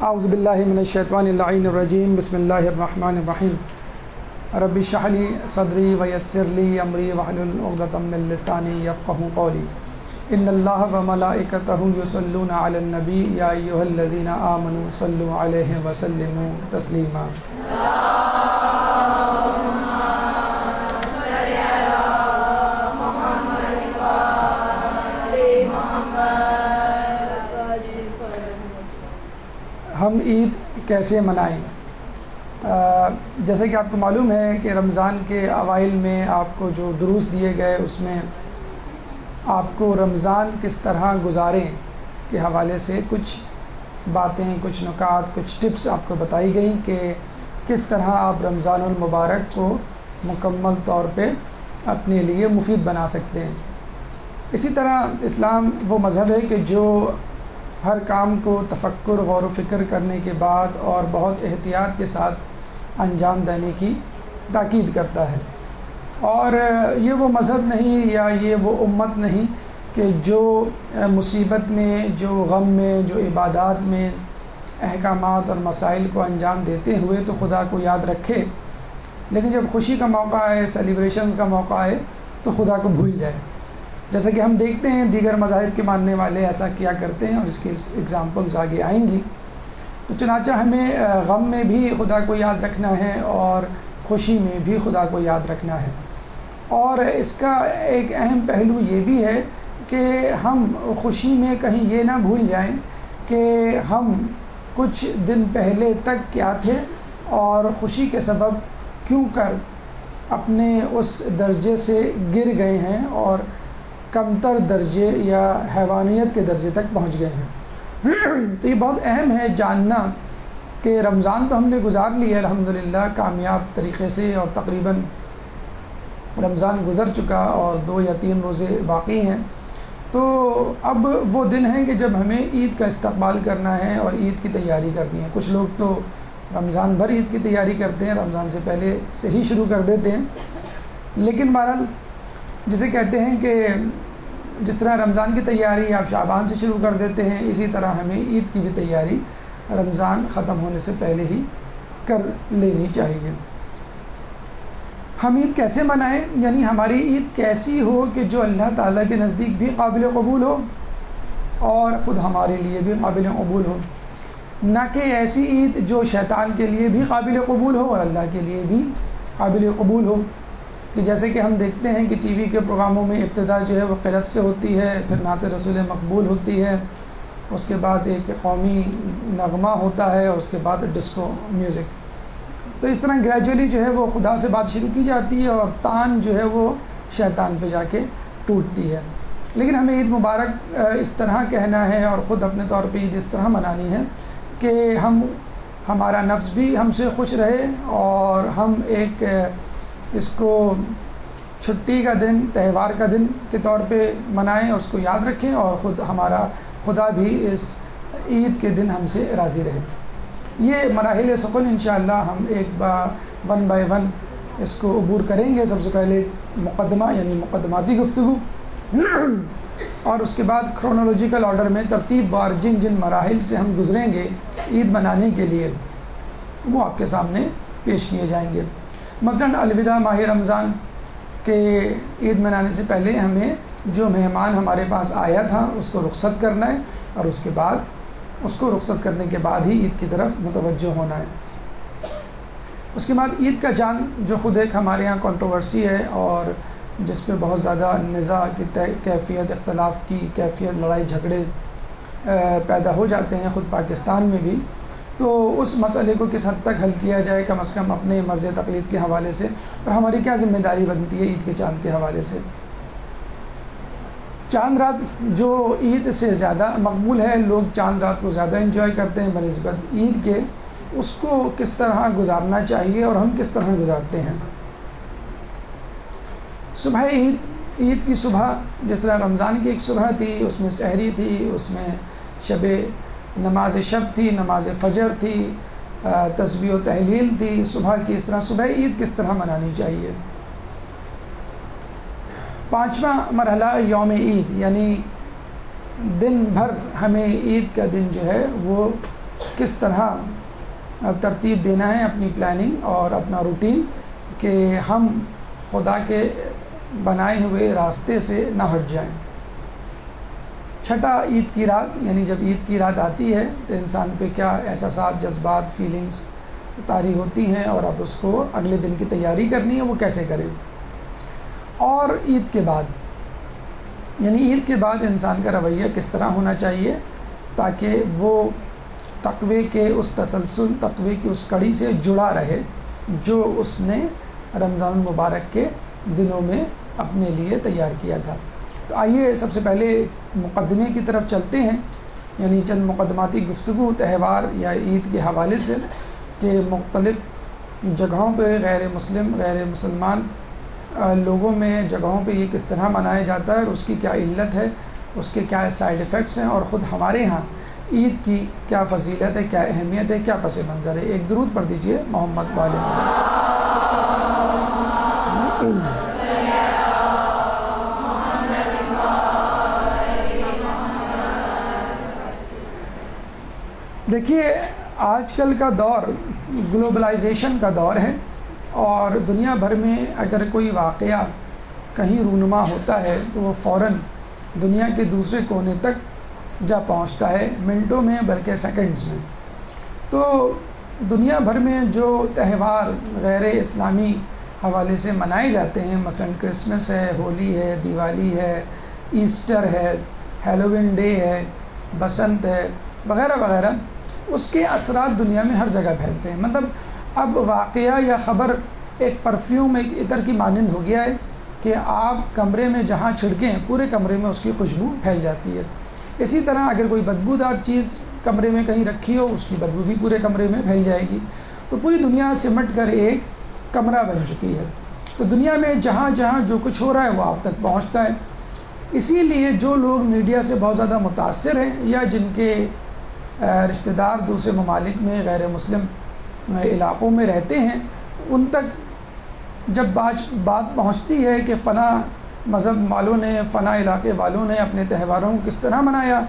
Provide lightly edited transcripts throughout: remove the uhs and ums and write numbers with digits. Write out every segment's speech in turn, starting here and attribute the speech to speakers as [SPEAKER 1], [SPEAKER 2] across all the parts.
[SPEAKER 1] اعوذ باللہ من الشیطان اللعین الرجیم بسم اللہ الرحمن الرحیم رب اشرح لی صدری ویسر لی امری واحلل عقدۃ من لسانی یفقہوا قولی ان اللہ وملائکتہ یصلون علی النبی یا ایھا الذین آمنوا صلوا علیہ وسلموا تسلیما۔ ہم عید کیسے منائیں؟ جیسے کہ آپ کو معلوم ہے کہ رمضان کے اوائل میں آپ کو جو دروس دیے گئے اس میں آپ کو رمضان کس طرح گزاریں کے حوالے سے کچھ باتیں، کچھ نکات، کچھ ٹپس آپ کو بتائی گئیں کہ کس طرح آپ رمضان المبارک کو مکمل طور پہ اپنے لیے مفید بنا سکتے ہیں۔ اسی طرح اسلام وہ مذہب ہے کہ جو ہر کام کو تفکر، غور و فکر کرنے کے بعد اور بہت احتیاط کے ساتھ انجام دینے کی تاکید کرتا ہے، اور یہ وہ مذہب نہیں یا یہ وہ امت نہیں کہ جو مصیبت میں، جو غم میں، جو عبادات میں احکامات اور مسائل کو انجام دیتے ہوئے تو خدا کو یاد رکھے، لیکن جب خوشی کا موقع آئے، سیلیبریشنز کا موقع آئے تو خدا کو بھول جائے۔ جیسا کہ ہم دیکھتے ہیں دیگر مذاہب کے ماننے والے ایسا کیا کرتے ہیں، اور اس کی اگزامپلز آگے آئیں گی۔ تو چنانچہ ہمیں غم میں بھی خدا کو یاد رکھنا ہے اور خوشی میں بھی خدا کو یاد رکھنا ہے، اور اس کا ایک اہم پہلو یہ بھی ہے کہ ہم خوشی میں کہیں یہ نہ بھول جائیں کہ ہم کچھ دن پہلے تک کیا تھے اور خوشی کے سبب کیوں کر اپنے اس درجے سے گر گئے ہیں اور کمتر درجے یا حیوانیت کے درجے تک پہنچ گئے ہیں۔ تو یہ بہت اہم ہے جاننا کہ رمضان تو ہم نے گزار لی ہے الحمدللہ کامیاب طریقے سے، اور تقریباً رمضان گزر چکا اور 2 یا 3 روزے باقی ہیں۔ تو اب وہ دن ہیں کہ جب ہمیں عید کا استقبال کرنا ہے اور عید کی تیاری کرنی ہے۔ کچھ لوگ تو رمضان بھر عید کی تیاری کرتے ہیں، رمضان سے پہلے سے ہی شروع کر دیتے ہیں، لیکن بہرحال جسے کہتے ہیں کہ جس طرح رمضان کی تیاری آپ شعبان سے شروع کر دیتے ہیں، اسی طرح ہمیں عید کی بھی تیاری رمضان ختم ہونے سے پہلے ہی کر لینی چاہیے۔ ہم عید کیسے منائیں؟ یعنی ہماری عید کیسی ہو کہ جو اللہ تعالیٰ کے نزدیک بھی قابل قبول ہو اور خود ہمارے لیے بھی قابل قبول ہو، نہ کہ ایسی عید جو شیطان کے لیے بھی قابل قبول ہو اور اللہ کے لیے بھی قابل قبول ہو۔ کہ جیسے کہ ہم دیکھتے ہیں کہ ٹی وی کے پروگراموں میں ابتدا جو ہے وہ قرأت سے ہوتی ہے، پھر نعت رسول مقبول ہوتی ہے، اس کے بعد ایک قومی نغمہ ہوتا ہے، اور اس کے بعد ڈسکو میوزک۔ تو اس طرح گریجولی جو ہے وہ خدا سے بات شروع کی جاتی ہے اور تان جو ہے وہ شیطان پہ جا کے ٹوٹتی ہے۔ لیکن ہمیں عید مبارک اس طرح کہنا ہے اور خود اپنے طور پہ عید اس طرح منانی ہے کہ ہمارا نفس بھی ہم سے خوش رہے، اور ہم ایک اس کو چھٹی کا دن، تہوار کا دن کے طور پہ منائیں اور اس کو یاد رکھیں، اور ہمارا خدا بھی اس عید کے دن ہم سے راضی رہے۔ یہ مراحل سفر انشاءاللہ ہم ون بائی ون اس کو عبور کریں گے۔ سب سے پہلے مقدمہ یعنی مقدماتی گفتگو، اور اس کے بعد کرونولوجیکل آرڈر میں ترتیب وار جن جن مراحل سے ہم گزریں گے عید منانے کے لیے وہ آپ کے سامنے پیش کیے جائیں گے۔ مثلاً الوداع ماہ رمضان کے عید منانے سے پہلے ہمیں جو مہمان ہمارے پاس آیا تھا اس کو رخصت کرنا ہے، اور اس کے بعد اس کو رخصت کرنے کے بعد ہی عید کی طرف متوجہ ہونا ہے۔ اس کے بعد عید کا چاند جو خود ایک ہمارے ہاں کنٹروورسی ہے اور جس پہ بہت زیادہ نزاع کی کیفیت، اختلاف کی کیفیت، لڑائی جھگڑے پیدا ہو جاتے ہیں خود پاکستان میں بھی، تو اس مسئلے کو کس حد تک حل کیا جائے کم از کم اپنے مرض تقلید کے حوالے سے، اور ہماری کیا ذمہ داری بنتی ہے عید کے چاند کے حوالے سے۔ چاند رات جو عید سے زیادہ مقبول ہے، لوگ چاند رات کو زیادہ انجوائے کرتے ہیں بنسبت عید کے، اس کو کس طرح گزارنا چاہیے اور ہم کس طرح گزارتے ہیں۔ صبح عید کی صبح جس طرح رمضان کی ایک صبح تھی، اس میں سحری تھی، اس میں نماز شب تھی، نماز فجر تھی، تسبیح و تحلیل تھی صبح کی، اس طرح صبح عید کس طرح منانی چاہیے۔ 5واں مرحلہ یوم عید، یعنی دن بھر ہمیں عید کا دن جو ہے وہ کس طرح ترتیب دینا ہے اپنی پلاننگ اور اپنا روٹین کہ ہم خدا کے بنائے ہوئے راستے سے نہ ہٹ جائیں۔ چھٹا عید کی رات، یعنی جب عید کی رات آتی ہے تو انسان پہ کیا احساسات، جذبات، فیلنگز طاری ہوتی ہیں، اور اب اس کو اگلے دن کی تیاری کرنی ہے، وہ کیسے کرے۔ اور عید کے بعد، یعنی عید کے بعد انسان کا رویہ کس طرح ہونا چاہیے تاکہ وہ تقوی کے اس تسلسل، تقوی کی اس کڑی سے جڑا رہے جو اس نے رمضان المبارک کے دنوں میں اپنے لیے تیار کیا تھا۔ تو آئیے سب سے پہلے مقدمے کی طرف چلتے ہیں، یعنی چند مقدماتی گفتگو تہوار یا عید کے حوالے سے کہ مختلف جگہوں پہ غیر مسلم، غیر مسلمان لوگوں میں جگہوں پہ یہ کس طرح منایا جاتا ہے اور اس کی کیا علت ہے، اس کے کیا سائیڈ ایفیکٹس ہیں، اور خود ہمارے ہاں عید کی کیا فضیلت ہے، کیا اہمیت ہے، کیا پس منظر ہے۔ ایک درود پڑھ دیجئے محمد والے۔ دیکھیے آج کل کا دور گلوبلائزیشن کا دور ہے، اور دنیا بھر میں اگر کوئی واقعہ کہیں رونما ہوتا ہے تو وہ فوراً دنیا کے دوسرے کونے تک جا پہنچتا ہے، منٹوں میں بلکہ سیکنڈز میں۔ تو دنیا بھر میں جو تہوار غیر اسلامی حوالے سے منائے جاتے ہیں، مثلا کرسمس ہے، ہولی ہے، دیوالی ہے، ایسٹر ہے، ہیلووین ڈے ہے، بسنت ہے، وغیرہ وغیرہ، اس کے اثرات دنیا میں ہر جگہ پھیلتے ہیں۔ مطلب اب واقعہ یا خبر ایک پرفیوم، ایک عطر کی مانند ہو گیا ہے کہ آپ کمرے میں جہاں چھڑکیں پورے کمرے میں اس کی خوشبو پھیل جاتی ہے۔ اسی طرح اگر کوئی بدبودار چیز کمرے میں کہیں رکھی ہو، اس کی بدبو بھی پورے کمرے میں پھیل جائے گی۔ تو پوری دنیا سمٹ کر ایک کمرہ بن چکی ہے۔ تو دنیا میں جہاں جہاں جو کچھ ہو رہا ہے وہ آپ تک پہنچتا ہے۔ اسی لیے جو لوگ میڈیا سے بہت زیادہ متاثر ہیں یا جن کے رشتہ دار دوسرے ممالک میں غیر مسلم علاقوں میں رہتے ہیں، ان تک جب بات پہنچتی ہے کہ فلاں مذہب والوں نے، فلاں علاقے والوں نے اپنے تہواروں کو کس طرح منایا،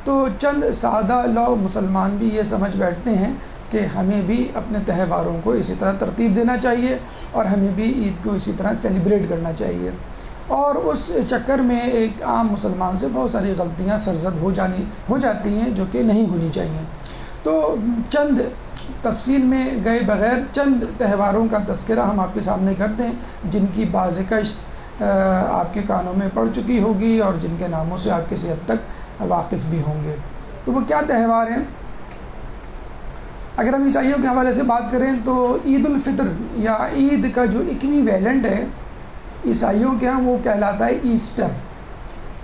[SPEAKER 1] تو چند سادہ لو مسلمان بھی یہ سمجھ بیٹھتے ہیں کہ ہمیں بھی اپنے تہواروں کو اسی طرح ترتیب دینا چاہیے اور ہمیں بھی عید کو اسی طرح سیلیبریٹ کرنا چاہیے۔ اور اس چکر میں ایک عام مسلمان سے بہت ساری غلطیاں سرزد ہو جاتی ہیں جو کہ نہیں ہونی چاہیے۔ تو چند تفصیل میں گئے بغیر چند تہواروں کا تذکرہ ہم آپ کے سامنے کرتے ہیں جن کی بعض کشت آپ کے کانوں میں پڑ چکی ہوگی اور جن کے ناموں سے آپ کسی حد تک واقف بھی ہوں گے۔ تو وہ کیا تہوار ہیں؟ اگر ہم عیسائیوں کے حوالے سے بات کریں تو عید الفطر یا عید کا جو ایکویویلنٹ ہے عیسائیوں کے ہاں وہ کہلاتا ہے ایسٹر۔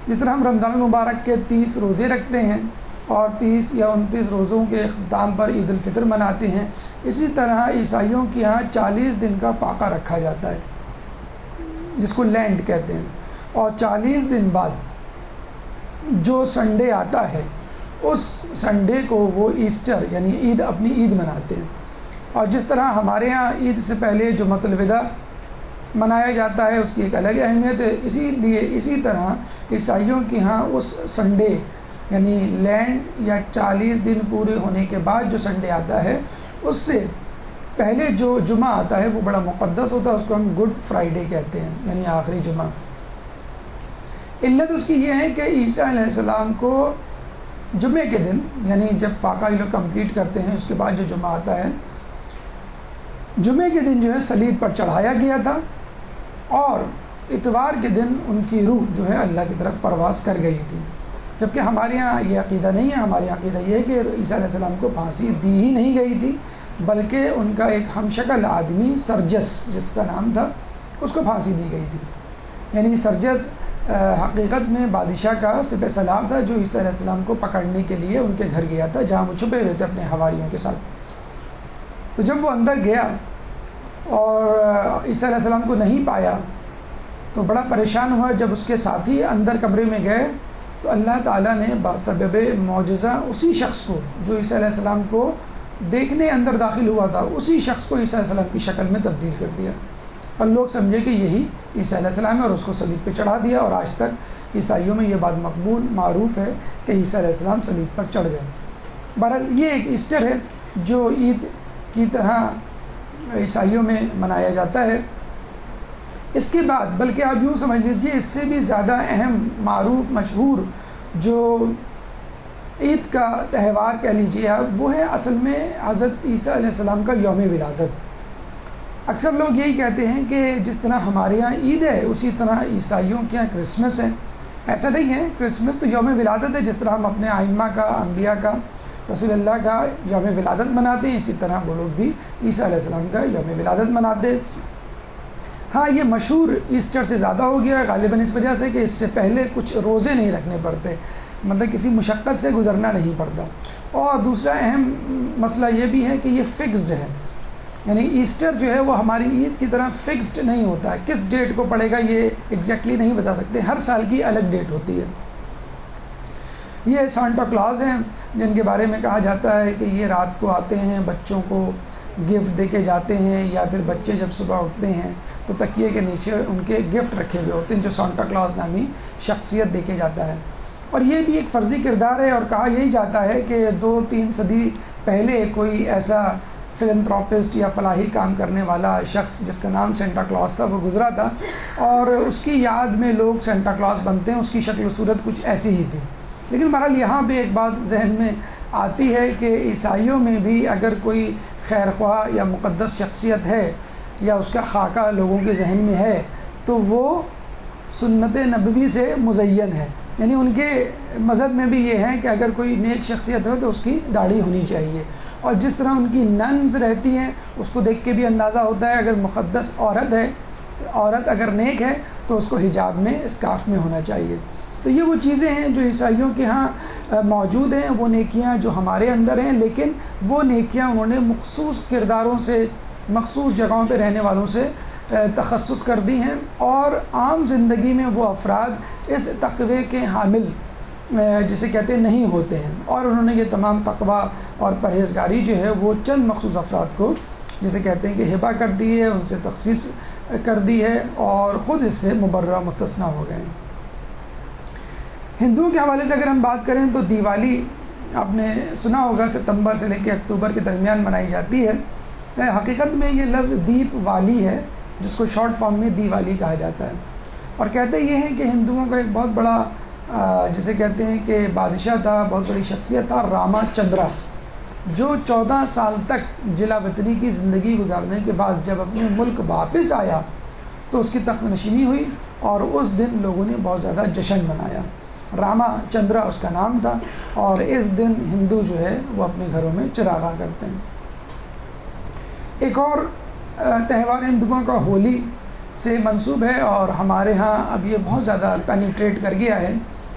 [SPEAKER 1] جس طرح ہم رمضان المبارک کے 30 روزے رکھتے ہیں اور 30 یا 29 روزوں کے اختتام پر عید الفطر مناتے ہیں، اسی طرح عیسائیوں کے ہاں 40 دن کا فاقہ رکھا جاتا ہے جس کو لینڈ کہتے ہیں، اور 40 دن بعد جو سنڈے آتا ہے اس سنڈے کو وہ ایسٹر یعنی عید، اپنی عید مناتے ہیں۔ اور جس طرح ہمارے ہاں عید سے پہلے جمعۃ الوداع منایا جاتا ہے، اس کی ایک الگ اہمیت ہے، اسی طرح عیسائیوں کے ہاں اس سنڈے یعنی لینڈ یا 40 دن پورے ہونے کے بعد جو سنڈے آتا ہے اس سے پہلے جو جمعہ آتا ہے وہ بڑا مقدس ہوتا ہے، اس کو ہم گڈ فرائیڈے کہتے ہیں، یعنی آخری جمعہ۔ علت اس کی یہ ہے کہ عیسیٰ علیہ السلام کو جمعے کے دن، یعنی جب فاقہ یہ لوگ کمپلیٹ کرتے ہیں اس کے بعد جو جمعہ آتا ہے، جمعے کے دن جو ہے صلیب پر چڑھایا گیا تھا، اور اتوار کے دن ان کی روح جو ہے اللہ کی طرف پرواز کر گئی تھی۔ جبکہ ہمارے ہاں یہ عقیدہ نہیں ہے، ہمارے یہاں عقیدہ یہ ہے کہ عیسیٰ علیہ السلام کو پھانسی دی ہی نہیں گئی تھی، بلکہ ان کا ایک ہم شکل آدمی سرجس جس کا نام تھا اس کو پھانسی دی گئی تھی۔ یعنی سرجس حقیقت میں بادشاہ کا سپہ سالار تھا جو عیسیٰ علیہ السلام کو پکڑنے کے لیے ان کے گھر گیا تھا جہاں وہ چھپے ہوئے تھے اپنے حواریوں کے ساتھ۔ تو جب وہ اندر گیا اور عیسیٰ علیہ السلام کو نہیں پایا تو بڑا پریشان ہوا۔ جب اس کے ساتھی اندر کمرے میں گئے تو اللہ تعالیٰ نے بسبب معجزہ اسی شخص کو جو عیسیٰ علیہ السلام کو دیکھنے اندر داخل ہوا تھا، اسی شخص کو عیسیٰ علیہ السلام کی شکل میں تبدیل کر دیا، اور لوگ سمجھے کہ یہی عیسیٰ علیہ السلام ہے اور اس کو صلیب پہ چڑھا دیا۔ اور آج تک عیسائیوں میں یہ بات مقبول معروف ہے کہ عیسیٰ علیہ السلام صلیب پر چڑھ گئے۔ بہرحال یہ ایک ایسٹر ہے جو عید کی طرح عیسائیوں میں منایا جاتا ہے۔ اس کے بعد بلکہ آپ یوں سمجھ لیجیے اس سے بھی زیادہ اہم، معروف، مشہور جو عید کا تہوار کہہ لیجیے آپ، وہ ہے اصل میں حضرت عیسیٰ علیہ السلام کا یوم ولادت۔ اکثر لوگ یہی کہتے ہیں کہ جس طرح ہمارے یہاں عید ہے اسی طرح عیسائیوں کے یہاں کرسمس ہے۔ ایسا نہیں ہے، کرسمس تو یوم ولادت ہے، جس طرح ہم اپنے ائمہ کا، انبیاء کا، رسول اللہ کا یوم ولادت مناتے ہیں، اسی طرح وہ لوگ بھی عیسیٰ علیہ السلام کا یوم ولادت مناتے ہیں۔ ہاں یہ مشہور ایسٹر سے زیادہ ہو گیا ہے غالباً اس وجہ سے کہ اس سے پہلے کچھ روزے نہیں رکھنے پڑتے، مطلب کسی مشقت سے گزرنا نہیں پڑتا۔ اور دوسرا اہم مسئلہ یہ بھی ہے کہ یہ فکسڈ ہے، یعنی ایسٹر جو ہے وہ ہماری عید کی طرح فکسڈ نہیں ہوتا ہے، کس ڈیٹ کو پڑے گا یہ ایگزیکٹلی نہیں بتا سکتے، ہر سال کی الگ ڈیٹ ہوتی ہے۔ یہ سانٹا کلاز ہیں جن کے بارے میں کہا جاتا ہے کہ یہ رات کو آتے ہیں، بچوں کو گفٹ دے کے جاتے ہیں، یا پھر بچے جب صبح اٹھتے ہیں تو تکیے کے نیچے ان کے گفٹ رکھے ہوئے ہوتے ہیں جو سانٹا کلاز نامی شخصیت دے کے جاتا ہے۔ اور یہ بھی ایک فرضی کردار ہے، اور کہا یہی جاتا ہے کہ 2-3 صدی پہلے کوئی ایسا فلنتھراپسٹ یا فلاحی کام کرنے والا شخص جس کا نام سینٹا کلاز تھا وہ گزرا تھا، اور اس کی یاد میں لوگ سینٹا کلاز بنتے ہیں، اس کی شکل و صورت کچھ ایسی ہی تھی۔ لیکن بہرحال یہاں پہ ایک بات ذہن میں آتی ہے کہ عیسائیوں میں بھی اگر کوئی خیر خواہ یا مقدس شخصیت ہے یا اس کا خاکہ لوگوں کے ذہن میں ہے تو وہ سنت نبوی سے مزین ہے، یعنی ان کے مذہب میں بھی یہ ہے کہ اگر کوئی نیک شخصیت ہو تو اس کی داڑھی ہونی چاہیے، اور جس طرح ان کی ننز رہتی ہیں اس کو دیکھ کے بھی اندازہ ہوتا ہے اگر مقدس عورت ہے، عورت اگر نیک ہے تو اس کو حجاب میں، اسکارف میں ہونا چاہیے۔ تو یہ وہ چیزیں ہیں جو عیسائیوں کے ہاں موجود ہیں، وہ نیکیاں جو ہمارے اندر ہیں، لیکن وہ نیکیاں انہوں نے مخصوص کرداروں سے، مخصوص جگہوں پہ رہنے والوں سے تخصص کر دی ہیں، اور عام زندگی میں وہ افراد اس تقوی کے حامل جسے کہتے ہیں نہیں ہوتے ہیں، اور انہوں نے یہ تمام تقوی اور پرہیزگاری جو ہے وہ چند مخصوص افراد کو جسے کہتے ہیں کہ ہبہ کر دی ہے، ان سے تخصیص کر دی ہے، اور خود اس سے مبرہ مستثنیٰ ہو گئے ہیں۔ ہندوؤں کے حوالے سے اگر ہم بات کریں تو دیوالی آپ نے سنا ہوگا ستمبر سے لے کے اکتوبر کے درمیان منائی جاتی ہے۔ حقیقت میں یہ لفظ دیپ والی ہے جس کو شارٹ فارم میں دیوالی کہا جاتا ہے، اور کہتے یہ ہیں کہ ہندوؤں کا ایک بہت بڑا جسے کہتے ہیں کہ بادشاہ تھا، بہت بڑی شخصیت تھا، راما چندرا، جو 14 سال تک جلا وطنی کی زندگی گزارنے کے بعد جب اپنے ملک واپس آیا تو اس کی تخت نشینی ہوئی، اور اس دن لوگوں نے بہت زیادہ جشن منایا۔ راما چندرا اس کا نام تھا، اور اس دن ہندو جو ہے وہ اپنے گھروں میں چراغاں کرتے ہیں۔ ایک اور تہوار ہندوؤں کا ہولی سے منسوب ہے، اور ہمارے ہاں اب یہ بہت زیادہ پینیٹریٹ کر گیا ہے،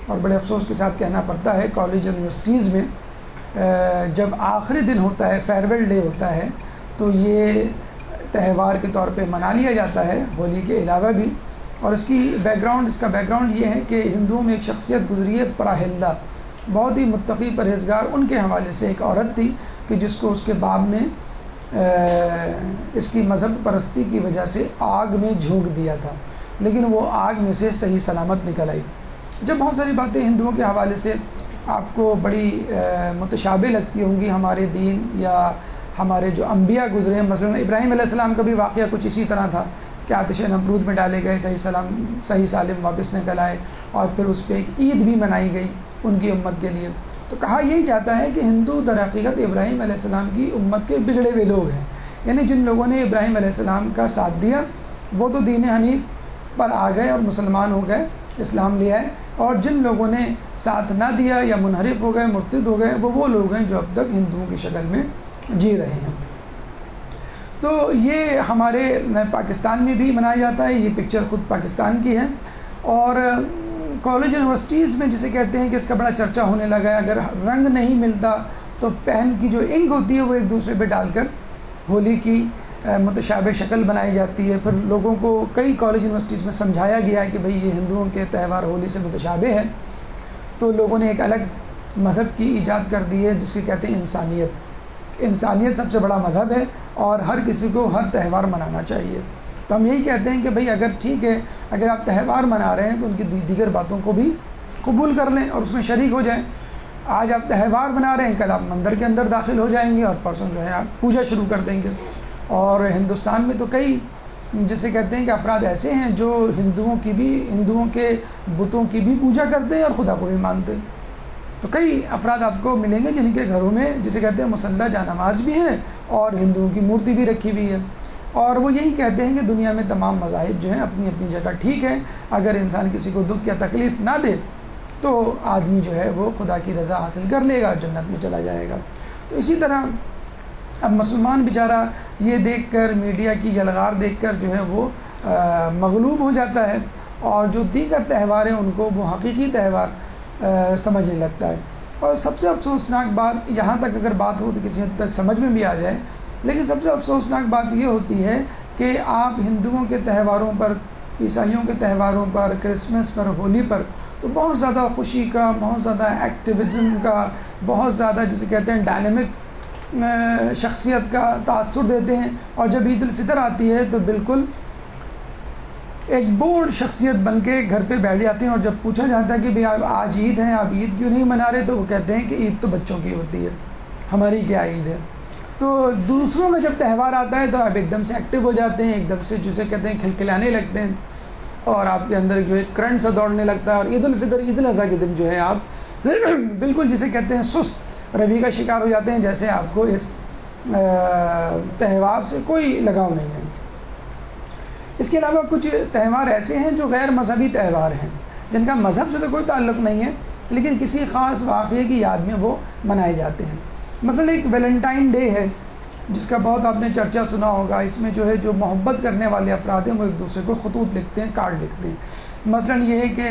[SPEAKER 1] اور بڑے افسوس کے ساتھ کہنا پڑتا ہے کالج یونیورسٹیز میں جب آخری دن ہوتا ہے، فیئرویل ڈے ہوتا ہے، تو یہ تہوار کے طور پہ منا لیا جاتا ہے ہولی کے علاوہ بھی۔ اور اس کا بیک گراؤنڈ یہ ہے کہ ہندوؤں میں ایک شخصیت گزری ہے پراہلدا، بہت ہی متقی پرہیزگار، ان کے حوالے سے ایک عورت تھی کہ جس کو اس کے باپ نے اس کی مذہب پرستی کی وجہ سے آگ میں جھونک دیا تھا، لیکن وہ آگ میں سے صحیح سلامت نکل آئی۔ جب بہت ساری باتیں ہندوؤں کے حوالے سے آپ کو بڑی متشابہ لگتی ہوں گی ہمارے دین یا ہمارے جو انبیاء گزرے ہیں، مثلا ابراہیم علیہ السلام کا بھی واقعہ کچھ اسی طرح تھا کہ آتش نمرود میں ڈالے گئے، صحیح سالم واپس نکل آئے، اور پھر اس پہ ایک عید بھی منائی گئی ان کی امت کے لیے۔ تو کہا یہی جاتا ہے کہ ہندو در حقیقت ابراہیم علیہ السلام کی امت کے بگڑے ہوئے لوگ ہیں، یعنی جن لوگوں نے ابراہیم علیہ السلام کا ساتھ دیا وہ تو دین حنیف پر آ گئے اور مسلمان ہو گئے، اسلام لے آئے، اور جن لوگوں نے ساتھ نہ دیا یا منحرف ہو گئے، مرتد ہو گئے، وہ لوگ ہیں جو اب تک ہندوؤں کی شکل میں جی رہے ہیں۔ تو یہ ہمارے پاکستان میں بھی منایا جاتا ہے، یہ پکچر خود پاکستان کی ہے، اور کالج یونیورسٹیز میں جسے کہتے ہیں کہ اس کا بڑا چرچا ہونے لگا ہے، اگر رنگ نہیں ملتا تو پین کی جو انک ہوتی ہے وہ ایک دوسرے پہ ڈال کر ہولی کی متشابہ شکل بنائی جاتی ہے۔ پھر لوگوں کو کئی کالج یونیورسٹیز میں سمجھایا گیا ہے کہ بھئی یہ ہندوؤں کے تہوار ہولی سے متشابہ ہے، تو لوگوں نے ایک الگ مذہب کی ایجاد کر دی ہے جس کے کہتے ہیں انسانیت سب سے بڑا مذہب ہے، اور ہر کسی کو ہر تہوار منانا چاہیے۔ تو ہم یہی کہتے ہیں کہ بھئی اگر ٹھیک ہے، اگر آپ تہوار منا رہے ہیں تو ان کی دیگر باتوں کو بھی قبول کر لیں اور اس میں شریک ہو جائیں۔ آج آپ تہوار بنا رہے ہیں، کل آپ مندر کے اندر داخل ہو جائیں گے اور پرسوں جو ہے آپ پوجا شروع کر دیں گے. اور ہندوستان میں تو کئی جسے کہتے ہیں کہ افراد ایسے ہیں جو ہندوؤں کے بتوں کی بھی پوجا کرتے ہیں اور خدا کو بھی مانتے ہیں. تو کئی افراد آپ کو ملیں گے جن کے گھروں میں جسے کہتے ہیں مسلح جا نماز بھی ہے اور ہندوؤں کی مورتی بھی رکھی ہوئی ہے. اور وہ یہی کہتے ہیں کہ دنیا میں تمام مذاہب جو ہیں اپنی اپنی جگہ ٹھیک ہے، اگر انسان کسی کو دکھ یا تکلیف نہ دے تو آدمی جو ہے وہ خدا کی رضا حاصل کر لے گا، جنت میں چلا جائے گا. تو اسی طرح اب مسلمان بیچارہ یہ دیکھ کر، میڈیا کی یلغار دیکھ کر جو ہے وہ مغلوب ہو جاتا ہے، اور جو دیگر تہوار ہیں ان کو وہ حقیقی تہوار سمجھنے لگتا ہے. اور سب سے افسوسناک بات، یہاں تک اگر بات ہو تو کسی حد تک سمجھ میں بھی آ جائے، لیکن سب سے افسوسناک بات یہ ہوتی ہے کہ آپ ہندوؤں کے تہواروں پر، عیسائیوں کے تہواروں پر، کرسمس پر، ہولی پر تو بہت زیادہ خوشی کا، بہت زیادہ ایکٹیویزم کا، بہت زیادہ جسے کہتے ہیں ڈائنامک شخصیت کا تاثر دیتے ہیں. اور جب عید الفطر آتی ہے تو بالکل ایک بورڈ شخصیت بن کے گھر پہ بیٹھ جاتے ہیں، اور جب پوچھا جاتا ہے کہ بھئی آج عید ہے، آپ عید کیوں نہیں منا رہے، تو وہ کہتے ہیں کہ عید تو بچوں کی ہوتی ہے، ہماری کیا عید ہے. تو دوسروں کا جب تہوار آتا ہے تو آپ ایک دم سے ایکٹیو ہو جاتے ہیں، ایک دم سے جسے کہتے ہیں کھلکھلانے لگتے ہیں، اور آپ کے اندر جو ہے کرنٹ سا دوڑنے لگتا ہے. اور عید الفطر، عید الاضحیٰ کے دن جو ہے آپ بالکل جسے کہتے ہیں سست روی کا شکار ہو جاتے ہیں، جیسے آپ کو اس تہوار سے کوئی لگاؤ نہیں ہے. اس کے علاوہ کچھ تہوار ایسے ہیں جو غیر مذہبی تہوار ہیں، جن کا مذہب سے تو کوئی تعلق نہیں ہے، لیکن کسی خاص واقعے کی یاد میں وہ منائے جاتے ہیں. مثلا ایک ویلنٹائن ڈے ہے جس کا بہت آپ نے چرچا سنا ہوگا. اس میں جو ہے جو محبت کرنے والے افراد ہیں وہ ایک دوسرے کو خطوط لکھتے ہیں، کارڈ لکھتے ہیں. مثلا یہ ہے کہ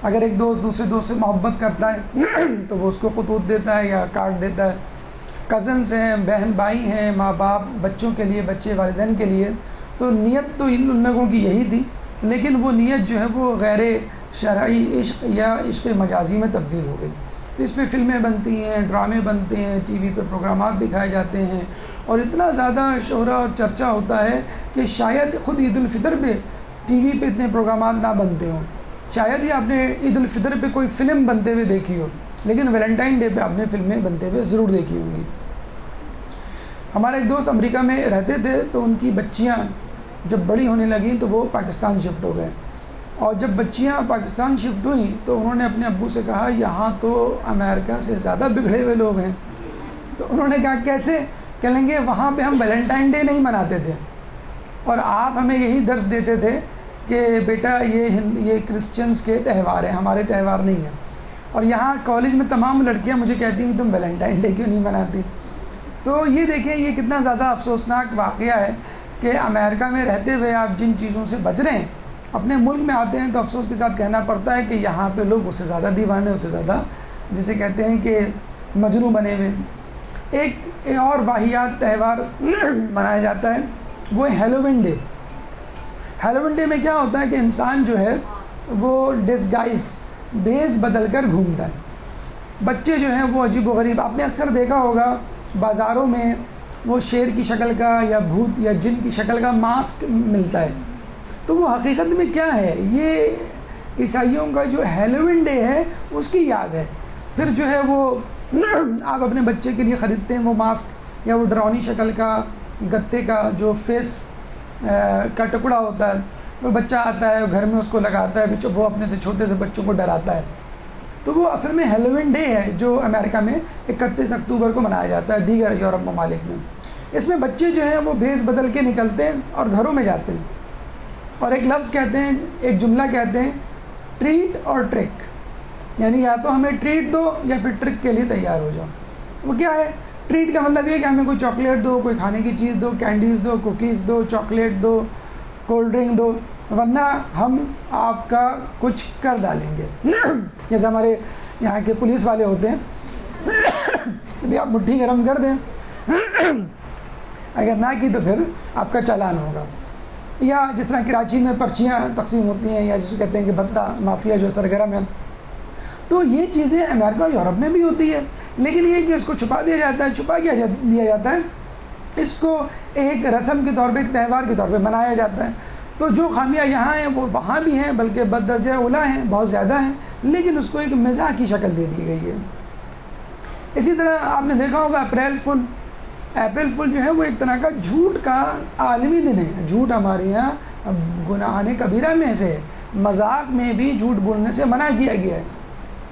[SPEAKER 1] اگر ایک دوست دوسرے دوست سے محبت کرتا ہے تو وہ اس کو خطوط دیتا ہے یا کارڈ دیتا ہے. کزنس ہیں، بہن بھائی ہیں، ماں باپ بچوں کے لیے، بچے والدین کے لیے. تو نیت تو ان لوگوں کی یہی تھی، لیکن وہ نیت جو ہے وہ غیر شرعی عشق یا عشق مجازی میں تبدیل ہو گئی. تو اس پہ فلمیں بنتی ہیں، ڈرامے بنتے ہیں، ٹی وی پہ پروگرامات دکھائے جاتے ہیں، اور اتنا زیادہ شہرہ اور چرچا ہوتا ہے کہ شاید خود عید الفطر پہ ٹی وی پہ اتنے پروگرامات نہ بنتے ہوں، شاید ہی آپ نے عید الفطر پہ کوئی فلم بنتے ہوئے دیکھی ہو، لیکن ویلنٹائن ڈے پہ آپ نے فلمیں بنتے ہوئے ضرور دیکھی ہوں گی. ہمارے ایک دوست امریکہ میں رہتے تھے، تو ان کی بچیاں جب بڑی ہونے لگیں تو وہ پاکستان شفٹ ہو گئے. اور جب بچیاں پاکستان شفٹ ہوئیں تو انہوں نے اپنے ابو سے کہا یہاں تو امریکہ سے زیادہ بگڑے ہوئے لوگ ہیں. تو انہوں نے کہا کیسے؟ کہیں گے وہاں پہ ہم ویلنٹائن ڈے نہیں مناتے تھے، اور آپ ہمیں یہی درس دیتے تھے کہ بیٹا یہ کرسچنز کے تہوار ہیں، ہمارے تہوار نہیں ہیں. اور یہاں کالج میں تمام لڑکیاں مجھے کہتی ہیں تم ویلنٹائن ڈے کیوں نہیں مناتی. تو یہ دیکھیں یہ کتنا زیادہ افسوسناک واقعہ ہے کہ امریکہ میں رہتے ہوئے آپ جن چیزوں سے بچ رہے ہیں، اپنے ملک میں آتے ہیں تو افسوس کے ساتھ کہنا پڑتا ہے کہ یہاں پہ لوگ اس سے زیادہ دیوانے، اس سے زیادہ جسے کہتے ہیں کہ مجنوں بنے ہوئے. ایک اور واحد تہوار منایا جاتا ہے وہ ہیلووین ڈے. ہیلووین ڈے میں کیا ہوتا ہے کہ انسان جو ہے وہ ڈسگائز، بھیس بدل کر گھومتا ہے. بچے جو ہیں وہ عجیب و غریب، آپ نے اکثر دیکھا ہوگا بازاروں میں وہ شیر کی شکل کا یا بھوت یا جن کی شکل کا ماسک ملتا ہے. تو وہ حقیقت میں کیا ہے؟ یہ عیسائیوں کا جو ہیلووین ڈے ہے اس کی یاد ہے. پھر جو ہے وہ آپ اپنے بچے کے لیے خریدتے ہیں وہ ماسک یا وہ ڈراؤنی شکل کا گتے کا جو فیس کا ٹکڑا ہوتا ہے. وہ بچہ آتا ہے گھر میں اس کو لگاتا ہے، وہ اپنے سے چھوٹے سے بچوں کو ڈراتا ہے. تو وہ اصل میں ہیلووین ڈے ہے جو امریکہ میں 31 اکتوبر کو منایا جاتا ہے، دیگر یورپ ممالک میں. اس میں بچے جو ہیں وہ بھیس بدل کے نکلتے ہیں اور گھروں میں جاتے ہیں، اور ایک لفظ کہتے ہیں، ایک جملہ کہتے ہیں، ٹریٹ اور ٹرک. یعنی یا تو ہمیں ٹریٹ دو یا پھر ٹرک کے لیے تیار ہو جاؤ. وہ کیا ہے؟ ٹریٹ کا مطلب یہ کہ ہمیں کوئی چاکلیٹ دو، کوئی کھانے کی چیز دو، کینڈیز دو، کوکیز دو، چاکلیٹ دو، کولڈ ڈرنک دو، ورنہ ہم آپ کا کچھ کر ڈالیں گے. جیسے ہمارے یہاں کے پولیس والے ہوتے ہیں ابھی آپ مٹھی گرم کر دیں، اگر نہ کی تو پھر آپ کا چالان ہوگا. یا جس طرح کراچی میں پرچیاں تقسیم ہوتی ہیں، یا جسے کہتے ہیں کہ بھتہ مافیا جو سرگرم ہے. تو یہ چیزیں امریکہ اور یورپ میں بھی ہوتی ہے، لیکن یہ کہ اس کو چھپا دیا جاتا ہے، چھپا کیا دیا جاتا ہے، اس کو ایک رسم کے طور پہ، ایک تہوار کے طور پہ منایا جاتا ہے. تو جو خامیاں یہاں ہیں وہ وہاں بھی ہیں، بلکہ بددرجہ اولیٰ ہیں، بہت زیادہ ہیں، لیکن اس کو ایک مزاح کی شکل دے دی گئی ہے. اسی طرح آپ نے دیکھا ہوگا اپریل فل جو ہے وہ ایک طرح کا جھوٹ کا عالمی دن ہے. جھوٹ ہمارے یہاں گناہان کبیرہ میں سے ہے. مذاق میں بھی جھوٹ بولنے سے منع کیا گیا ہے.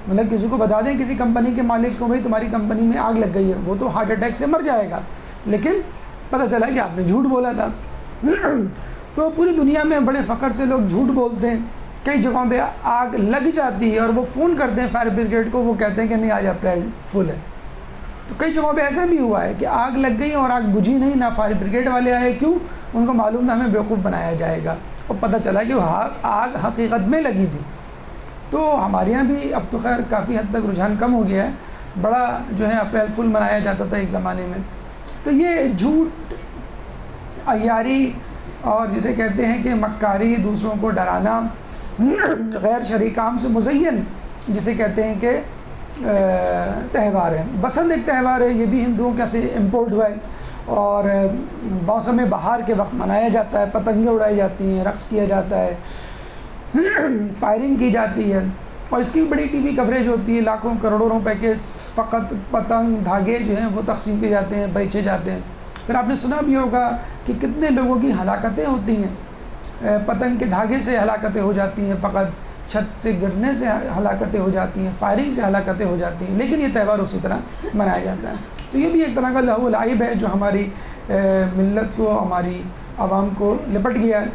[SPEAKER 1] مطلب کسی کو بتا دیں کسی کمپنی کے مالک کو بھائی تمہاری کمپنی میں آگ لگ گئی ہے, وہ تو ہارٹ اٹیک سے مر جائے گا, لیکن پتہ چلا کہ آپ نے جھوٹ بولا تھا. تو پوری دنیا میں بڑے فخر سے لوگ جھوٹ بولتے ہیں. کئی جگہوں پہ آگ لگ جاتی ہے اور وہ فون کرتے ہیں فائر بریگیڈ کو, وہ کہتے ہیں کہ نہیں آج اپریل فل ہے. تو کئی جگہوں پہ ایسا بھی ہوا ہے کہ آگ لگ گئی اور آگ بجھی نہیں, نہ فائر بریگیڈ والے آئے. کیوں؟ ان کو معلوم تھا ہمیں بیوقوف بنایا جائے گا, اور پتہ چلا کہ وہ آگ حقیقت میں لگی تھی. تو ہمارے یہاں بھی اب تو خیر کافی حد تک رجحان کم ہو گیا ہے. بڑا جو ہے اپریل فل منایا جاتا تھا ایک زمانے میں. تو یہ جھوٹ, عیاری اور جسے کہتے ہیں کہ مکاری, دوسروں کو ڈرانا, غیر شرعی کام سے مزین جسے کہتے ہیں کہ تہوار ہے. بسنت ایک تہوار ہے, یہ بھی ہندوؤں کا سے امپورٹ ہوا ہے اور موسم بہار کے وقت منایا جاتا ہے. پتنگیں اڑائی جاتی ہیں, رقص کیا جاتا ہے, فائرنگ کی جاتی ہے, اور اس کی بڑی ٹی وی کوریج ہوتی ہے. لاکھوں کروڑوں روپے کے فقط پتنگ دھاگے جو ہیں وہ تقسیم کیے جاتے ہیں, بیچے جاتے ہیں. پھر آپ نے سنا بھی ہوگا کہ کتنے لوگوں کی ہلاکتیں ہوتی ہیں, پتنگ کے دھاگے سے ہلاکتیں ہو جاتی ہیں, فقط چھت سے گرنے سے ہلاکتیں ہو جاتی ہیں, فائرنگ سے ہلاکتیں ہو جاتی ہیں. لیکن یہ تہوار اسی طرح منایا جاتا ہے. تو یہ بھی ایک طرح کا لہو و لعب ہے جو ہماری ملت کو, ہماری عوام کو لپٹ گیا ہے.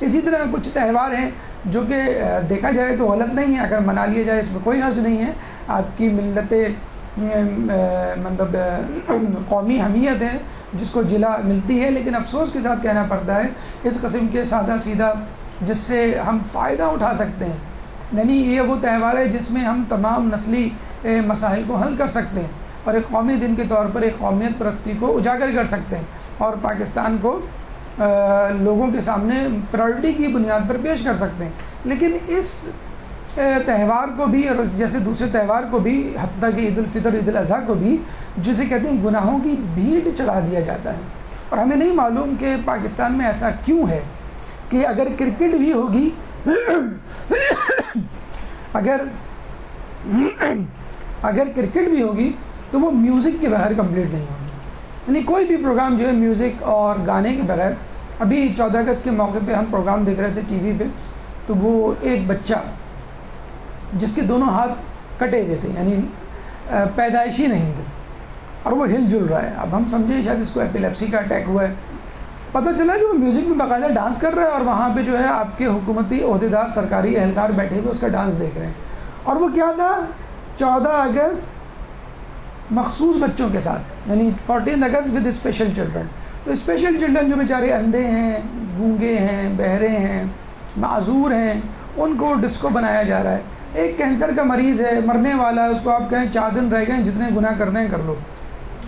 [SPEAKER 1] اسی طرح کچھ تہوار ہیں جو کہ دیکھا جائے تو غلط نہیں ہے, اگر منا لیا جائے اس میں کوئی حرج نہیں ہے. آپ کی ملت مطلب قومی حمیت ہے جس کو جلا ملتی ہے, لیکن افسوس کے ساتھ کہنا پڑتا ہے اس قسم کے سادہ سیدھا جس سے ہم فائدہ اٹھا سکتے ہیں. یعنی یہ وہ تہوار ہے جس میں ہم تمام نسلی مسائل کو حل کر سکتے ہیں, اور ایک قومی دن کے طور پر ایک قومیت پرستی کو اجاگر کر سکتے ہیں, اور پاکستان کو لوگوں کے سامنے پرائرٹی کی بنیاد پر پیش کر سکتے ہیں. لیکن اس تہوار کو بھی, اور جیسے دوسرے تہوار کو بھی, حتیٰ کہ عید الفطر, عید الاضحیٰ کو بھی, جسے کہتے ہیں گناہوں کی بھیڑ چڑھا دیا جاتا ہے. اور ہمیں نہیں معلوم کہ پاکستان میں ایسا کیوں ہے کہ اگر کرکٹ بھی ہوگی اگر کرکٹ بھی ہوگی تو وہ میوزک کے بغیر کمپلیٹ نہیں ہوگی. یعنی کوئی بھی پروگرام جو ہے میوزک اور گانے کے بغیر. ابھی 14 اگست کے موقع پہ ہم پروگرام دیکھ رہے تھے ٹی وی پہ, تو وہ ایک بچہ جس کے دونوں ہاتھ کٹے ہوئے تھے, یعنی پیدائشی نہیں تھے, اور وہ ہل جل رہا ہے. اب ہم سمجھے شاید اس کو ایپیلیپسی کا اٹیک ہوا ہے. پتہ چلا کہ وہ میوزک میں باقاعدہ ڈانس کر رہا ہے, اور وہاں پہ جو ہے آپ کے حکومتی عہدیدار, سرکاری اہلکار بیٹھے ہوئے اس کا ڈانس دیکھ رہے ہیں. اور وہ کیا تھا, 14 اگست مخصوص بچوں کے ساتھ, یعنی 14 اگست ود اسپیشل چلڈرن. تو اسپیشل چلڈرن جو بیچارے اندھے ہیں, گونگے ہیں, بہرے ہیں, معذور ہیں, ان کو ڈسکو بنایا جا رہا ہے. ایک کینسر کا مریض ہے, مرنے والا ہے, اس کو آپ کہیں 4 دن رہ گئے, جتنے گناہ کرنے ہیں کر لو.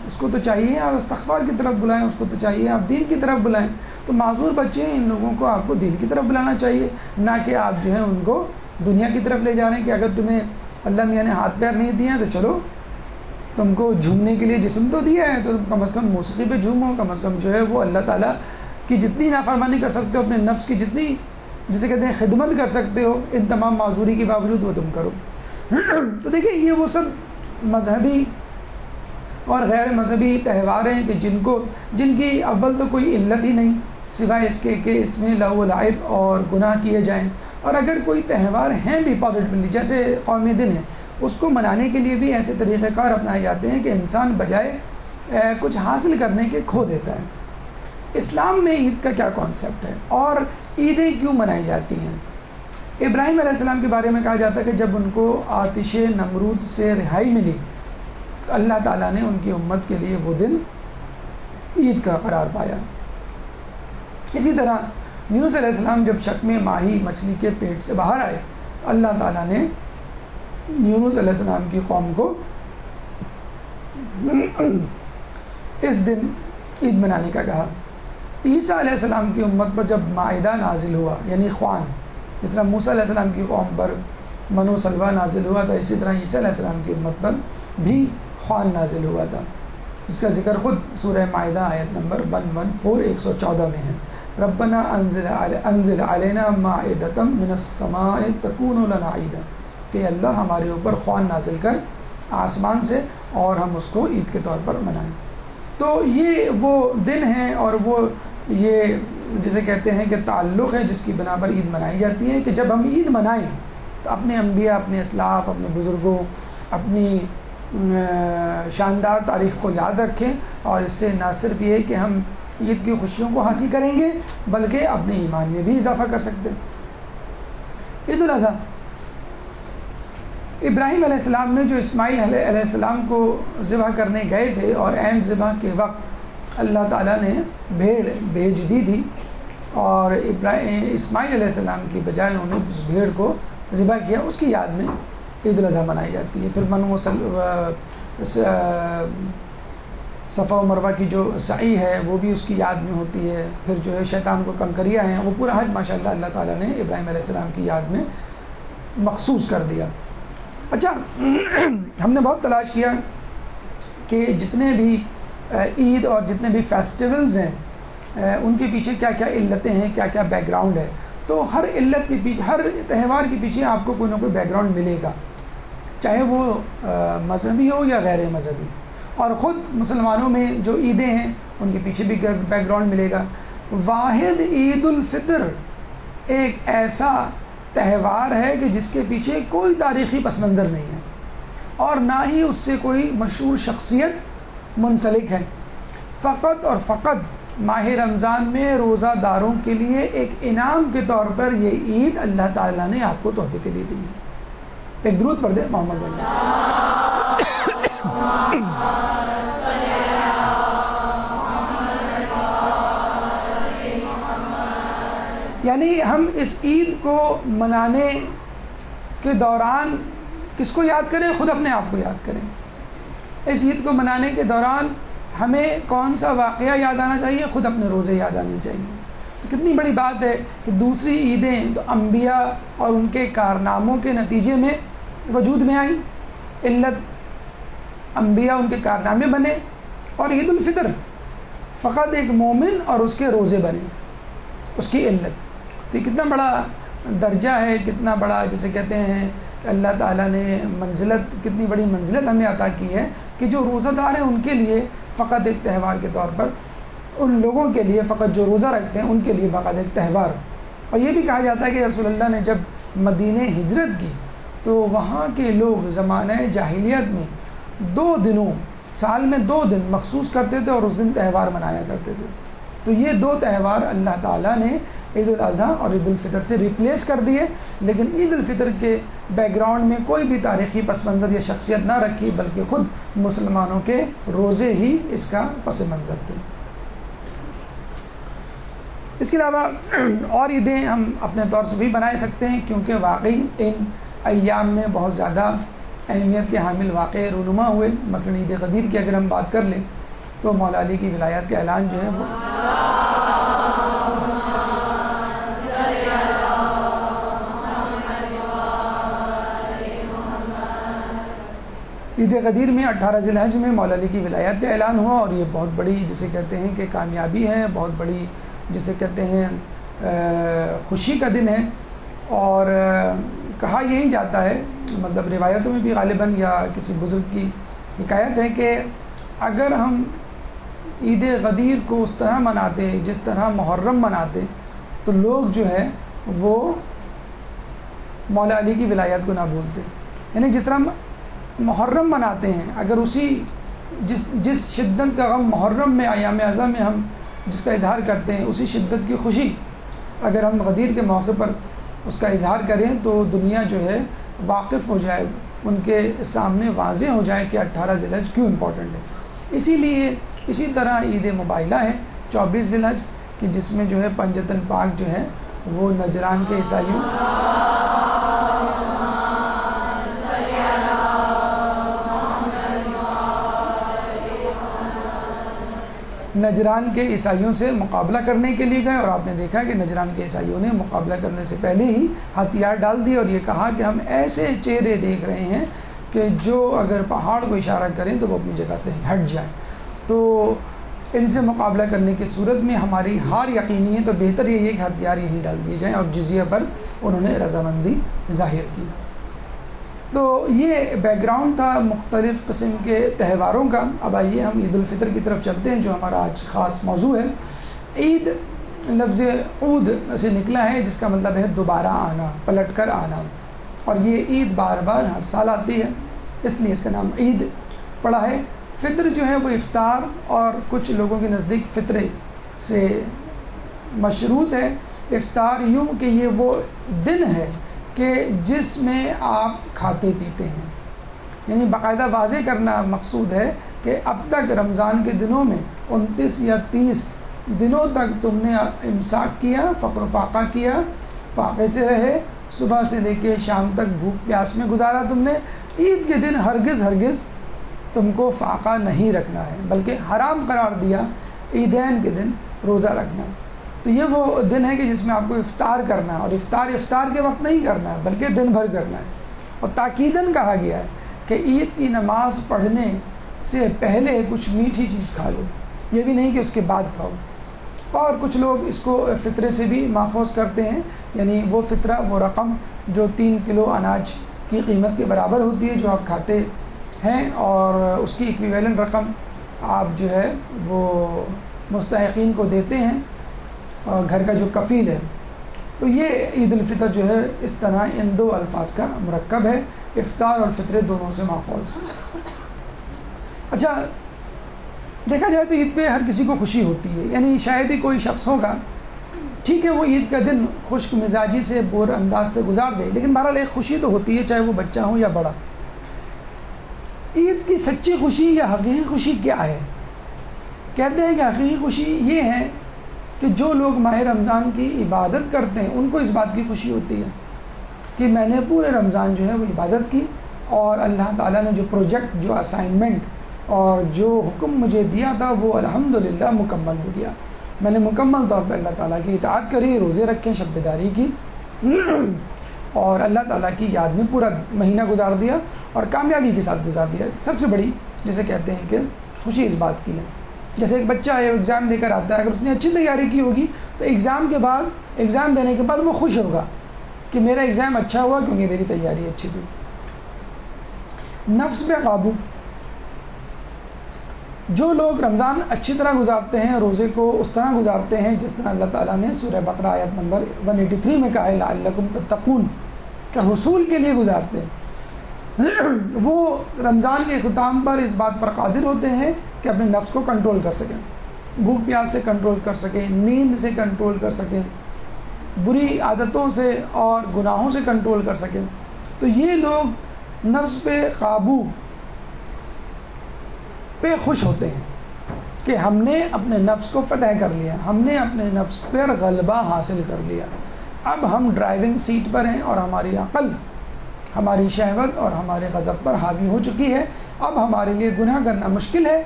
[SPEAKER 1] اس کو تو چاہیے آپ استغفار کی طرف بلائیں, اس کو تو چاہیے آپ دین کی طرف بلائیں. تو معذور بچے ہیں, ان لوگوں کو آپ کو دین کی طرف بلانا چاہیے, نہ کہ آپ جو ہیں ان کو دنیا کی طرف لے جا رہے ہیں کہ اگر تمہیں اللہ میاں نے ہاتھ پیر نہیں دیے ہیں تو چلو تم کو جھومنے کے لیے جسم تو دیا ہے, تو کم از کم موسیقی پہ جھومو, کم از کم جو ہے وہ اللہ تعالیٰ کی جتنی نافرمانی کر سکتے ہو, اپنے نفس کی جتنی جسے کہتے ہیں خدمت کر سکتے ہو, ان تمام معذوری کے باوجود وہ تم کرو. تو دیکھیں یہ وہ سب مذہبی اور غیر مذہبی تہوار ہیں کہ جن کی اول تو کوئی علت ہی نہیں سوائے اس کے کہ اس میں لہو و لعب اور گناہ کیے جائیں. اور اگر کوئی تہوار ہیں بھی پازیٹیولی, جیسے قومی دن ہے, اس کو منانے کے لیے بھی ایسے طریقہ کار اپنائے جاتے ہیں کہ انسان بجائے کچھ حاصل کرنے کے کھو دیتا ہے. اسلام میں عید کا کیا کانسیپٹ ہے اور عیدیں کیوں منائی جاتی ہیں؟ ابراہیم علیہ السلام کے بارے میں کہا جاتا ہے کہ جب ان کو آتش نمرود سے رہائی ملی تو اللہ تعالیٰ نے ان کی امت کے لیے وہ دن عید کا قرار پایا. اسی طرح یونس علیہ السلام جب شک میں ماہی مچھلی کے پیٹ سے باہر آئے, اللہ تعالیٰ نے یونس علیہ السلام کی قوم کو اس دن عید منانے کا کہا. عیسیٰ علیہ السلام کی امت پر جب مائدہ نازل ہوا, یعنی خوان, جس طرح موسیٰ علیہ السلام کی قوم پر من و سلوہ نازل ہوا تھا, اسی طرح عیسیٰ علیہ السلام کی امت پر بھی خوان نازل ہوا تھا. اس کا ذکر خود سورہ مائدہ آیت نمبر 114 114 میں ہے. ربنا انزل علینا مائدۃ من السماء تکون لنا عیدا, کہ اللہ ہمارے اوپر خوان نازل کر آسمان سے اور ہم اس کو عید کے طور پر منائیں۔ تو یہ وہ دن ہیں اور وہ یہ جسے کہتے ہیں کہ تعلق ہے جس کی بنا پر عید منائی جاتی ہے، کہ جب ہم عید منائیں تو اپنے انبیاء، اپنے اسلاف، اپنے بزرگوں، اپنی شاندار تاریخ کو یاد رکھیں، اور اس سے نہ صرف یہ کہ ہم عید کی خوشیوں کو حاصل کریں گے بلکہ اپنے ایمان میں بھی اضافہ کر سکتے ہیں۔ عید الاضحیٰ، ابراہیم علیہ السلام نے جو اسماعیل علیہ السلام کو ذبح کرنے گئے تھے اور عین ذبح کے وقت اللہ تعالیٰ نے بھیڑ بھیج دی تھی، اور اسماعیل علیہ السلام کی بجائے انہوں نے اس بھیڑ کو ذبح کیا، اس کی یاد میں عید الاضحیٰ منائی جاتی ہے۔ پھر صفا و مروہ کی جو سعی ہے وہ بھی اس کی یاد میں ہوتی ہے، پھر جو ہے شیطان کو کنکریاں ہیں، وہ پورا حج ماشاءاللہ اللہ تعالیٰ نے ابراہیم علیہ السلام کی یاد میں مخصوص کر دیا۔ اچھا، ہم نے بہت تلاش کیا کہ جتنے بھی عید اور جتنے بھی فیسٹیولز ہیں ان کے پیچھے کیا کیا علتیں ہیں، کیا کیا بیک گراؤنڈ ہے۔ تو ہر علت کے پیچھے، ہر تہوار کے پیچھے آپ کو کوئی نہ کوئی بیک گراؤنڈ ملے گا، چاہے وہ مذہبی ہو یا غیر مذہبی۔ اور خود مسلمانوں میں جو عیدیں ہیں ان کے پیچھے بھی بیک گراؤنڈ ملے گا۔ واحد عید الفطر ایک ایسا تہوار ہے کہ جس کے پیچھے کوئی تاریخی پس منظر نہیں ہے، اور نہ ہی اس سے کوئی مشہور شخصیت منسلک ہے۔ فقط اور فقط ماہ رمضان میں روزہ داروں کے لیے ایک انعام کے طور پر یہ عید اللہ تعالیٰ نے آپ کو تحفے کے لیے دی ہے۔ ایک درود پڑھ دیں محمد یعنی ہم اس عید کو منانے کے دوران کس کو یاد کریں؟ خود اپنے آپ کو یاد کریں۔ اس عید کو منانے کے دوران ہمیں کون سا واقعہ یاد آنا چاہیے؟ خود اپنے روزے یاد آنے چاہیے۔ تو کتنی بڑی بات ہے کہ دوسری عیدیں تو انبیاء اور ان کے کارناموں کے نتیجے میں وجود میں آئیں، علت انبیاء ان کے کارنامے بنے، اور عید الفطر فقط ایک مومن اور اس کے روزے بنے، اس کی علت۔ تو یہ کتنا بڑا درجہ ہے، کتنا بڑا جسے کہتے ہیں کہ اللہ تعالیٰ نے منزلت، کتنی بڑی منزلت ہمیں عطا کی ہے کہ جو روزہ دار ہیں ان کے لیے فقط ایک تہوار کے طور پر، ان لوگوں کے لیے فقط جو روزہ رکھتے ہیں ان کے لیے فقط ایک تہوار۔ اور یہ بھی کہا جاتا ہے کہ رسول اللہ نے جب مدینہ ہجرت کی تو وہاں کے لوگ زمانہ جاہلیت میں 2 دنوں، سال میں 2 دن مخصوص کرتے تھے اور اس دن تہوار منایا کرتے تھے۔ تو یہ 2 تہوار اللہ تعالیٰ نے عید الاضحیٰ اور عید الفطر سے ریپلیس کر دیے، لیکن عید الفطر کے بیک گراؤنڈ میں کوئی بھی تاریخی پس منظر یا شخصیت نہ رکھی، بلکہ خود مسلمانوں کے روزے ہی اس کا پس منظر تھے۔ اس کے علاوہ اور عیدیں ہم اپنے طور سے بھی بنا سکتے ہیں، کیونکہ واقعی ان ایام میں بہت زیادہ اہمیت کے حامل واقعے رونما ہوئے۔ مثلا عید غدیر کی اگر ہم بات کر لیں تو مولا علی کی ولایت کا اعلان جو ہے وہ عید غدیر میں 18 ذی الحج میں مولا علی کی ولایت کا اعلان ہوا، اور یہ بہت بڑی جسے کہتے ہیں کہ کامیابی ہے، بہت بڑی جسے کہتے ہیں خوشی کا دن ہے۔ اور کہا یہی جاتا ہے، مطلب روایتوں میں بھی غالباً یا کسی بزرگ کی حکایت ہے کہ اگر ہم عید غدیر کو اس طرح مناتے جس طرح محرم مناتے تو لوگ جو ہے وہ مولا علی کی ولایت کو نہ بھولتے۔ یعنی جس طرح محرم مناتے ہیں، اگر اسی جس شدت کا غم محرم میں ایام اعظم میں ہم جس کا اظہار کرتے ہیں، اسی شدت کی خوشی اگر ہم غدیر کے موقع پر اس کا اظہار کریں تو دنیا جو ہے واقف ہو جائے، ان کے سامنے واضح ہو جائے کہ 18 ذی الحج کیوں امپورٹنٹ ہے۔ اسی لیے اسی طرح عید مباہلہ ہے 24 ذی الحج کہ جس میں جو ہے پنجۃ الپاک جو ہے وہ نجران کے عیسائیوں نجران کے عیسائیوں سے مقابلہ کرنے کے لیے گئے، اور آپ نے دیکھا کہ نجران کے عیسائیوں نے مقابلہ کرنے سے پہلے ہی ہتھیار ڈال دیے، اور یہ کہا کہ ہم ایسے چہرے دیکھ رہے ہیں کہ جو اگر پہاڑ کو اشارہ کریں تو وہ اپنی جگہ سے ہٹ جائیں۔ تو ان سے مقابلہ کرنے کی صورت میں ہماری ہار یقینی ہے، تو بہتر یہ ہے کہ ہتھیار یہیں ڈال دیے جائیں، اور جزیہ پر انہوں نے رضامندی ظاہر کی۔ تو یہ بیک گراؤنڈ تھا مختلف قسم کے تہواروں کا. اب آئیے ہم عید الفطر کی طرف چلتے ہیں جو ہمارا آج خاص موضوع ہے. عید لفظ عود سے نکلا ہے جس کا مطلب ہے دوبارہ آنا، پلٹ کر آنا، اور یہ عید بار بار ہر سال آتی ہے، اس لیے اس کا نام عید پڑا ہے. فطر جو ہے وہ افطار اور کچھ لوگوں کے نزدیک فطرے سے مشروط ہے. افطار یوں کہ یہ وہ دن ہے کہ جس میں آپ کھاتے پیتے ہیں، یعنی باقاعدہ واضح کرنا مقصود ہے کہ اب تک رمضان کے دنوں میں 29 یا 30 دنوں تک تم نے امساک کیا، فقر و فاقہ کیا، فاقے سے رہے، صبح سے لے کے شام تک بھوک پیاس میں گزارا تم نے. عید کے دن ہرگز تم کو فاقہ نہیں رکھنا ہے، بلکہ حرام قرار دیا عیدین کے دن روزہ رکھنا. تو یہ وہ دن ہے کہ جس میں آپ کو افطار کرنا ہے، اور افطار کے وقت نہیں کرنا ہے بلکہ دن بھر کرنا ہے. اور تاکیداً کہا گیا ہے کہ عید کی نماز پڑھنے سے پہلے کچھ میٹھی چیز کھا لو، یہ بھی نہیں کہ اس کے بعد کھاؤ. اور کچھ لوگ اس کو فطرے سے بھی ماخوذ کرتے ہیں، یعنی وہ فطرہ، وہ رقم جو 3 کلو اناج کی قیمت کے برابر ہوتی ہے جو آپ کھاتے ہیں، اور اس کی ایکویویلنٹ رقم آپ جو ہے وہ مستحقین کو دیتے ہیں، اور گھر کا جو کفیل ہے. تو یہ عید الفطر جو ہے اس طرح ان دو الفاظ کا مرکب ہے، افطار اور فطرے دونوں سے ماخوذ. اچھا، دیکھا جائے تو عید پہ ہر کسی کو خوشی ہوتی ہے، یعنی شاید ہی کوئی شخص ہوگا، ٹھیک ہے وہ عید کا دن خشک مزاجی سے بور انداز سے گزار دے، لیکن بہرحال ایک خوشی تو ہوتی ہے، چاہے وہ بچہ ہو یا بڑا. عید کی سچی خوشی یا حقیقی خوشی کیا ہے؟ کہتے ہیں کہ حقیقی خوشی یہ ہے کہ جو لوگ ماہ رمضان کی عبادت کرتے ہیں ان کو اس بات کی خوشی ہوتی ہے کہ میں نے پورے رمضان جو ہے وہ عبادت کی، اور اللہ تعالیٰ نے جو پروجیکٹ، جو اسائنمنٹ اور جو حکم مجھے دیا تھا وہ الحمدللہ مکمل ہو گیا. میں نے مکمل طور پہ اللہ تعالیٰ کی اطاعت کری، روزے رکھے، شب بیداری کی، اور اللہ تعالیٰ کی یاد میں پورا مہینہ گزار دیا اور کامیابی کے ساتھ گزار دیا. سب سے بڑی جسے کہتے ہیں کہ خوشی اس بات کی ہے. جیسے ایک بچہ ہے، ایگزام دے کر آتا ہے، اگر اس نے اچھی تیاری کی ہوگی تو ایگزام دینے کے بعد وہ خوش ہوگا کہ میرا ایگزام اچھا ہوا کیونکہ میری تیاری اچھی تھی. نفس پہ قابو. جو لوگ رمضان اچھی طرح گزارتے ہیں، روزے کو اس طرح گزارتے ہیں جس طرح اللہ تعالیٰ نے سورہ بقرہ آیت نمبر 183 میں کہا ہے لعلکم تتقون، کہ حصول کے لیے گزارتے ہیں، وہ رمضان کے اختتام پر اس بات پر قادر ہوتے ہیں کہ اپنے نفس کو کنٹرول کر سکیں، بھوک پیاس سے کنٹرول کر سکیں، نیند سے کنٹرول کر سکیں، بری عادتوں سے اور گناہوں سے کنٹرول کر سکیں. تو یہ لوگ نفس پہ قابو پہ خوش ہوتے ہیں کہ ہم نے اپنے نفس کو فتح کر لیا، ہم نے اپنے نفس پر غلبہ حاصل کر لیا. اب ہم ڈرائیونگ سیٹ پر ہیں اور ہماری عقل ہماری شہوت اور ہمارے غضب پر حاوی ہو چکی ہے. اب ہمارے لیے گناہ کرنا مشکل ہے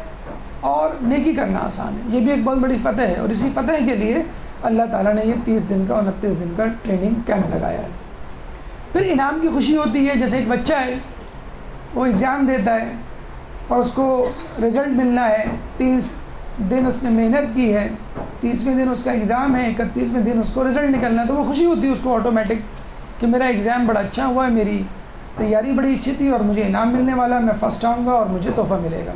[SPEAKER 1] اور نیکی کرنا آسان ہے. یہ بھی ایک بہت بڑی فتح ہے، اور اسی فتح کے لیے اللہ تعالیٰ نے یہ 30 دن کا 29 دن کا ٹریننگ کیمپ لگایا ہے. پھر انعام کی خوشی ہوتی ہے. جیسے ایک بچہ ہے، وہ ایگزام دیتا ہے اور اس کو رزلٹ ملنا ہے، 30 دن اس نے محنت کی ہے، 30ویں دن اس کا ایگزام ہے، 31ویں دن اس کو رزلٹ نکلنا ہے، تو وہ خوشی ہوتی ہے اس کو آٹومیٹک کہ میرا ایگزام بڑا اچھا ہوا ہے، میری تیاری بڑی اچھی تھی اور مجھے انعام ملنے والا، میں فرسٹ آؤں گا اور مجھے تحفہ ملے گا.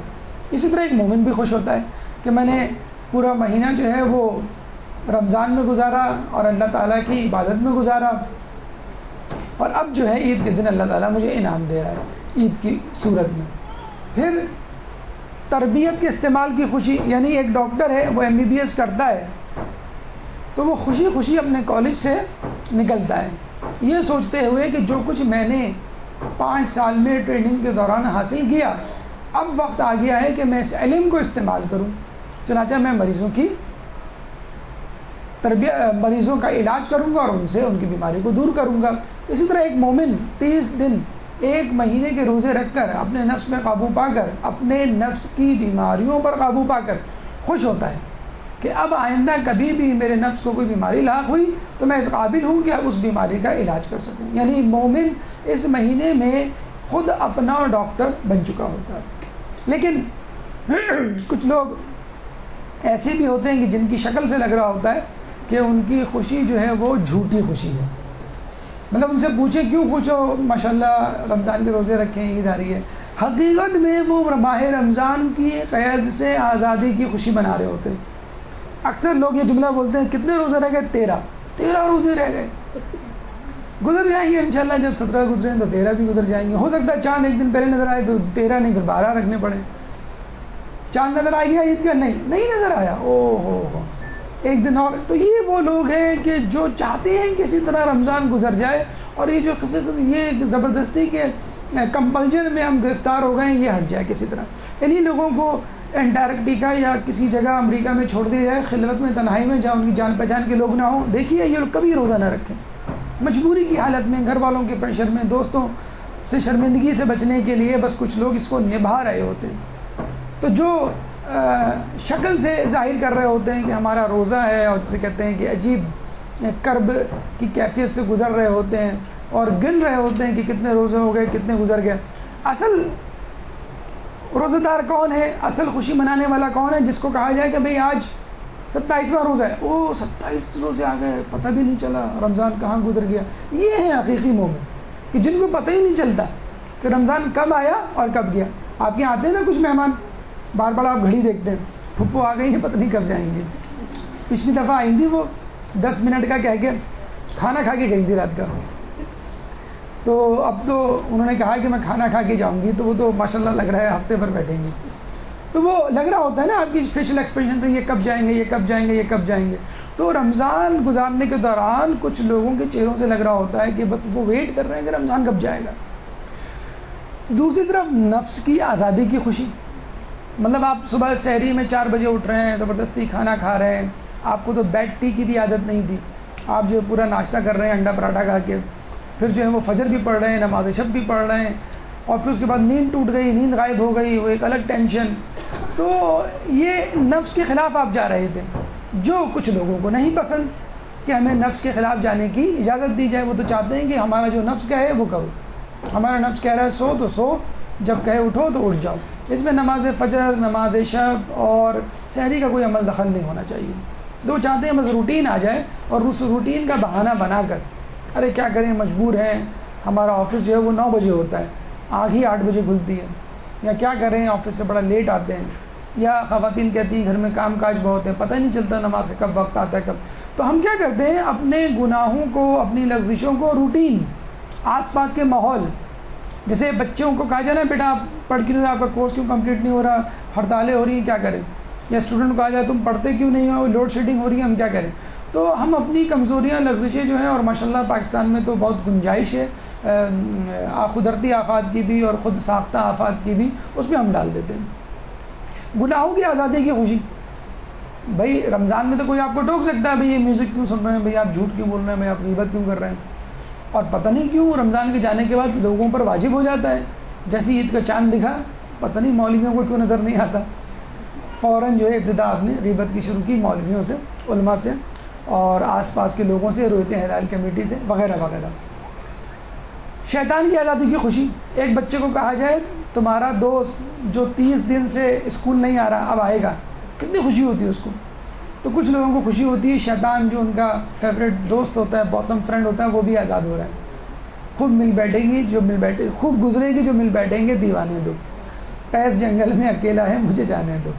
[SPEAKER 1] اسی طرح ایک مومن بھی خوش ہوتا ہے کہ میں نے پورا مہینہ جو ہے وہ رمضان میں گزارا اور اللہ تعالیٰ کی عبادت میں گزارا، اور اب جو ہے عید کے دن اللہ تعالیٰ مجھے انعام دے رہا ہے عید کی صورت میں. پھر تربیت کے استعمال کی خوشی، یعنی ایک ڈاکٹر ہے وہ MBBS کرتا ہے تو وہ خوشی خوشی اپنے کالج سے نکلتا ہے یہ سوچتے ہوئے کہ جو کچھ میں نے 5 سال میں ٹریننگ کے دوران حاصل کیا، اب وقت آ گیا ہے کہ میں اس علم کو استعمال کروں، چنانچہ میں مریضوں کا علاج کروں گا اور ان سے ان کی بیماری کو دور کروں گا. اسی طرح ایک مومن 30 دن 1 مہینے کے روزے رکھ کر اپنے نفس میں قابو پا کر، اپنے نفس کی بیماریوں پر قابو پا کر خوش ہوتا ہے کہ اب آئندہ کبھی بھی میرے نفس کو کوئی بیماری لاحق ہوئی تو میں اس قابل ہوں کہ اب اس بیماری کا علاج کر سکوں. یعنی مومن اس مہینے میں خود اپنا ڈاکٹر بن چکا ہوتا ہے. لیکن کچھ لوگ ایسے بھی ہوتے ہیں کہ جن کی شکل سے لگ رہا ہوتا ہے کہ ان کی خوشی جو ہے وہ جھوٹی خوشی ہے. مطلب ان سے پوچھیں کیوں پوچھو ماشاءاللہ رمضان کے روزے رکھیں عید آ رہی ہے، حقیقت میں وہ ماہ رمضان کی قید سے آزادی کی خوشی منا رہے ہوتے ہیں۔ اکثر لوگ یہ جملہ بولتے ہیں کتنے روزے رہ گئے؟ 13 روزے رہ گئے، گزر جائیں گے انشاءاللہ، جب 17 گزریں تو 13 بھی گزر جائیں گے، ہو سکتا ہے چاند ایک دن پہلے نظر آئے تو 13 نہیں پھر 12 رکھنے پڑے۔ چاند نظر آ گیا عید کا؟ نہیں نظر آیا، او ہو ایک دن اور۔ تو یہ وہ لوگ ہیں کہ جو چاہتے ہیں کسی طرح رمضان گزر جائے، اور یہ جو یہ زبردستی کے کمپلجن میں ہم گرفتار ہو گئے ہیں یہ ہٹ جائے کسی طرح۔ انہی لوگوں کو انٹارکٹیکا یا کسی جگہ امریکہ میں چھوڑ دیا جائے، خلوت میں تنہائی میں، جہاں ان کی جان پہچان کے لوگ نہ ہوں۔ دیکھیے یہ لوگ کبھی روزہ نہ رکھیں، مجبوری کی حالت میں، گھر والوں کے پریشر میں، دوستوں سے شرمندگی سے بچنے کے لیے بس کچھ لوگ اس کو نبھا رہے ہوتے ہیں۔ تو جو شکل سے ظاہر کر رہے ہوتے ہیں کہ ہمارا روزہ ہے، اور جسے کہتے ہیں کہ عجیب کرب کی کیفیت سے گزر رہے ہوتے ہیں اور گن رہے ہوتے ہیں کہ کتنے روزے ہو گئے، کتنے گزر گئے۔ اصل روزہ دار کون ہے؟ اصل خوشی منانے والا کون ہے؟ جس کو کہا جائے کہ بھئی آج 27واں روزہ ہے، او 27 روزے آ گئے، پتہ بھی نہیں چلا رمضان کہاں گزر گیا۔ یہ ہیں حقیقی مومن کہ جن کو پتہ ہی نہیں چلتا کہ رمضان کب آیا اور کب گیا۔ آپ کے یہاں آتے ہیں نا کچھ مہمان، بار بار آپ گھڑی دیکھتے ہیں، پھپھو آ گئی ہیں پتہ نہیں کب جائیں گے۔ پچھلی دفعہ آئی تھی وہ 10 منٹ کا کہہ کے کھانا کھا کے گئی تھی رات کا، تو اب تو انہوں نے کہا کہ میں کھانا کھا کے جاؤں گی، تو وہ تو ماشاءاللہ لگ رہا ہے ہفتے بھر بیٹھیں گی۔ تو وہ لگ رہا ہوتا ہے نا آپ کی فیشل ایکسپریشن سے، یہ کب جائیں گے، یہ کب جائیں گے، یہ کب جائیں گے۔ تو رمضان گزارنے کے دوران کچھ لوگوں کے چہروں سے لگ رہا ہوتا ہے کہ بس وہ ویٹ کر رہے ہیں کہ رمضان کب جائے گا۔ دوسری طرف نفس کی آزادی کی خوشی، مطلب آپ صبح سحری میں 4 بجے اٹھ رہے ہیں، زبردستی کھانا کھا رہے ہیں، آپ کو تو بیڈ ٹی کی بھی عادت نہیں تھی، آپ جو پورا ناشتہ کر رہے ہیں انڈا پراٹھا کھا کے، پھر جو ہے وہ فجر بھی پڑھ رہے ہیں، نماز شب بھی پڑھ رہے ہیں، اور پھر اس کے بعد نیند ٹوٹ گئی، نیند غائب ہو گئی، وہ ایک الگ ٹینشن۔ تو یہ نفس کے خلاف آپ جا رہے تھے، جو کچھ لوگوں کو نہیں پسند کہ ہمیں نفس کے خلاف جانے کی اجازت دی جائے۔ وہ تو چاہتے ہیں کہ ہمارا جو نفس کہے وہ کرو، ہمارا نفس کہہ رہا ہے سو تو سو، جب کہے اٹھو تو اٹھ جاؤ۔ اس میں نماز فجر، نماز شب اور سحری کا کوئی عمل دخل نہیں ہونا چاہیے۔ وہ چاہتے ہیں بس روٹین آ جائے، اور اس روٹین کا بہانہ بنا کر ارے کیا کریں مجبور ہیں، ہمارا آفس جو ہے وہ 9 بجے ہوتا ہے، آنکھ ہی 8 بجے کھلتی ہے، یا کیا کریں آفس سے بڑا لیٹ آتے ہیں، یا خواتین کہتی ہیں گھر میں کام کاج بہت ہے، پتہ ہی نہیں چلتا نماز کا کب وقت آتا ہے کب۔ تو ہم کیا کرتے ہیں، اپنے گناہوں کو، اپنی لغزشوں کو روٹین، آس پاس کے ماحول، جیسے بچوں کو کہا جائے نا بیٹا آپ پڑھ کیوں نہیں رہا، آپ کا کورس کیوں کمپلیٹ نہیں ہو رہا، ہڑتالیں ہو رہی ہیں کیا کریں، یا اسٹوڈنٹ کو کہا جائے تم پڑھتے کیوں نہیں ہو، لوڈ شیڈنگ ہو رہی ہے ہم کیا کریں۔ تو ہم اپنی کمزوریاں، لغزشیں جو ہیں، اور ماشاءاللہ پاکستان میں تو بہت گنجائش ہے قدرتی آفات کی بھی اور خود ساختہ آفات کی بھی، اس میں ہم ڈال دیتے ہیں۔ گناہوں کی آزادی کی خوشی، بھائی رمضان میں تو کوئی آپ کو ٹوک سکتا ہے، بھائی یہ میوزک کیوں سن رہے ہیں، بھائی آپ جھوٹ کیوں بول رہے ہیں، بھائی آپ غیبت کیوں کر رہے ہیں، اور پتہ نہیں کیوں رمضان کے جانے کے بعد لوگوں پر واجب ہو جاتا ہے۔ جیسے عید کا چاند دکھا، پتہ نہیں مولویوں کو کیوں نظر نہیں آتا، فوراً جو ہے ابتدا آپ نے غیبت کی شروع کی، مولویوں سے، علماء سے، اور آس پاس کے لوگوں سے، رویت ہلال کمیٹی سے، وغیرہ وغیرہ۔ شیطان کی آزادی کی خوشی، ایک بچے کو کہا جائے تمہارا دوست جو 30 دن سے اسکول نہیں آ رہا اب آئے گا، کتنی خوشی ہوتی ہے اس کو۔ تو کچھ لوگوں کو خوشی ہوتی ہے شیطان جو ان کا فیوریٹ دوست ہوتا ہے، باسم فرینڈ ہوتا ہے، وہ بھی آزاد ہو رہا ہے۔ خوب مل بیٹھیں گی جو مل بیٹھے، خوب گزرے گی جو مل بیٹھیں گے دیوانے دو، پیس جنگل میں اکیلا ہے مجھے جانے دو۔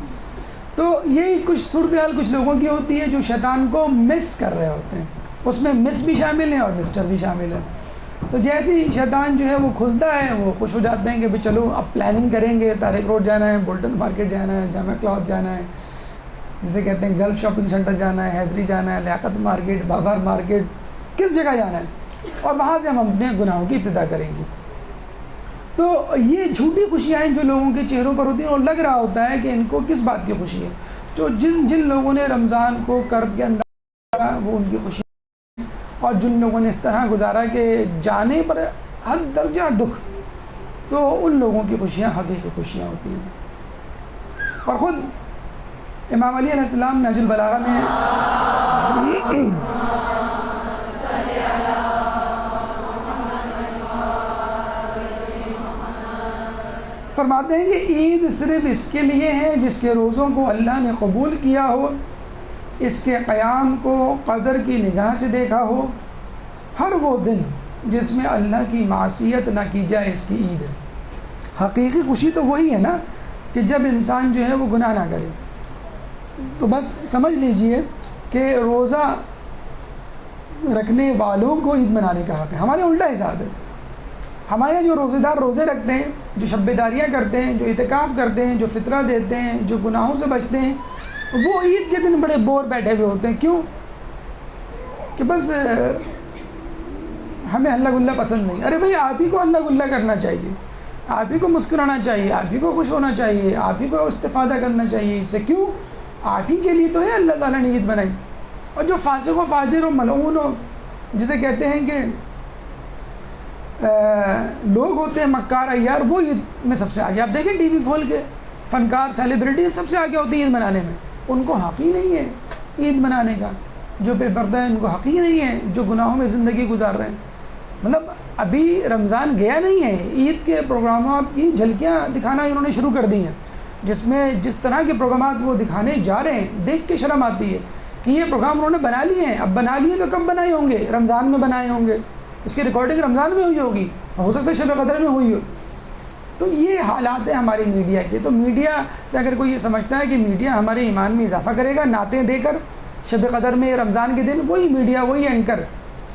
[SPEAKER 1] تو یہی کچھ صورتحال کچھ لوگوں کی ہوتی ہے جو شیطان کو مس کر رہے ہوتے ہیں، اس میں مس بھی شامل ہیں اور مسٹر بھی شامل ہے۔ تو جیسے ہی شیطان جو ہے وہ کھلتا ہے، وہ خوش ہو جاتے ہیں کہ بھئی چلو اب پلاننگ کریں گے، طارق روڈ جانا ہے، بولٹن مارکیٹ جانا ہے، جامع کلاتھ جانا ہے، جسے کہتے ہیں گلف شاپنگ سینٹر جانا ہے، حیدری جانا ہے، لیاقت مارکیٹ، بابر مارکیٹ، کس جگہ جانا ہے، اور وہاں سے ہم اپنے گناہوں کی ابتدا کریں گے۔ تو یہ جھوٹی خوشیاں ہیں جو لوگوں کے چہروں پر ہوتی ہیں، اور لگ رہا ہوتا ہے کہ ان کو کس بات کی خوشی ہے۔ جو جن لوگوں نے رمضان کو کرب کے اندر وہ ان کی خوشی، اور جن لوگوں نے اس طرح گزارا کہ جانے پر حد درجہ دکھ، تو ان لوگوں کی خوشیاں حقیقی خوشیاں ہوتی ہیں۔ اور خود امام علی علیہ السلام نہج البلاغہ میں فرماتے ہیں کہ عید صرف اس کے لیے ہے جس کے روزوں کو اللہ نے قبول کیا ہو، اس کے قیام کو قدر کی نگاہ سے دیکھا ہو۔ ہر وہ دن جس میں اللہ کی معصیت نہ کی جائے اس کی عید ہے۔ حقیقی خوشی تو وہی ہے نا کہ جب انسان جو ہے وہ گناہ نہ کرے۔ تو بس سمجھ لیجئے کہ روزہ رکھنے والوں کو عید منانے کا حق ہے۔ ہمارے الٹا حساب ہے، ہمارے جو روزے دار روزے رکھتے ہیں، جو شب داریاں کرتے ہیں، جو اعتکاف کرتے ہیں، جو فطرہ دیتے ہیں، جو گناہوں سے بچتے ہیں، وہ عید کے دن بڑے بور بیٹھے ہوئے ہوتے ہیں۔ کیوں؟ کہ بس ہمیں ہلا گلا پسند نہیں۔ ارے بھائی آپ ہی کو ہلا گلا کرنا چاہیے، آپ ہی کو مسکرانا چاہیے، آپ ہی کو خوش ہونا چاہیے، آپ ہی کو استفادہ کرنا چاہیے اس سے۔ کیوں؟ آپ ہی کے لیے تو ہے اللہ تعالیٰ نے عید بنائی۔ اور جو فاسق و فاجر و ملعون ہو، جسے کہتے ہیں کہ لوگ ہوتے ہیں مکار عیار، وہ عید میں سب سے آگے۔ آپ دیکھیں ٹی وی کھول کے، فنکار سیلیبریٹی سب سے آگے ہوتی ہیں عید منانے میں۔ ان کو حق ہی نہیں ہے عید منانے کا۔ جو بے پردہ ہے ان کو حق ہی نہیں ہے، جو گناہوں میں زندگی گزار رہے ہیں۔ مطلب ابھی رمضان گیا نہیں ہے، عید کے پروگرامات کی جھلکیاں دکھانا انہوں نے شروع کر دی ہیں، جس میں جس طرح کے پروگرامات وہ دکھانے جا رہے ہیں دیکھ کے شرم آتی ہے کہ یہ پروگرام انہوں نے بنا لیے ہیں۔ اب بنا لیے تو کب بنائے ہوں گے؟ رمضان میں بنائے ہوں گے، اس کی ریکارڈنگ رمضان میں ہوئی ہوگی، ہو سکتا ہے شب قدر میں ہوئی ہو۔ تو یہ حالات ہیں ہماری میڈیا کے۔ تو میڈیا سے اگر کوئی یہ سمجھتا ہے کہ میڈیا ہمارے ایمان میں اضافہ کرے گا نعتیں دے کر شب قدر میں رمضان کے دن، وہی میڈیا، وہی اینکر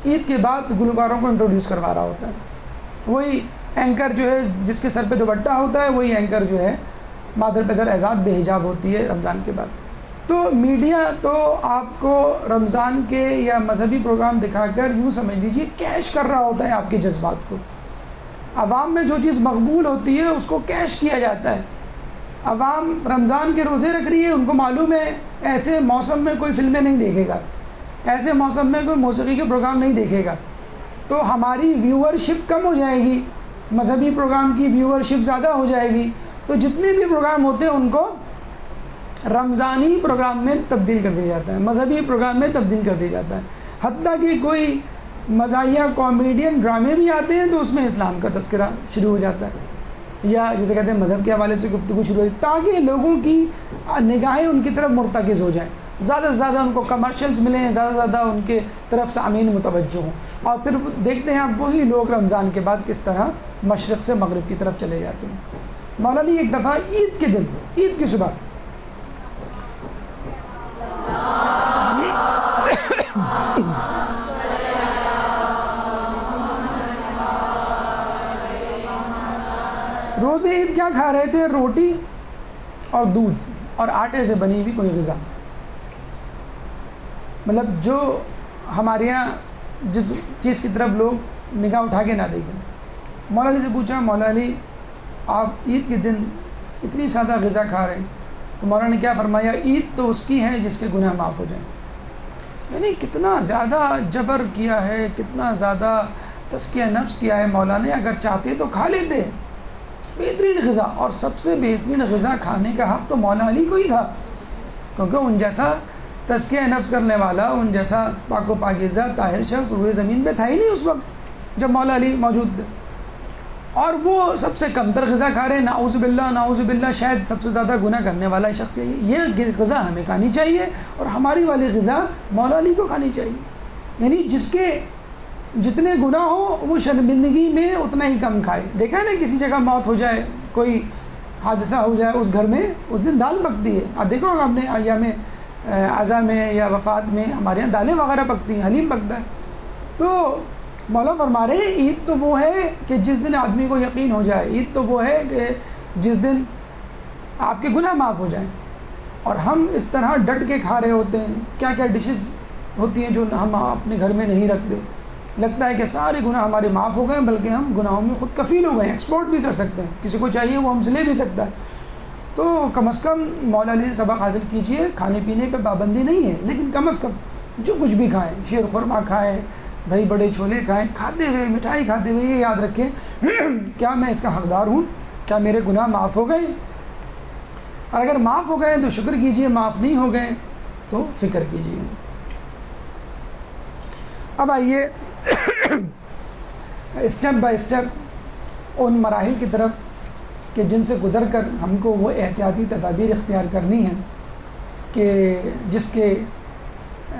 [SPEAKER 1] عید کے بعد گلوکاروں کو انٹروڈیوس کروا رہا ہوتا ہے۔ وہی اینکر جو ہے جس کے سر پہ دوپٹہ ہوتا ہے، وہی اینکر جو ہے مادر پدر اعزاز بے حجاب ہوتی ہے رمضان کے بعد۔ تو میڈیا تو آپ کو رمضان کے یا مذہبی پروگرام دکھا کر یوں سمجھ لیجیے کیش کر رہا ہوتا ہے آپ کے جذبات کو۔ عوام میں جو چیز مقبول ہوتی ہے اس کو کیش کیا جاتا ہے۔ عوام رمضان کے روزے رکھ رہی ہے، ان کو معلوم ہے ایسے موسم میں کوئی فلمیں نہیں دیکھے گا، ایسے موسم میں کوئی موسیقی کے پروگرام نہیں دیکھے گا، تو ہماری ویورشپ کم ہو جائے گی، مذہبی پروگرام کی ویورشپ زیادہ ہو جائے گی، تو جتنے بھی پروگرام ہوتے ہیں ان کو رمضانی پروگرام میں تبدیل کر دیا جاتا ہے، مذہبی پروگرام میں تبدیل کر دیا جاتا ہے۔ حتیٰ کہ کوئی مزاحیہ کامیڈین ڈرامے بھی آتے ہیں تو اس میں اسلام کا تذکرہ شروع ہو جاتا ہے، یا جسے کہتے ہیں مذہب کے حوالے سے گفتگو شروع ہو جاتی ہے، تاکہ لوگوں کی نگاہیں ان کی طرف مرتکز ہو جائیں، زیادہ سے زیادہ ان کو کمرشلز ملیں، زیادہ سے زیادہ ان کے طرف سامعین متوجہ ہوں، اور پھر دیکھتے ہیں آپ وہی لوگ رمضان کے بعد کس طرح مشرق سے مغرب کی طرف چلے جاتے ہیں۔ مولا علی ایک دفعہ عید کے دن، عید کی صبح روزے عید کیا کھا رہے تھے؟ روٹی اور دودھ اور آٹے سے بنی ہوئی کوئی غذا۔ مطلب جو ہمارے یہاں جس چیز کی طرف لوگ نگاہ اٹھا کے نہ دیکھیں۔ مولا علی سے پوچھا، مولا علی آپ عید کے دن اتنی سادہ غذا کھا رہے ہیں، تو مولا نے کیا فرمایا؟ عید تو اس کی ہے جس کے گناہ معاف ہو جائیں۔ یعنی کتنا زیادہ جبر کیا ہے، کتنا زیادہ تزکیہ نفس کیا ہے مولا نے۔ اگر چاہتے تو کھا لیتے بہترین غذا، اور سب سے بہترین غذا کھانے کا حق تو مولا علی کو ہی تھا، کیونکہ ان جیسا تزکیہ نفس کرنے والا، ان جیسا پاک و پاکیزہ طاہر شخص روئے زمین پہ تھا ہی نہیں اس وقت جب مولا علی موجود تھے، اور وہ سب سے کمتر غذا کھا رہے ہیں۔ نعوذ باللہ نعوذ باللہ، شاید سب سے زیادہ گناہ کرنے والا شخص یہ غذا ہمیں کھانی چاہیے، اور ہماری والی غذا مولا علی کو کھانی چاہیے۔ یعنی جس کے جتنے گناہ ہو وہ شرمندگی میں اتنا ہی کم کھائے۔ دیکھا ہے نا کسی جگہ موت ہو جائے، کوئی حادثہ ہو جائے، اس گھر میں اس دن دال پکتی ہے۔ اب دیکھو آپ نے ایام عزا میں یا وفات میں ہمارے یہاں دالیں وغیرہ پکتی ہیں، حلیم پکتا ہے۔ تو مولا فرما رہے ہیں عید تو وہ ہے کہ جس دن آدمی کو یقین ہو جائے، عید تو وہ ہے کہ جس دن آپ کے گناہ معاف ہو جائیں، اور ہم اس طرح ڈٹ کے کھا رہے ہوتے ہیں۔ کیا کیا ڈشز ہوتی ہیں جو ہم اپنے گھر میں نہیں رکھتے، لگتا ہے کہ سارے گناہ ہمارے معاف ہو گئے، بلکہ ہم گناہوں میں خود کفیل ہو گئے، ایکسپورٹ بھی کر سکتے ہیں، کسی کو چاہیے وہ ہم سے لے بھی سکتا ہے۔ تو کم از کم مولا علی سے سبق حاصل کیجئے، کھانے پینے پہ پابندی نہیں ہے، لیکن کم از کم جو کچھ بھی کھائیں، شیر خورما کھائیں، دہی بڑے چھولے کھائیں، کھاتے ہوئے مٹھائی کھاتے ہوئے یہ یاد رکھیں کیا میں اس کا حقدار ہوں، کیا میرے گناہ معاف ہو گئے، اور اگر معاف ہو گئے تو شکر کیجئے، معاف نہیں ہو گئے تو فکر کیجئے۔ اب آئیے اسٹیپ بائی اسٹیپ ان مراحل کی طرف کہ جن سے گزر کر ہم کو وہ احتیاطی تدابیر اختیار کرنی ہیں کہ جس کے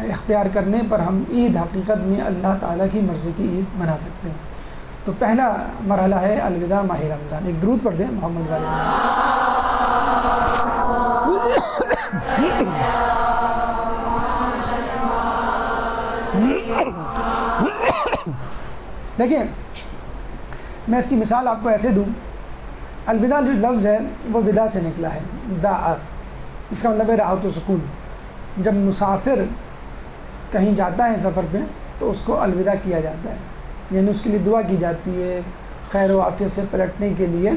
[SPEAKER 1] اختیار کرنے پر ہم عید حقیقت میں اللہ تعالیٰ کی مرضی کی عید منا سکتے ہیں۔ تو پہلا مرحلہ ہے الوداع ماہ رمضان۔ ایک درود پڑھ دیں محمد والے۔ دیکھیں میں اس کی مثال آپ کو ایسے دوں، الوداع جو لفظ ہے وہ ودا سے نکلا ہے، داع، اس کا مطلب ہے راحت و سکون۔ جب مسافر کہیں جاتا ہے سفر پہ تو اس کو الوداع کیا جاتا ہے، یعنی اس کے لیے دعا کی جاتی ہے، خیر و عافیت سے پلٹنے کے لیے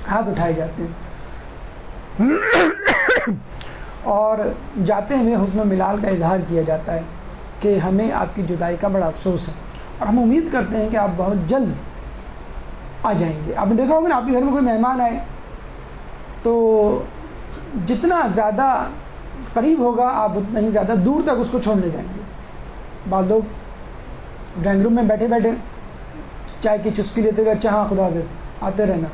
[SPEAKER 1] ہاتھ اٹھائے جاتے ہیں اور جاتے ہوئے حسن و ملال کا اظہار کیا جاتا ہے کہ ہمیں آپ کی جدائی کا بڑا افسوس ہے اور ہم امید کرتے ہیں کہ آپ بہت جلد آ جائیں گے۔ آپ نے دیکھا ہوگا نا، آپ کے گھر میں کوئی مہمان آئے تو جتنا زیادہ قریب ہوگا آپ اتنا ہی زیادہ دور تک اس کو چھوڑنے جائیں گے۔ بعض لوگ ڈرائنگ روم میں بیٹھے بیٹھے چائے کی چسکی لیتے ہوئے اچھا ہاں خدا حافظ آتے رہنا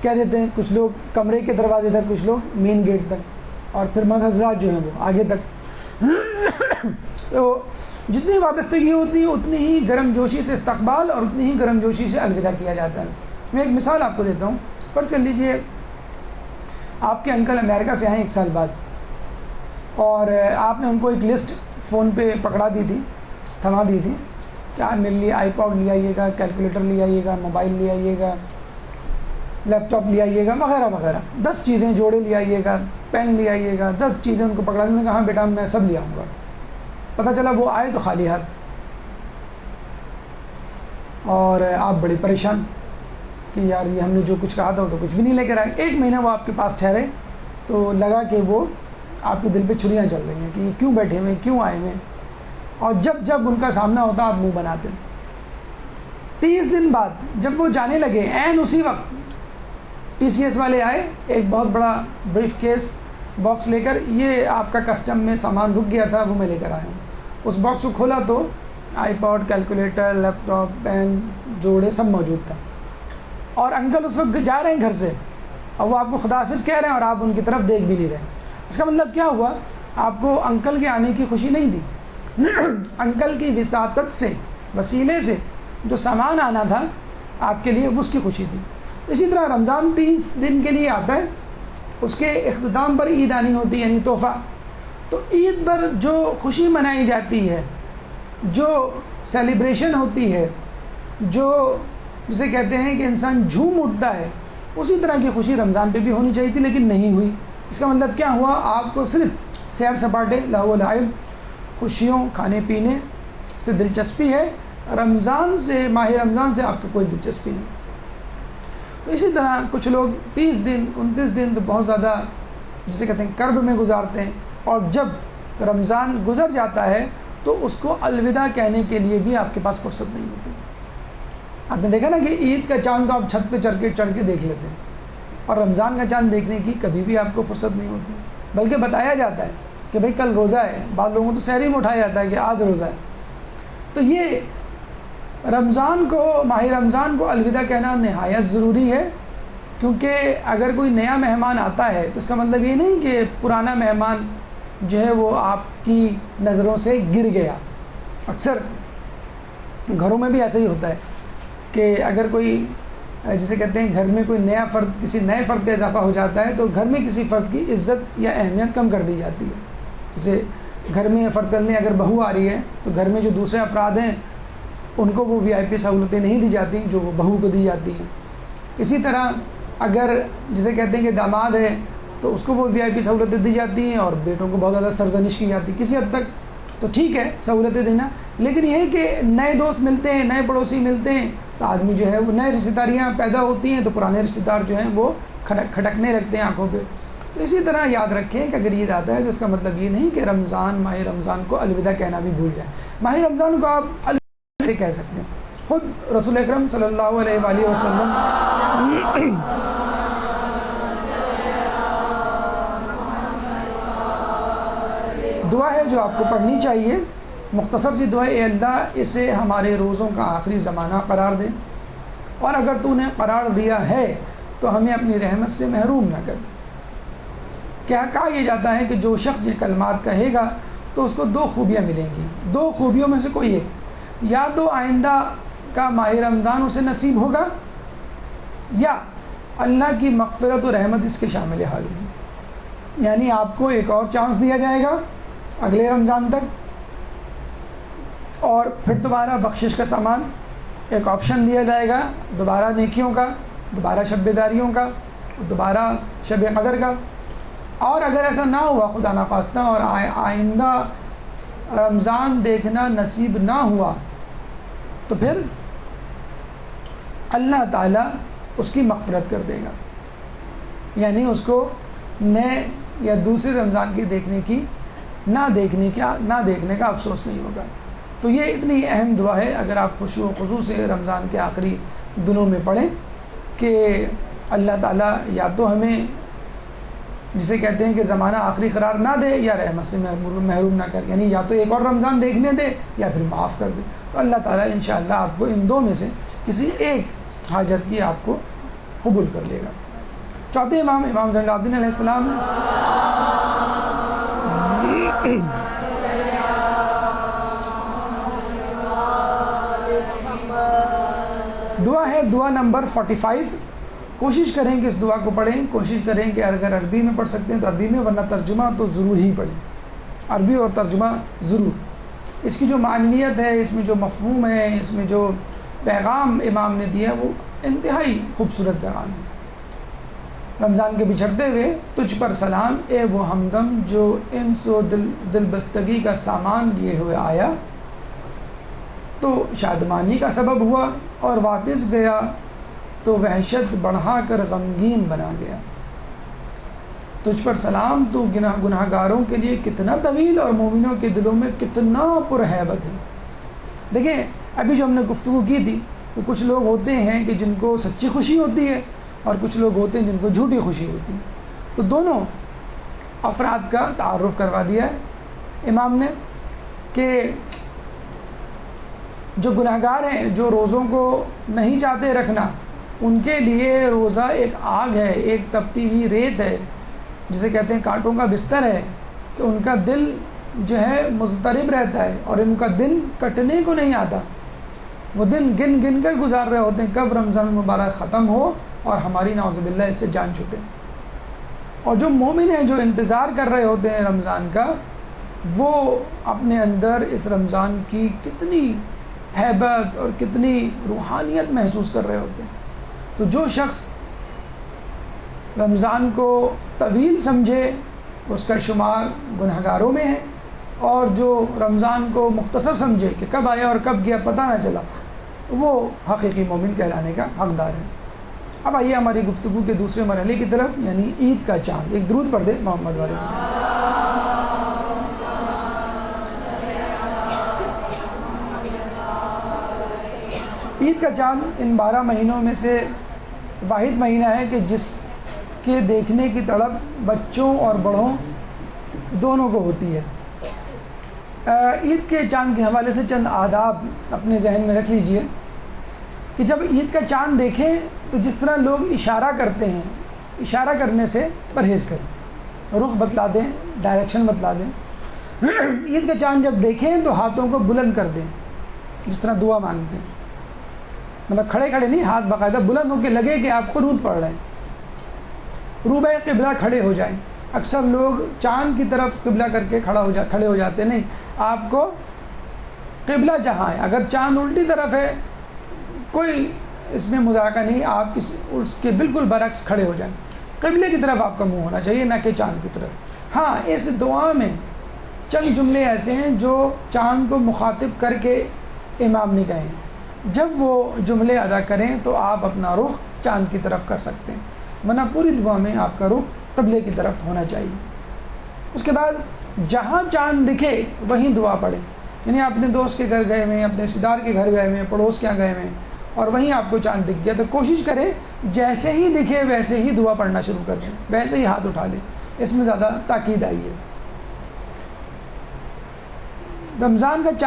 [SPEAKER 1] کہہ دیتے ہیں، کچھ لوگ کمرے کے دروازے تک، کچھ لوگ مین گیٹ تک، اور پھر مرد حضرات جو ہیں وہ آگے تک۔ تو جتنی وابستگی ہوتی ہے اتنی ہی گرم جوشی سے استقبال اور اتنی ہی گرم جوشی سے الوداع کیا جاتا ہے۔ میں ایک مثال آپ کو دیتا ہوں۔ فرض کر لیجئے آپ کے انکل امریکہ سے آئیں 1 سال بعد، اور آپ نے ان کو ایک لسٹ فون پہ پکڑا دی تھی، تھما دی تھی کہ آپ میرے لیے آئی پاڈ لے آئیے گا، کیلکولیٹر لے آئیے گا، موبائل لے آئیے گا، لیپ ٹاپ لے آئیے گا، وغیرہ وغیرہ، 10 چیزیں، جوڑے لے آئیے گا، پین لے آئیے گا، 10 چیزیں ان کو پکڑا دی۔ میں نے کہا ہاں بیٹا میں سب لے آؤں گا۔ پتہ چلا وہ آئے تو خالی ہاتھ، اور آپ بڑے پریشان کہ یار یہ ہم نے جو کچھ کہا تھا وہ تو کچھ بھی نہیں لے کر آئے۔ 1 مہینہ وہ آپ کے پاس ٹھہرے تو لگا کہ وہ آپ کے دل پہ چھریاں چل رہی ہیں کہ یہ کیوں بیٹھے ہوئے، کیوں آئے ہوئے، اور جب ان کا سامنا ہوتا آپ منہ بناتے۔ 30 دن بعد جب وہ جانے لگے، عین اسی وقت پی سی ایس والے آئے، ایک بہت بڑا بریف کیس باکس لے کر، یہ آپ کا کسٹم میں سامان رک گیا تھا وہ میں لے کر آیا ہوں۔ اس باکس کو کھولا تو آئی پاڈ، کیلکولیٹر، لیپ ٹاپ، پین، جوڑے سب موجود تھا، اور انکل اس وقت جا رہے ہیں گھر سے اور وہ آپ کو خدا حافظ کہہ رہے ہیں اور آپ ان کی طرف دیکھ بھی نہیں رہے۔ اس کا مطلب کیا ہوا؟ آپ کو انکل کے آنے کی خوشی نہیں تھی، انکل کی وساطت سے، وسیلے سے جو سامان آنا تھا آپ کے لیے اس کی خوشی تھی۔ اسی طرح رمضان 30 دن کے لیے آتا ہے، اس کے اختتام پر عید آنی ہوتی ہے، یعنی تحفہ۔ تو عید پر جو خوشی منائی جاتی ہے، جو سیلیبریشن ہوتی ہے، جو جسے کہتے ہیں کہ انسان جھوم اٹھتا ہے، اسی طرح کی خوشی رمضان پہ بھی ہونی چاہیے تھی لیکن نہیں ہوئی۔ اس کا مطلب کیا ہوا؟ آپ کو صرف سیر سپاٹے، لہو و لعب، خوشیوں، کھانے پینے سے دلچسپی ہے، رمضان سے، ماہ رمضان سے آپ کو کوئی دلچسپی نہیں۔ تو اسی طرح کچھ لوگ 30 دن 29 دن تو بہت زیادہ جسے کہتے ہیں کرب میں گزارتے ہیں، اور جب رمضان گزر جاتا ہے تو اس کو الوداع کہنے کے لیے بھی آپ کے پاس فرصت نہیں ہوتی۔ آپ نے دیکھا نا کہ عید کا چاند تو آپ چھت پہ چڑھ کے دیکھ لیتے ہیں، اور رمضان کا چاند دیکھنے کی کبھی بھی آپ کو فرصت نہیں ہوتی، بلکہ بتایا جاتا ہے کہ بھئی کل روزہ ہے، بعض لوگوں کو تو سحری میں اٹھایا جاتا ہے کہ آج روزہ ہے۔ تو یہ رمضان کو، ماہ رمضان کو الوداع کہنا نہایت ضروری ہے، کیونکہ اگر کوئی نیا مہمان آتا ہے تو اس کا مطلب یہ نہیں کہ پرانا مہمان جو ہے وہ آپ کی نظروں سے گر گیا۔ اکثر گھروں میں بھی ایسا ہی ہوتا ہے کہ اگر کوئی جسے کہتے ہیں گھر میں کوئی نیا فرد، کسی نئے فرد کا اضافہ ہو جاتا ہے تو گھر میں کسی فرد کی عزت یا اہمیت کم کر دی جاتی ہے۔ جیسے گھر میں فرض کر لیں اگر بہو آ رہی ہے تو گھر میں جو دوسرے افراد ہیں ان کو وہ وی آئی پی سہولتیں نہیں دی جاتی جو وہ بہو کو دی جاتی ہیں۔ اسی طرح اگر جسے کہتے ہیں کہ داماد ہے تو اس کو وہ وی آئی پی سہولتیں دی جاتی ہیں اور بیٹوں کو بہت زیادہ سرزنش کی جاتی ہے۔ کسی حد تک تو ٹھیک ہے سہولتیں دینا، لیکن یہ ہے کہ نئے دوست ملتے ہیں، نئے پڑوسی ملتے ہیں تو آدمی جو ہے وہ نئے رشتہ داریاں پیدا ہوتی ہیں تو پرانے رشتہ دار جو ہیں وہ کھٹکنے لگتے ہیں آنکھوں پہ۔ تو اسی طرح یاد رکھیں کہ اگر عید آتا ہے تو اس کا مطلب یہ نہیں کہ رمضان، ماہ رمضان کو الوداع کہنا بھی بھول جائیں۔ ماہ رمضان کو آپ الوداع سے کہہ سکتے ہیں۔ خود رسول اکرم صلی اللہ علیہ وآلہ وسلم دعا ہے جو آپ کو پڑھنی چاہیے، مختصر سی دعا ہے، اے اللہ اسے ہمارے روزوں کا آخری زمانہ قرار دے، اور اگر تو نے قرار دیا ہے تو ہمیں اپنی رحمت سے محروم نہ کر۔ کہا یہ جاتا ہے کہ جو شخص یہ کلمات کہے گا تو اس کو دو خوبیاں ملیں گی. دو خوبیوں میں سے کوئی ایک, یا تو آئندہ کا ماہ رمضان اسے نصیب ہوگا, یا اللہ کی مغفرت و رحمت اس کے شامل حال ہوگی. یعنی آپ کو ایک اور چانس دیا جائے گا اگلے رمضان تک, اور پھر دوبارہ بخشش کا سامان, ایک آپشن دیا جائے گا دوبارہ نیکیوں کا, دوبارہ شب بیداریوں کا, دوبارہ شب قدر کا. اور اگر ایسا نہ ہوا خدا نخواستہ اور آئندہ رمضان دیکھنا نصیب نہ ہوا, تو پھر اللہ تعالیٰ اس کی مغفرت کر دے گا. یعنی اس کو نئے یا دوسرے رمضان کی نہ دیکھنے کا افسوس نہیں ہوگا. تو یہ اتنی اہم دعا ہے, اگر آپ خشوع و خضوع سے رمضان کے آخری دنوں میں پڑھیں کہ اللہ تعالیٰ یا تو ہمیں, جسے کہتے ہیں کہ زمانہ آخری قرار نہ دے, یا رحمت سے محروم نہ کر, یعنی یا تو ایک اور رمضان دیکھنے دے یا پھر معاف کر دے. تو اللہ تعالیٰ انشاءاللہ آپ کو ان دو میں سے کسی ایک حاجت کی آپ کو قبول کر لے گا. چوتھے امام زین العابدین علیہ السلام دعا ہے, دعا نمبر 45. کوشش کریں کہ اس دعا کو پڑھیں, کوشش کریں کہ اگر عربی میں پڑھ سکتے ہیں تو عربی میں, ورنہ ترجمہ تو ضرور ہی پڑھیں, عربی اور ترجمہ ضرور. اس کی جو معنیت ہے, اس میں جو مفہوم ہے, اس میں جو پیغام امام نے دیا وہ انتہائی خوبصورت پیغام ہے. رمضان کے بچھڑتے ہوئے تجھ پر سلام اے وہ ہمدم جو انس و دل بستگی کا سامان لیے ہوئے آیا, تو شادمانی کا سبب ہوا اور واپس گیا تو وحشت بڑھا کر غمگین بنا گیا. تجھ پر سلام تو گناہ گاروں کے لیے کتنا طویل اور مومنوں کے دلوں میں کتنا پرہیبت ہے. دیکھیں ابھی جو ہم نے گفتگو کی تھی کہ کچھ لوگ ہوتے ہیں کہ جن کو سچی خوشی ہوتی ہے اور کچھ لوگ ہوتے ہیں جن کو جھوٹی خوشی ہوتی ہے. تو دونوں افراد کا تعارف کروا دیا ہے امام نے کہ جو گناہ گار ہیں, جو روزوں کو نہیں چاہتے رکھنا, ان کے لیے روزہ ایک آگ ہے, ایک تپتی ہوئی ریت ہے, جسے کہتے ہیں کانٹوں کا بستر ہے, کہ ان کا دل جو ہے مضطرب رہتا ہے اور ان کا دن کٹنے کو نہیں آتا. وہ دن گن گن کر گزار رہے ہوتے ہیں کب رمضان المبارک ختم ہو اور ہماری نعوذ باللہ اس سے جان چھوٹے. اور جو مومن ہیں, جو انتظار کر رہے ہوتے ہیں رمضان کا, وہ اپنے اندر اس رمضان کی کتنی ہیبت اور کتنی روحانیت محسوس کر رہے ہوتے ہیں. تو جو شخص رمضان کو طویل سمجھے اس کا شمار گناہ گاروں میں ہے, اور جو رمضان کو مختصر سمجھے کہ کب آیا اور کب گیا پتہ نہ چلا, وہ حقیقی مومن کہلانے کا حقدار ہے. اب آئیے ہماری گفتگو کے دوسرے مرحلے کی طرف, یعنی عید کا چاند. ایک درود پڑھ دے محمد والے. عید کا چاند ان 12 مہینوں میں سے واحد مہینہ ہے کہ جس کے دیکھنے کی تڑپ بچوں اور بڑوں دونوں کو ہوتی ہے. عید کے چاند کے حوالے سے چند آداب اپنے ذہن میں رکھ لیجئے کہ جب عید کا چاند دیکھیں تو جس طرح لوگ اشارہ کرتے ہیں, اشارہ کرنے سے پرہیز کریں, رخ بتلا دیں, ڈائریکشن بتلا دیں. عید کا چاند جب دیکھیں تو ہاتھوں کو بلند کر دیں, جس طرح دعا مانگتے ہیں, مطلب کھڑے کھڑے نہیں, ہاتھ باقاعدہ بلند ہو کے لگے کہ آپ قنوت پڑھ رہے ہیں. روبہ قبلہ کھڑے ہو جائیں. اکثر لوگ چاند کی طرف قبلہ کر کے کھڑے ہو جاتے. نہیں, آپ کو قبلہ جہاں ہے, اگر چاند الٹی طرف ہے کوئی اس میں مذاکرہ نہیں, آپ اس کے بالکل برعکس کھڑے ہو جائیں. قبلے کی طرف آپ کا منہ ہونا چاہیے, نہ کہ چاند کی طرف. ہاں, اس دعا میں چند جملے ایسے ہیں جو چاند کو مخاطب کر کے امام نے کہے ہیں. جب وہ جملے ادا کریں تو آپ اپنا رخ چاند کی طرف کر سکتے ہیں, ورنہ پوری دعا میں آپ کا رخ قبلے کی طرف ہونا چاہیے. اس کے بعد جہاں چاند دکھے وہیں دعا پڑھیں. یعنی اپنے دوست کے گھر گئے ہوئے, اپنے رشتہ دار کے گھر گئے ہوئے, پڑوس کے یہاں گئے ہوئے, اور وہیں آپ کو چاند دکھ گیا تو کوشش کریں جیسے ہی دکھے ویسے ہی دعا پڑھنا شروع کر دیں, ویسے ہی ہاتھ اٹھا لیں. اس میں زیادہ تاکید آئی ہے. رمضان کا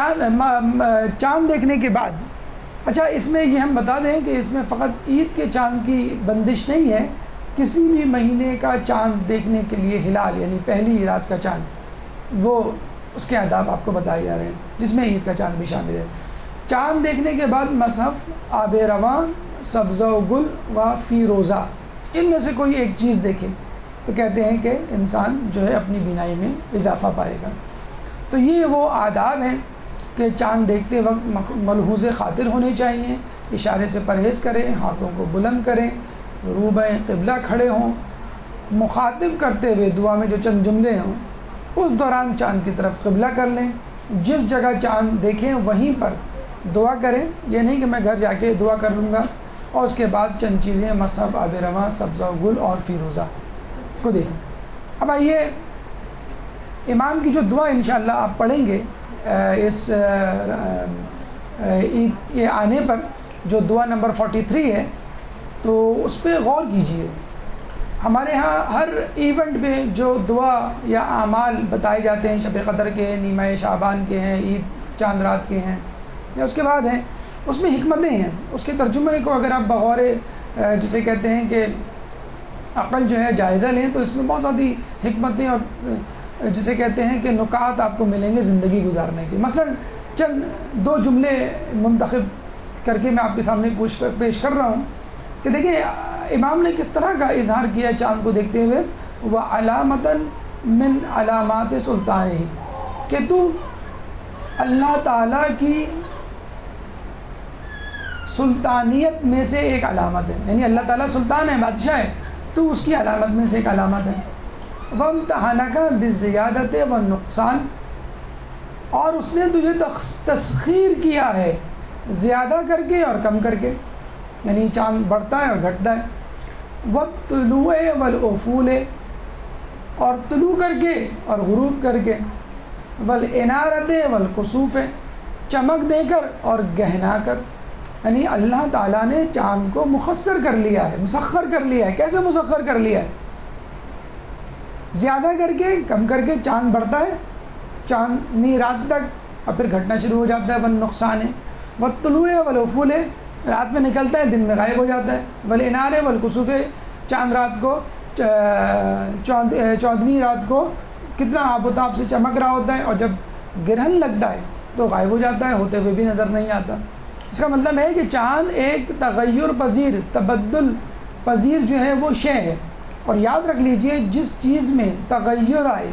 [SPEAKER 1] چاند دیکھنے کے بعد, اچھا اس میں یہ ہم بتا دیں کہ اس میں فقط عید کے چاند کی بندش نہیں ہے, کسی بھی مہینے کا چاند دیکھنے کے لیے ہلال یعنی پہلی رات کا چاند وہ اس کے آداب آپ کو بتائے جا رہے ہیں، جس میں عید کا چاند بھی شامل ہے۔ چاند دیکھنے کے بعد مصحف، آب رواں، سبزہ و گل و فیروزہ، ان میں سے کوئی ایک چیز دیکھے تو کہتے ہیں کہ انسان جو ہے اپنی بینائی میں اضافہ پائے گا۔ تو یہ وہ آداب ہیں کہ چاند دیکھتے وقت ملحوظ خاطر ہونے چاہیے، اشارے سے پرہیز کریں، ہاتھوں کو بلند کریں، روبہ قبلہ کھڑے ہوں، مخاطب کرتے ہوئے دعا میں جو چند جملے ہوں اس دوران چاند کی طرف قبلہ کر لیں، جس جگہ چاند دیکھیں وہیں پر دعا کریں، یہ نہیں کہ میں گھر جا کے دعا کر لوں گا اور اس کے بعد چند چیزیں مصحف، آب رواں، سبزہ و گل اور فیروزہ کو دیکھیں۔ اب آئیے امام کی جو دعا انشاءاللہ آپ پڑھیں گے اس عید کے آنے پر، جو دعا نمبر 43 ہے، تو اس پہ غور کیجئے۔ ہمارے ہاں ہر ایونٹ میں جو دعا یا اعمال بتائے جاتے ہیں، شب قدر کے، نیمہ شعبان کے ہیں، عید چاند رات کے ہیں یا اس کے بعد ہیں، اس میں حکمتیں ہیں۔ اس کے ترجمے کو اگر آپ بغور جسے کہتے ہیں کہ عقل جو ہے جائزہ لیں تو اس میں بہت ساری حکمتیں اور جسے کہتے ہیں کہ نکات آپ کو ملیں گے زندگی گزارنے کے۔ مثلا چند دو جملے منتخب کر کے میں آپ کے سامنے پیش کر رہا ہوں کہ دیکھیں امام نے کس طرح کا اظہار کیا چاند کو دیکھتے ہوئے، وَعَلَامَةً مِّنْ عَلَامَاتِ سُلْطَانِهِ، کہ تو اللہ تعالیٰ کی سلطانیت میں سے ایک علامت ہے، یعنی اللہ تعالیٰ سلطان ہے، بادشاہ ہے، تو اس کی علامت میں سے ایک علامت ہے۔ وَامْتَحَنَكَ بِالزِّيَادَةِ وَالنُّقْصَانِ، اور اس نے تجھے تسخیر کیا ہے زیادہ کر کے اور کم کر کے، یعنی چاند بڑھتا ہے اور گھٹتا ہے۔ وَالطُّلُوعِ وَالْأُفُولِ، اور طلوع کر کے اور غروب کر کے۔ وَالْإِنَارَةِ وَالْكُسُوفِ، چمک دے کر اور گہنا کر، یعنی اللہ تعالیٰ نے چاند کو مخصر کر لیا ہے، مسخر کر لیا ہے۔ کیسے مسخر کر لیا ہے؟ زیادہ کر کے کم کر کے چاند بڑھتا ہے چاندنی رات تک اور پھر گھٹنا شروع ہو جاتا ہے۔ وَالنُّقْصَانِ وَالطُّلُوعِ وَالْأُفُولِ، رات میں نکلتا ہے دن میں غائب ہو جاتا ہے۔ وَالْإِنَارِ وَالْكُسُوفِ، چاند رات کو چودھویں رات کو کتنا آب و تاب سے چمک رہا ہوتا ہے اور جب گرہن لگتا ہے تو غائب ہو جاتا ہے، ہوتے ہوئے بھی نظر نہیں آتا۔ اس کا مطلب ہے کہ چاند ایک تغیر پذیر، تبدل پذیر جو ہے وہ شے ہے، اور یاد رکھ لیجئے جس چیز میں تغیر آئے،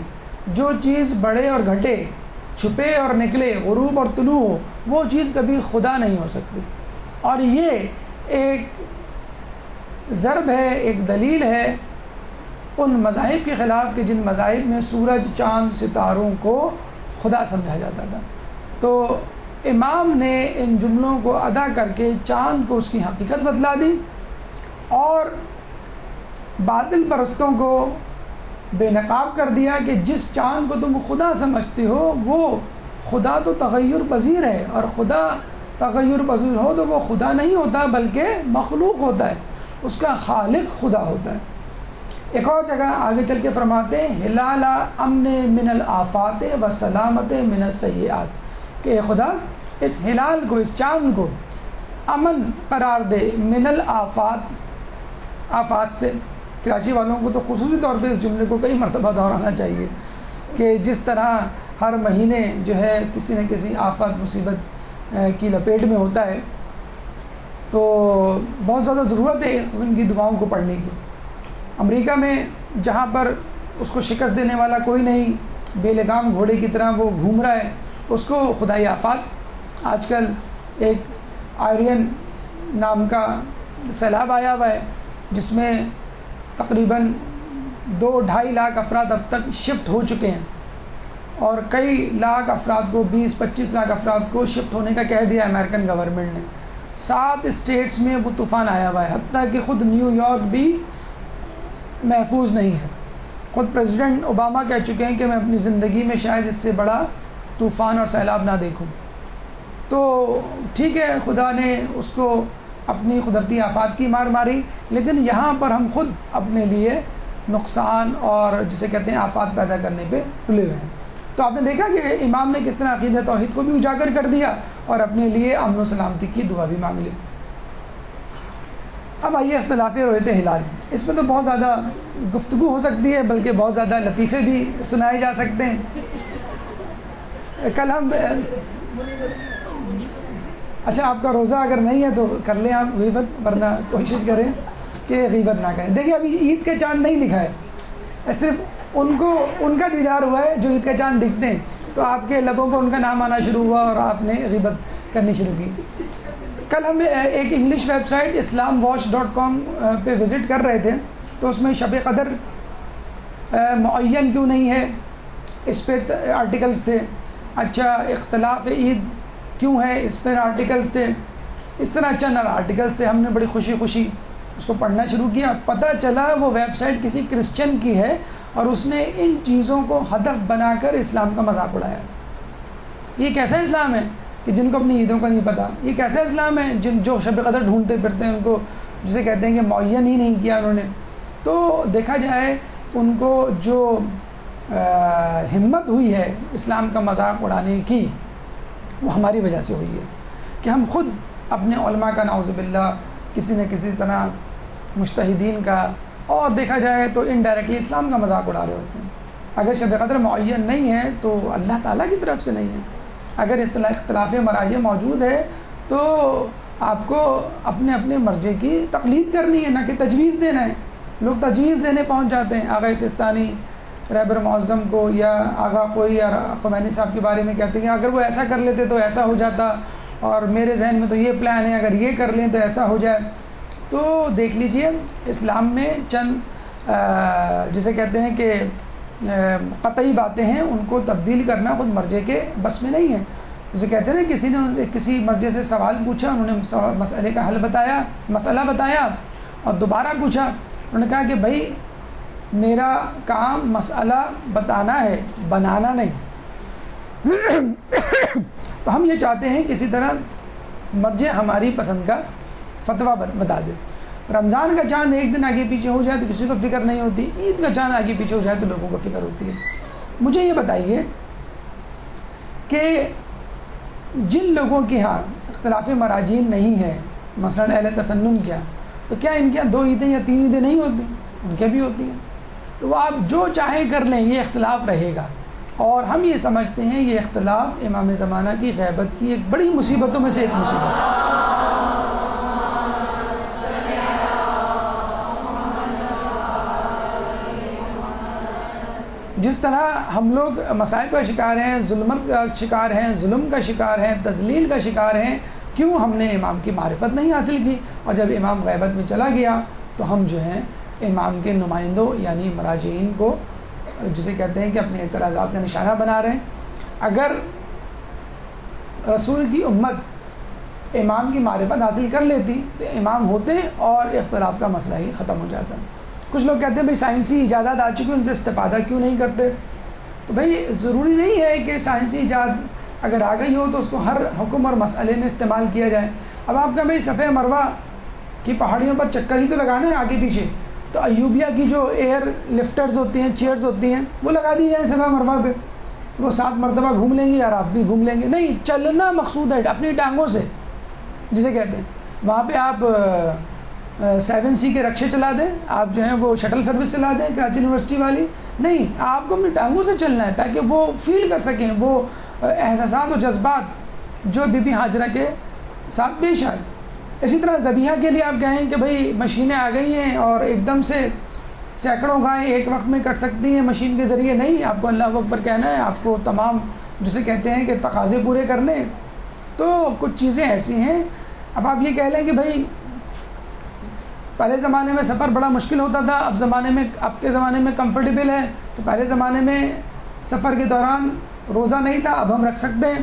[SPEAKER 1] جو چیز بڑھے اور گھٹے، چھپے اور نکلے، غروب اور طلوع ہو، وہ چیز کبھی خدا نہیں ہو سکتی۔ اور یہ ایک ضرب ہے، ایک دلیل ہے ان مذاہب کے خلاف کہ جن مذاہب میں سورج، چاند، ستاروں کو خدا سمجھا جاتا تھا۔ تو امام نے ان جملوں کو ادا کر کے چاند کو اس کی حقیقت بتلا دی اور باطل پرستوں کو بے نقاب کر دیا کہ جس چاند کو تم خدا سمجھتے ہو وہ خدا تو تغیر پذیر ہے، اور خدا تغیر پذیر ہو تو وہ خدا نہیں ہوتا بلکہ مخلوق ہوتا ہے، اس کا خالق خدا ہوتا ہے۔ ایک اور جگہ آگے چل کے فرماتے ہیں ہلال امن من الآفات و سلامت من السیئات، کہ اے خدا اس ہلال کو، اس چاند کو امن قرار دے من الآفات، آفات سے۔ کراچی والوں کو تو خصوصی طور پہ اس جملے کو کئی مرتبہ دہرانا چاہیے کہ جس طرح ہر مہینے جو ہے کسی نہ کسی آفت مصیبت کی لپیٹ میں ہوتا ہے، تو بہت زیادہ ضرورت ہے اس قسم کی دعاؤں کو پڑھنے کی۔ امریکہ میں جہاں پر اس کو شکست دینے والا کوئی نہیں، بے لگام گھوڑے کی طرح وہ گھوم رہا ہے، اس کو خدائی آفات، آج کل ایک آئرین نام کا سیلاب آیا ہوا ہے جس میں تقریباً 2-2.5 لاکھ افراد اب تک شفٹ ہو چکے ہیں، اور کئی لاکھ افراد کو، 20-25 لاکھ افراد کو شفٹ ہونے کا کہہ دیا امریکن گورنمنٹ نے۔ 7 اسٹیٹس میں وہ طوفان آیا ہوا ہے، حتیٰ کہ خود نیو یارک بھی محفوظ نہیں ہے۔ خود پریزیڈنٹ اوباما کہہ چکے ہیں کہ میں اپنی زندگی میں شاید اس سے بڑا طوفان اور سیلاب نہ دیکھوں۔ تو ٹھیک ہے، خدا نے اس کو اپنی قدرتی آفات کی مار ماری، لیکن یہاں پر ہم خود اپنے لیے نقصان اور جسے کہتے ہیں آفات پیدا کرنے پہ تلے ہوئے ہیں۔ تو آپ نے دیکھا کہ امام نے کس طرح عقیدہ توحید کو بھی اجاگر کر دیا اور اپنے لیے امن و سلامتی کی دعا بھی مانگ لی۔ اب آئیے اختلاف رؤیت ہلال، اس میں تو بہت زیادہ گفتگو ہو سکتی ہے، بلکہ بہت زیادہ لطیفے بھی سنائے جا سکتے ہیں۔ کل ہم اچھا آپ کا روزہ اگر نہیں ہے تو کر لیں آپ غیبت، ورنہ کوشش کریں کہ غیبت نہ کریں. دیکھیے ابھی عید کا چاند نہیں دکھا ہے، صرف ان کا دیدار ہوا ہے جو عید کا چاند دکھتے ہیں، تو آپ کے لبوں کو ان کا نام آنا شروع ہوا اور آپ نے غیبت کرنی شروع کی. کل ہم ایک انگلش ویب سائٹ islamwatch.com پہ وزٹ کر رہے تھے، تو اس میں شب قدر معین کیوں نہیں ہے اس پہ آرٹیکلز تھے. اچھا اختلاف عید کیوں ہے اس پہ آرٹیکلز تھے. اس طرح چند آرٹیکلز تھے. ہم نے بڑی خوشی خوشی اس کو پڑھنا شروع کیا. پتہ چلا وہ ویب سائٹ کسی کرسچن کی ہے اور اس نے ان چیزوں کو ہدف بنا کر اسلام کا مذاق اڑایا. یہ کیسا اسلام ہے کہ جن کو اپنی عیدوں کا نہیں پتہ؟ یہ کیسا اسلام ہے جو شب قدر ڈھونڈتے پھرتے ہیں، ان کو جسے کہتے ہیں کہ معین ہی نہیں کیا انہوں نے. تو دیکھا جائے ان کو جو ہمت ہوئی ہے اسلام کا مذاق اڑانے کی، وہ ہماری وجہ سے ہوئی ہے کہ ہم خود اپنے علماء کا نعوذ باللہ کسی نہ کسی طرح مجتہدین کا، اور دیکھا جائے تو انڈائریکٹلی اسلام کا مذاق اڑا رہے ہوتے ہیں. اگر شب قدر معین نہیں ہے تو اللہ تعالیٰ کی طرف سے نہیں ہے. اگر اختلاف مراجع موجود ہے تو آپ کو اپنے اپنے مرجع کی تقلید کرنی ہے، نہ کہ تجویز دینا ہے. لوگ تجویز دینے پہنچ جاتے ہیں. آغا سستانی رہبر معظم کو یا آغا کوئی یا خمینی صاحب کے بارے میں کہتے ہیں کہ اگر وہ ایسا کر لیتے تو ایسا ہو جاتا، اور میرے ذہن میں تو یہ پلان ہے، اگر یہ کر لیں تو ایسا ہو جائے. تو دیکھ لیجئے اسلام میں چند جسے کہتے ہیں کہ قطعی باتیں ہیں، ان کو تبدیل کرنا خود مرجع کے بس میں نہیں ہے. جسے کہتے ہیں کسی نے کسی مرجع سے سوال پوچھا، انہوں نے مسئلے کا مسئلہ بتایا اور دوبارہ پوچھا. انہوں نے کہا کہ بھائی میرا کام مسئلہ بتانا ہے، بنانا نہیں. تو ہم یہ چاہتے ہیں کسی طرح مرجع ہماری پسند کا فتویٰ بتا دے. رمضان کا چاند ایک دن آگے پیچھے ہو جائے تو کسی کو فکر نہیں ہوتی، عید کا چاند آگے پیچھے ہو جائے تو لوگوں کو فکر ہوتی ہے. مجھے یہ بتائیے کہ جن لوگوں کے ہاں اختلاف مراجعین نہیں ہے، مثلا اہل تسنن کیا، تو کیا ان کے یہاں 2 عیدیں یا 3 عیدیں نہیں ہوتی؟ ان کے بھی ہوتی ہیں. تو وہ آپ جو چاہے کر لیں، یہ اختلاف رہے گا. اور ہم یہ سمجھتے ہیں یہ اختلاف امام زمانہ کی غیبت کی ایک بڑی مصیبتوں میں سے ایک مصیبت ہے. جس طرح ہم لوگ مصائب کا شکار ہیں، ظلمت کا شکار ہیں، ظلم کا شکار ہیں، تذلیل کا شکار ہیں، کیوں ہم نے امام کی معرفت نہیں حاصل کی؟ اور جب امام غیبت میں چلا گیا تو ہم جو ہیں امام کے نمائندوں یعنی مراجعین کو، جسے کہتے ہیں کہ اپنے اعتراضات کا نشانہ بنا رہے ہیں. اگر رسول کی امت امام کی معرفت حاصل کر لیتی تو امام ہوتے اور اختلاف کا مسئلہ ہی ختم ہو جاتا. کچھ لوگ کہتے ہیں بھائی سائنسی ایجادات آ چکی، ان سے استفادہ کیوں نہیں کرتے؟ تو بھائی ضروری نہیں ہے کہ سائنسی ایجاد اگر آ گئی ہو تو اس کو ہر حکم اور مسئلے میں استعمال کیا جائے. اب آپ کا بھائی صفحہ مروہ کی پہاڑیوں پر چکر ہی تو لگانا ہے آگے پیچھے، تو ایوبیہ کی جو ایئر لفٹرز ہوتی ہیں، چیئرز ہوتی ہیں، وہ لگا دی جائیں صفحہ مروہ پہ. وہ 7 مرتبہ گھوم لیں گے اور آپ بھی گھوم لیں گے. نہیں، چلنا مقصود ہے اپنی ٹانگوں سے، جسے کہتے ہیں. وہاں پہ آپ 7C کے رکشے چلا دیں، آپ جو ہیں وہ شٹل سروس چلا دیں کراچی یونیورسٹی والی. نہیں، آپ کو اپنی ٹانگوں سے چلنا ہے تاکہ وہ فیل کر سکیں وہ احساسات و جذبات جو بی بی ہاجرہ کے ساتھ پیش آئے. اسی طرح ذبیحہ کے لیے آپ کہیں کہ بھائی مشینیں آ گئی ہیں اور ایک دم سے سینکڑوں گائیں ایک وقت میں کٹ سکتی ہیں مشین کے ذریعے. نہیں، آپ کو اللہ اکبر کہنا ہے، آپ کو تمام جسے کہتے ہیں کہ تقاضے پورے کرنے. تو کچھ چیزیں ایسی ہیں. اب آپ یہ کہہ لیں کہ بھائی پہلے زمانے میں سفر بڑا مشکل ہوتا تھا، اب کے زمانے میں کمفرٹیبل ہے. تو پہلے زمانے میں سفر کے دوران روزہ نہیں تھا، اب ہم رکھ سکتے ہیں.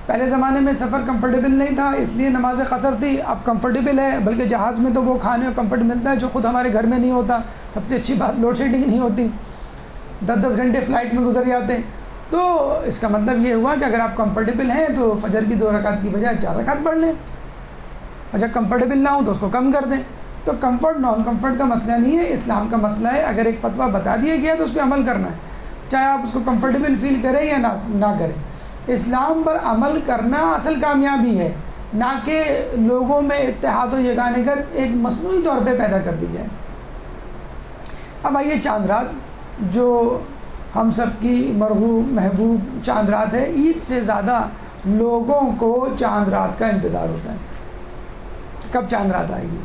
[SPEAKER 1] پہلے زمانے میں سفر کمفرٹیبل نہیں تھا اس لیے نماز قصر تھی، اب کمفرٹیبل ہے. بلکہ جہاز میں تو وہ کھانے اور کمفرٹ ملتا ہے جو خود ہمارے گھر میں نہیں ہوتا. سب سے اچھی بات لوڈ شیڈنگ نہیں ہوتی، 10 گھنٹے فلائٹ میں گزر جاتے ہیں. تو اس کا مطلب یہ ہوا کہ اگر آپ کمفرٹیبل ہیں تو فجر کی 2 رکعت کی بجائے 4 رکعت پڑھ لیں، اور جب کمفرٹیبل نہ ہوں تو اس کو کم کر دیں. تو کمفرٹ نان کمفرٹ کا مسئلہ نہیں ہے، اسلام کا مسئلہ ہے. اگر ایک فتویٰ بتا دیا گیا تو اس پہ عمل کرنا ہے، چاہے آپ اس کو کمفرٹیبل فیل کریں یا نہ کریں. اسلام پر عمل کرنا اصل کامیابی ہے، نہ کہ لوگوں میں اتحاد و یگانگت ایک مصنوعی طور پہ پیدا کر دی جائے. اب آئیے چاند رات جو ہم سب کی مرغوب محبوب چاند رات ہے. عید سے زیادہ لوگوں کو چاند رات کا انتظار ہوتا ہے. کب چاند رات آئے گی؟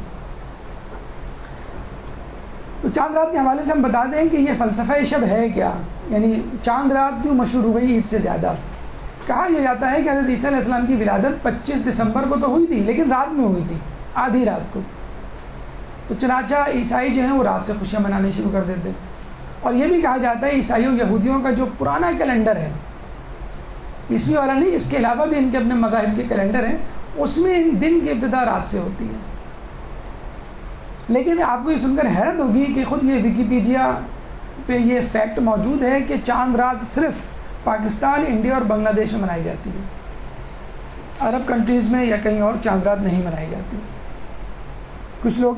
[SPEAKER 1] تو چاند رات کے حوالے سے ہم بتا دیں کہ یہ فلسفہ شب ہے کیا، یعنی چاند رات کیوں مشہور ہو گئی عید سے زیادہ. کہا یہ جاتا ہے کہ حضرت عیسیٰ علیہ السلام کی ولادت 25 دسمبر کو تو ہوئی تھی، لیکن رات میں ہوئی تھی، آدھی رات کو. تو چنانچہ عیسائی جو ہیں وہ رات سے خوشیاں منانے شروع کر دیتے. اور یہ بھی کہا جاتا ہے عیسائیوں یہودیوں کا جو پرانا کیلنڈر ہے، عیسوی والا نہیں، اس کے علاوہ بھی ان کے اپنے مذاہب کے کیلنڈر ہیں، اس میں ان دن کی ابتدا رات سے ہوتی ہے. لیکن آپ کو یہ سن کر حیرت ہوگی کہ خود یہ ویکیپیڈیا پہ یہ فیکٹ موجود ہے کہ چاند رات صرف پاکستان، انڈیا اور بنگلہ دیش میں منائی جاتی ہے. عرب کنٹریز میں یا کہیں اور چاند رات نہیں منائی جاتی. کچھ لوگ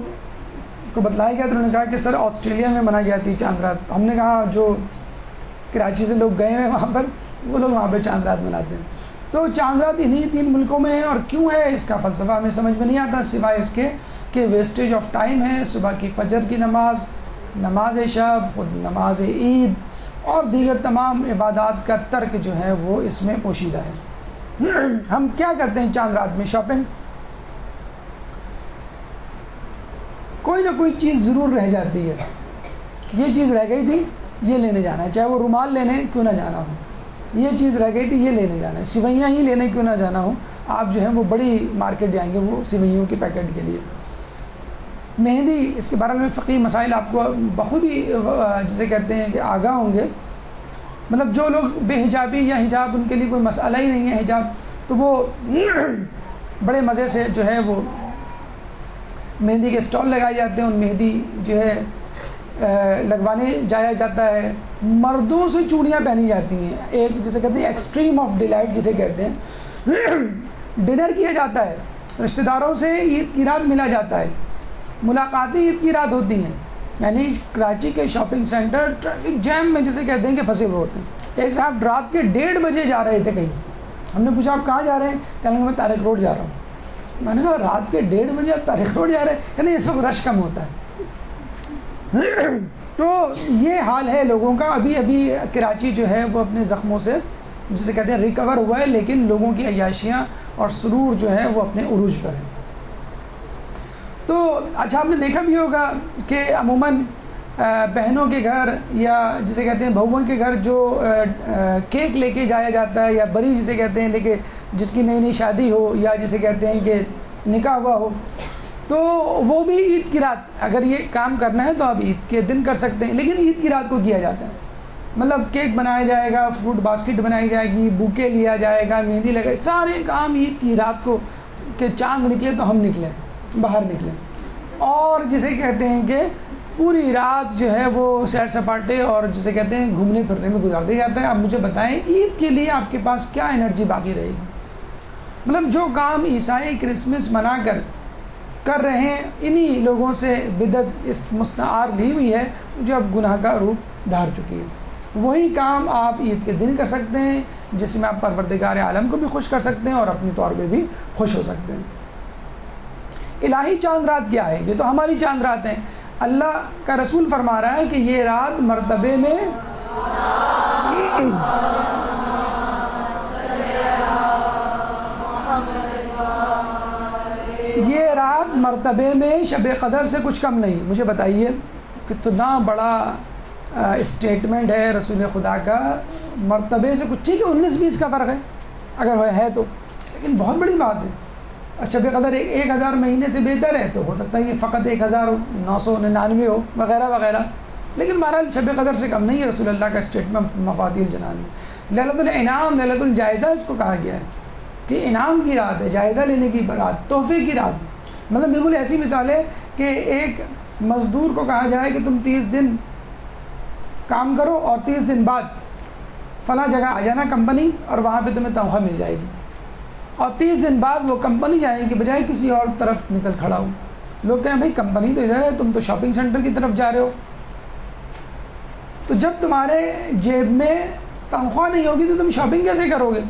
[SPEAKER 1] کو بتلایا گیا تو انہوں نے کہا کہ سر آسٹریلیا میں منائی جاتی ہے چاند رات. ہم نے کہا جو کراچی سے لوگ گئے ہیں وہاں پر، وہ لوگ وہاں پہ چاند رات مناتے ہیں. تو چاند رات انہی 3 ملکوں میں ہے. اور کیوں ہے اس کا فلسفہ ہمیں سمجھ میں نہیں آتا، سوائے اس کے کہ ویسٹیج آف ٹائم ہے. صبح کی فجر کی نماز، نماز شب، خود نماز عید اور دیگر تمام عبادات کا ترک جو ہے وہ اس میں پوشیدہ ہے. ہم کیا کرتے ہیں چاند رات میں؟ شاپنگ. کوئی نہ کوئی چیز ضرور رہ جاتی ہے. یہ چیز رہ گئی تھی، یہ لینے جانا ہے، چاہے وہ رومال لینے کیوں نہ جانا ہو. یہ چیز رہ گئی تھی، یہ لینے جانا ہے. سوئیاں ہی لینے کیوں نہ جانا ہو، آپ جو ہے وہ بڑی مارکیٹ جائیں گے وہ سوئیوں کے پیکٹ کے لیے. مہندی، اس کے بارے میں فقہی مسائل آپ کو بخوبی جسے کہتے ہیں کہ آگاہ ہوں گے. مطلب جو لوگ بے حجابی یا حجاب ان کے لیے کوئی مسئلہ ہی نہیں ہے حجاب، تو وہ بڑے مزے سے جو ہے وہ مہندی کے اسٹال لگائے جاتے ہیں. ان مہندی جو ہے لگوانے جایا جاتا ہے. مردوں سے چوڑیاں پہنی جاتی ہیں، ایک جسے کہتے ہیں ایکسٹریم آف ڈیلائٹ جسے کہتے ہیں. ڈنر کیا جاتا ہے، رشتہ داروں سے عید کی رات ملا جاتا ہے. ملاقاتیں عید کی رات ہوتی ہیں. یعنی کراچی کے شاپنگ سینٹر ٹریفک جیم میں جسے کہتے ہیں کہ پھنسے ہوئے ہوتے ہیں. ایک صاحب رات کے 1:30 بجے جا رہے تھے کہیں. ہم نے پوچھا آپ کہاں جا رہے ہیں؟ کہنے لگے میں طارق روڈ جا رہا ہوں. میں نے کہا رات کے 1:30 بجے آپ طارق روڈ جا رہے ہیں؟ کہنے اس وقت رش کم ہوتا ہے. تو یہ حال ہے لوگوں کا. ابھی کراچی جو ہے وہ اپنے زخموں سے جسے کہتے ہیں ریکور ہوا ہے، لیکن لوگوں کی عیاشیاں اور سرور جو ہے وہ اپنے عروج پر ہے. تو اچھا آپ نے دیکھا بھی ہوگا کہ عموماً بہنوں کے گھر یا جسے کہتے ہیں بہوؤں کے گھر جو کیک لے کے جایا جاتا ہے، یا بری جسے کہتے ہیں، لیکن جس کی نئی شادی ہو یا جسے کہتے ہیں کہ نکاح ہوا ہو، تو وہ بھی عید کی رات اگر یہ کام کرنا ہے تو آپ عید کے دن کر سکتے ہیں، لیکن عید کی رات کو کیا جاتا ہے. مطلب کیک بنایا جائے گا، فروٹ باسکٹ بنائی جائے گی، بوکے لیا جائے گا، مہندی لگائی، سارے کام عید کی رات کو کہ چاند نکلے تو ہم نکلیں، باہر نکلیں. اور جسے کہتے ہیں کہ پوری رات جو ہے وہ سیر سپاٹے اور جسے کہتے ہیں گھومنے پھرنے میں گزار دیا جاتا ہے. اب مجھے بتائیں عید کے لیے آپ کے پاس کیا انرجی باقی رہے گی؟ مطلب جو کام عیسائی کرسمس منا کر رہے ہیں، انہی لوگوں سے بدعت اس مستعار لی ہوئی ہے جو اب گناہ کا روپ دھار چکی ہے. وہی کام آپ عید کے دن کر سکتے ہیں جس میں آپ پروردگار عالم کو بھی خوش کر سکتے ہیں اور اپنے طور پہ بھی خوش ہو سکتے ہیں. الہی چاند رات کیا ہے؟ یہ تو ہماری چاند رات ہیں. اللہ کا رسول فرما رہا ہے کہ یہ رات مرتبے میں شب قدر سے کچھ کم نہیں. مجھے بتائیے کتنا بڑا اسٹیٹمنٹ ہے رسول خدا کا. مرتبے سے کچھ، ٹھیک ہے 19-20 کا فرق ہے اگر ہے تو، لیکن بہت بڑی بات ہے. شب قدر 1000 مہینے سے بہتر ہے تو ہو سکتا ہے یہ فقط 1999 ہو وغیرہ وغیرہ، لیکن بہرحال شب قدر سے کم نہیں ہے. رسول اللہ کا اسٹیٹمنٹ مفاتیح الجنان میں. لیلۃ الانعام، لیلۃ الجائزہ اس کو کہا گیا ہے کہ انعام کی رات ہے، جائزہ لینے کی رات، تحفے کی رات. مطلب بالکل ایسی مثال ہے کہ ایک مزدور کو کہا جائے کہ تم 30 دن کام کرو اور 30 دن بعد فلاں جگہ آ جانا کمپنی اور وہاں پہ تمہیں تنخواہ مل جائے گی. اور 30 دن بعد وہ کمپنی جانے کی بجائے کسی اور طرف نکل کھڑا ہو. لوگ کہیں بھائی کمپنی تو ادھر ہے، تم تو شاپنگ سینٹر کی طرف جا رہے ہو. تو جب تمہارے جیب میں تنخواہ نہیں ہوگی تو تم شاپنگ کیسے کرو گے؟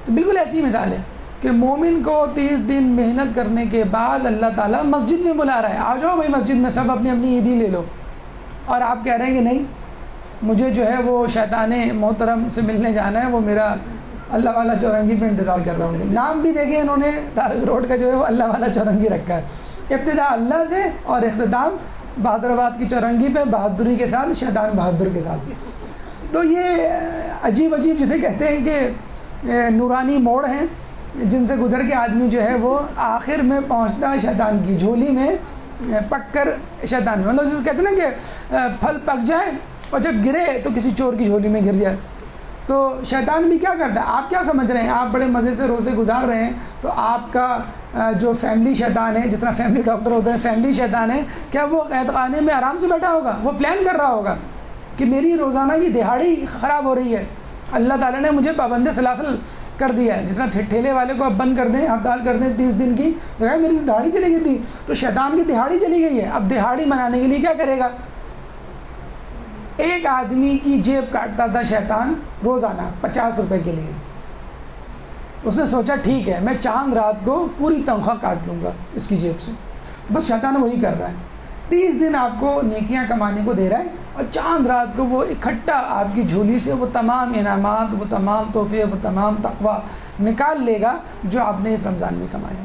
[SPEAKER 1] تو بالکل ایسی مثال ہے کہ مومن کو 30 دن محنت کرنے کے بعد اللہ تعالیٰ مسجد میں بلا رہا ہے، آ جاؤ بھائی مسجد میں سب اپنی اپنی عیدی لے لو. اور آپ کہہ رہے ہیں کہ نہیں مجھے جو ہے وہ شیطان محترم سے ملنے جانا ہے، وہ میرا اللہ والا چورنگی پہ انتظار کر رہا ہوں. نام بھی دیکھیں انہوں نے طارق روڈ کا جو ہے وہ اللہ والا چورنگی رکھا ہے. ابتدا اللہ سے اور اختتام بہادر آباد کی چورنگی پہ بہادری کے ساتھ، شیطان بہادر کے ساتھ. تو یہ عجیب عجیب جسے کہتے ہیں کہ نورانی موڑ ہیں جن سے گزر کے آدمی جو ہے وہ آخر میں پہنچتا ہے شیطان کی جھولی میں پک کر شیطان میں. مطلب کہتے ہیں نا کہ پھل پک جائے اور جب گرے تو کسی چور کی جھولی میں گر جائے. تو شیطان بھی کیا کرتا ہے؟ آپ کیا سمجھ رہے ہیں؟ آپ بڑے مزے سے روزے گزار رہے ہیں تو آپ کا جو فیملی شیطان ہے، جس طرح فیملی ڈاکٹر ہوتے ہیں فیملی شیطان ہے، کیا وہ قید خانے میں آرام سے بیٹھا ہوگا؟ وہ پلان کر رہا ہوگا کہ میری روزانہ کی دہاڑی خراب ہو رہی ہے، اللہ تعالیٰ نے مجھے پابند سلاسل کر دیا ہے. جس طرح ٹھیلے والے کو اب بند کر دیں، ہڑتال کر دیں 30 دن کی، تو میری دہاڑی چلی گئی تھی، تو شیطان کی دہاڑی چلی گئی ہے. اب دہاڑی منانے کے لیے کیا کرے گا؟ ایک آدمی کی جیب کاٹتا تھا شیطان روزانہ 50 روپے کے لیے. اس نے سوچا ٹھیک ہے میں چاند رات کو پوری تنخواہ کاٹ لوں گا اس کی جیب سے. تو بس شیطان وہی کر رہا ہے، 30 دن آپ کو نیکیاں کمانے کو دے رہا ہے اور چاند رات کو وہ اکٹھا آپ کی جھولی سے وہ تمام انعامات، وہ تمام تحفے، وہ تمام تقوی نکال لے گا جو آپ نے اس رمضان میں کمایا.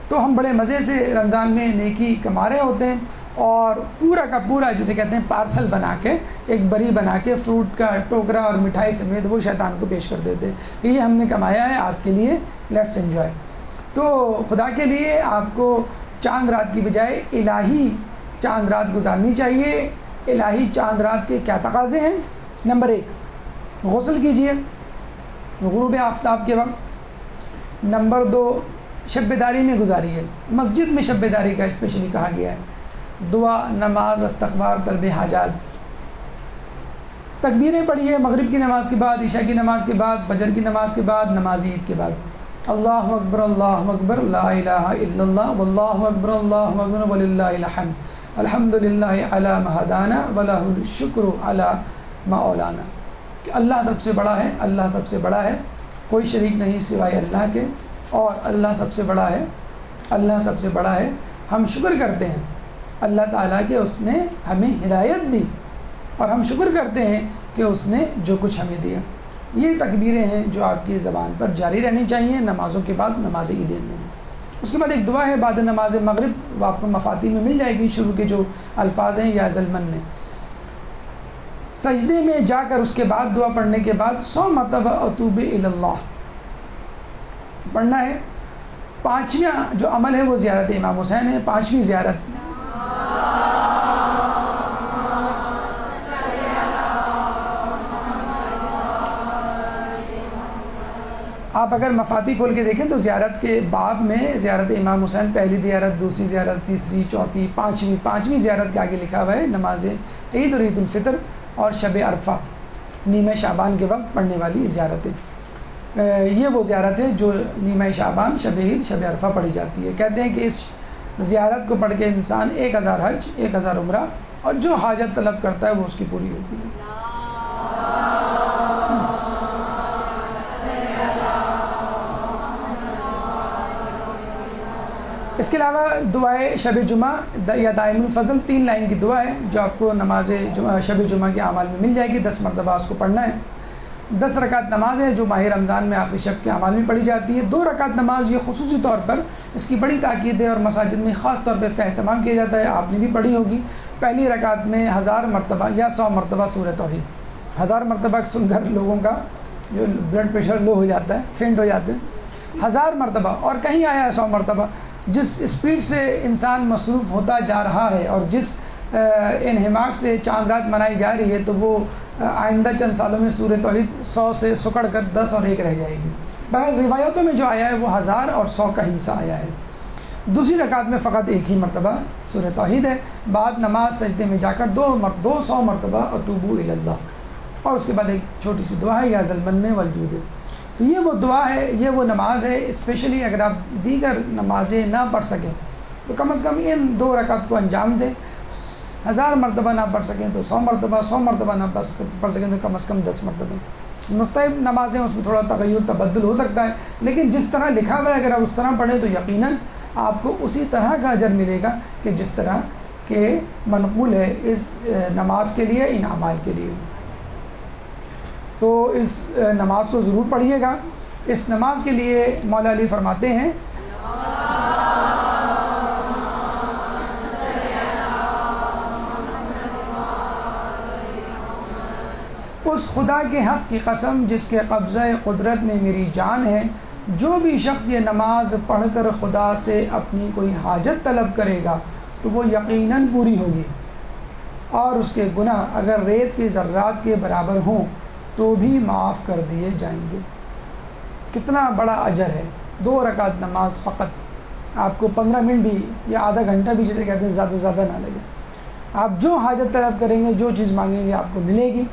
[SPEAKER 1] تو ہم بڑے مزے سے رمضان میں نیکی کما رہے ہوتے ہیں اور پورا کا پورا جسے کہتے ہیں پارسل بنا کے، ایک بری بنا کے فروٹ کا ٹوکرا اور مٹھائی سمیت وہ شیطان کو پیش کر دیتے کہ یہ ہم نے کمایا ہے آپ کے لیے، لیٹس انجوائے. تو خدا کے لیے آپ کو چاند رات کی بجائے الہی چاند رات گزارنی چاہیے. الہی چاند رات کے کیا تقاضے ہیں؟ نمبر 1 غسل کیجئے غروب آفتاب کے وقت. نمبر 2 شب بیداری میں گزاریے. مسجد میں شب بیداری کا اسپیشلی کہا گیا ہے. دعا، نماز، استغفار، طلب حاجات. تکبیریں پڑھیے مغرب کی نماز کے بعد، عشاء کی نماز کے بعد، فجر کی نماز کے بعد، نماز عید کے بعد. اللہ اکبر اللہ اکبر لا الہ الا اللہ واللہ اکبر اللہ اکبر وللہ الحمد الحمد للہ علی ما ہدانا ولہ الشکر علی ما اولانا. کہ اللہ سب سے بڑا ہے، اللہ سب سے بڑا ہے، کوئی شریک نہیں سوائے اللہ کے، اور اللہ سب سے بڑا ہے، اللہ سب سے بڑا ہے. ہم شکر کرتے ہیں اللہ تعالیٰ کہ اس نے ہمیں ہدایت دی، اور ہم شکر کرتے ہیں کہ اس نے جو کچھ ہمیں دیا. یہ تکبیریں ہیں جو آپ کی زبان پر جاری رہنی چاہیے نمازوں کے بعد، نماز عیدین میں. اس کے بعد ایک دعا ہے بعد نماز مغرب، وہ آپ کو مفاتیح میں مل جائے گی. شروع کے جو الفاظ ہیں یا ظلمن میں، سجدے میں جا کر اس کے بعد دعا پڑھنے کے بعد 100 مرتبہ اتوب الی اللہ پڑھنا ہے. 5واں جو عمل ہے وہ زیارت امام حسین ہے. 5ویں زیارت آپ اگر مفاتیح کھول کے دیکھیں تو زیارت کے باب میں زیارت امام حسین، پہلی زیارت، دوسری زیارت، تیسری، چوتھی، پانچویں زیارت کے آگے لکھا ہوا ہے نماز عید اور عید الفطر اور شب عرفہ نیمہ شعبان کے وقت پڑھنے والی زیارتیں. یہ وہ زیارت ہے جو نیمہ شعبان، شب عید، شب عرفہ پڑھی جاتی ہے. کہتے ہیں کہ اس زیارت کو پڑھ کے انسان 1000 حج، 1000 عمرہ اور جو حاجت طلب کرتا ہے وہ اس کی پوری ہوتی ہے. اس کے علاوہ دعائے شب جمعہ یا دائم الفضل 3 لائن کی دعا ہے جو آپ کو نماز شب جمعہ کے اعمال میں مل جائے گی. 10 مرتبہ اس کو پڑھنا ہے. 10 رکعت نماز ہے جو ماہ رمضان میں آخری شب کے اعمال میں پڑھی جاتی ہے. 2 رکعت نماز یہ خصوصی طور پر اس کی بڑی تاکید ہے اور مساجد میں خاص طور پہ اس کا اہتمام کیا جاتا ہے. آپ نے بھی پڑھی ہوگی. پہلی رکعت میں 1000 مرتبہ یا 100 مرتبہ سورہ توحید. 1000 مرتبہ سن کر لوگوں کا جو بلڈ پریشر لو ہو جاتا ہے، فینٹ ہو جاتے ہیں. 1000 مرتبہ، اور کہیں آیا ہے 100 مرتبہ. جس اسپیڈ سے انسان مصروف ہوتا جا رہا ہے اور جس انہماک سے چاند رات منائی جا رہی ہے تو وہ آئندہ چند سالوں میں سورہ توحید 100 سے سکڑ کر 10 اور 1 رہ جائے گی. بہرحال روایتوں میں جو آیا ہے وہ 1000 اور 100 کا حصہ آیا ہے. دوسری رکعت میں فقط 1 ہی مرتبہ سورہ توحید ہے. بعد نماز سجدے میں جا کر 200 مرتبہ اتوبوا الی اللہ، اور اس کے بعد ایک چھوٹی سی دعا ہے یا ذا المن والجود. تو یہ وہ دعا ہے، یہ وہ نماز ہے. اسپیشلی اگر آپ دیگر نمازیں نہ پڑھ سکیں تو کم از کم ان 2 رکعت کو انجام دیں. 1000 مرتبہ نہ پڑھ سکیں تو 100 مرتبہ، 100 مرتبہ نہ پڑھ سکیں تو کم از کم 10 مرتبہ. مستحب نمازیں اس میں تھوڑا تغیر تبدل ہو سکتا ہے، لیکن جس طرح لکھا ہوا ہے اگر آپ اس طرح پڑھیں تو یقیناً آپ کو اسی طرح کا اجر ملے گا کہ جس طرح کہ منقول ہے اس نماز کے لیے، ان اعمال کے لیے. تو اس نماز کو ضرور پڑھیے گا۔ اس نماز کے لیے مولا علی فرماتے ہیں اس خدا کے حق کی قسم جس کے قبضہ قدرت میں میری جان ہے، جو بھی شخص یہ نماز پڑھ کر خدا سے اپنی کوئی حاجت طلب کرے گا تو وہ یقیناً پوری ہوگی، اور اس کے گناہ اگر ریت کے ذرات کے برابر ہوں تو بھی معاف کر دیے جائیں گے۔ کتنا بڑا اجر ہے! 2 رکعت نماز فقط، آپ کو 15 منٹ بھی یا آدھا گھنٹہ بھی جسے کہتے ہیں زیادہ سے زیادہ نہ لگے، آپ جو حاجت طلب کریں گے، جو چیز مانگیں گے آپ کو ملے گی،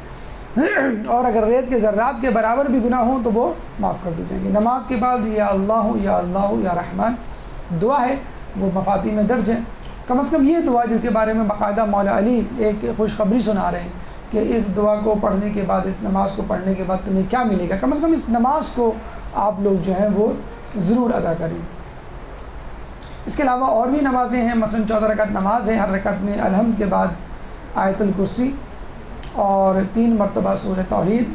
[SPEAKER 1] اور اگر ریت کے ذرات کے برابر بھی گناہ ہوں تو وہ معاف کر دی جائیں گے۔ نماز کے بعد یا اللہ یا اللہ یا رحمان دعا ہے، وہ مفاتی میں درج ہے۔ کم از کم یہ دعا جس کے بارے میں باقاعدہ مولا علی ایک خوشخبری سنا رہے ہیں کہ اس دعا کو پڑھنے کے بعد، اس نماز کو پڑھنے کے بعد تمہیں کیا ملے گا، کم از کم اس نماز کو آپ لوگ جو ہیں وہ ضرور ادا کریں۔ اس کے علاوہ اور بھی نمازیں ہیں، مثلا 14 رکعت نماز ہے، ہر رکعت میں الحمد کے بعد آیت الکرسی اور 3 مرتبہ سورہ توحید۔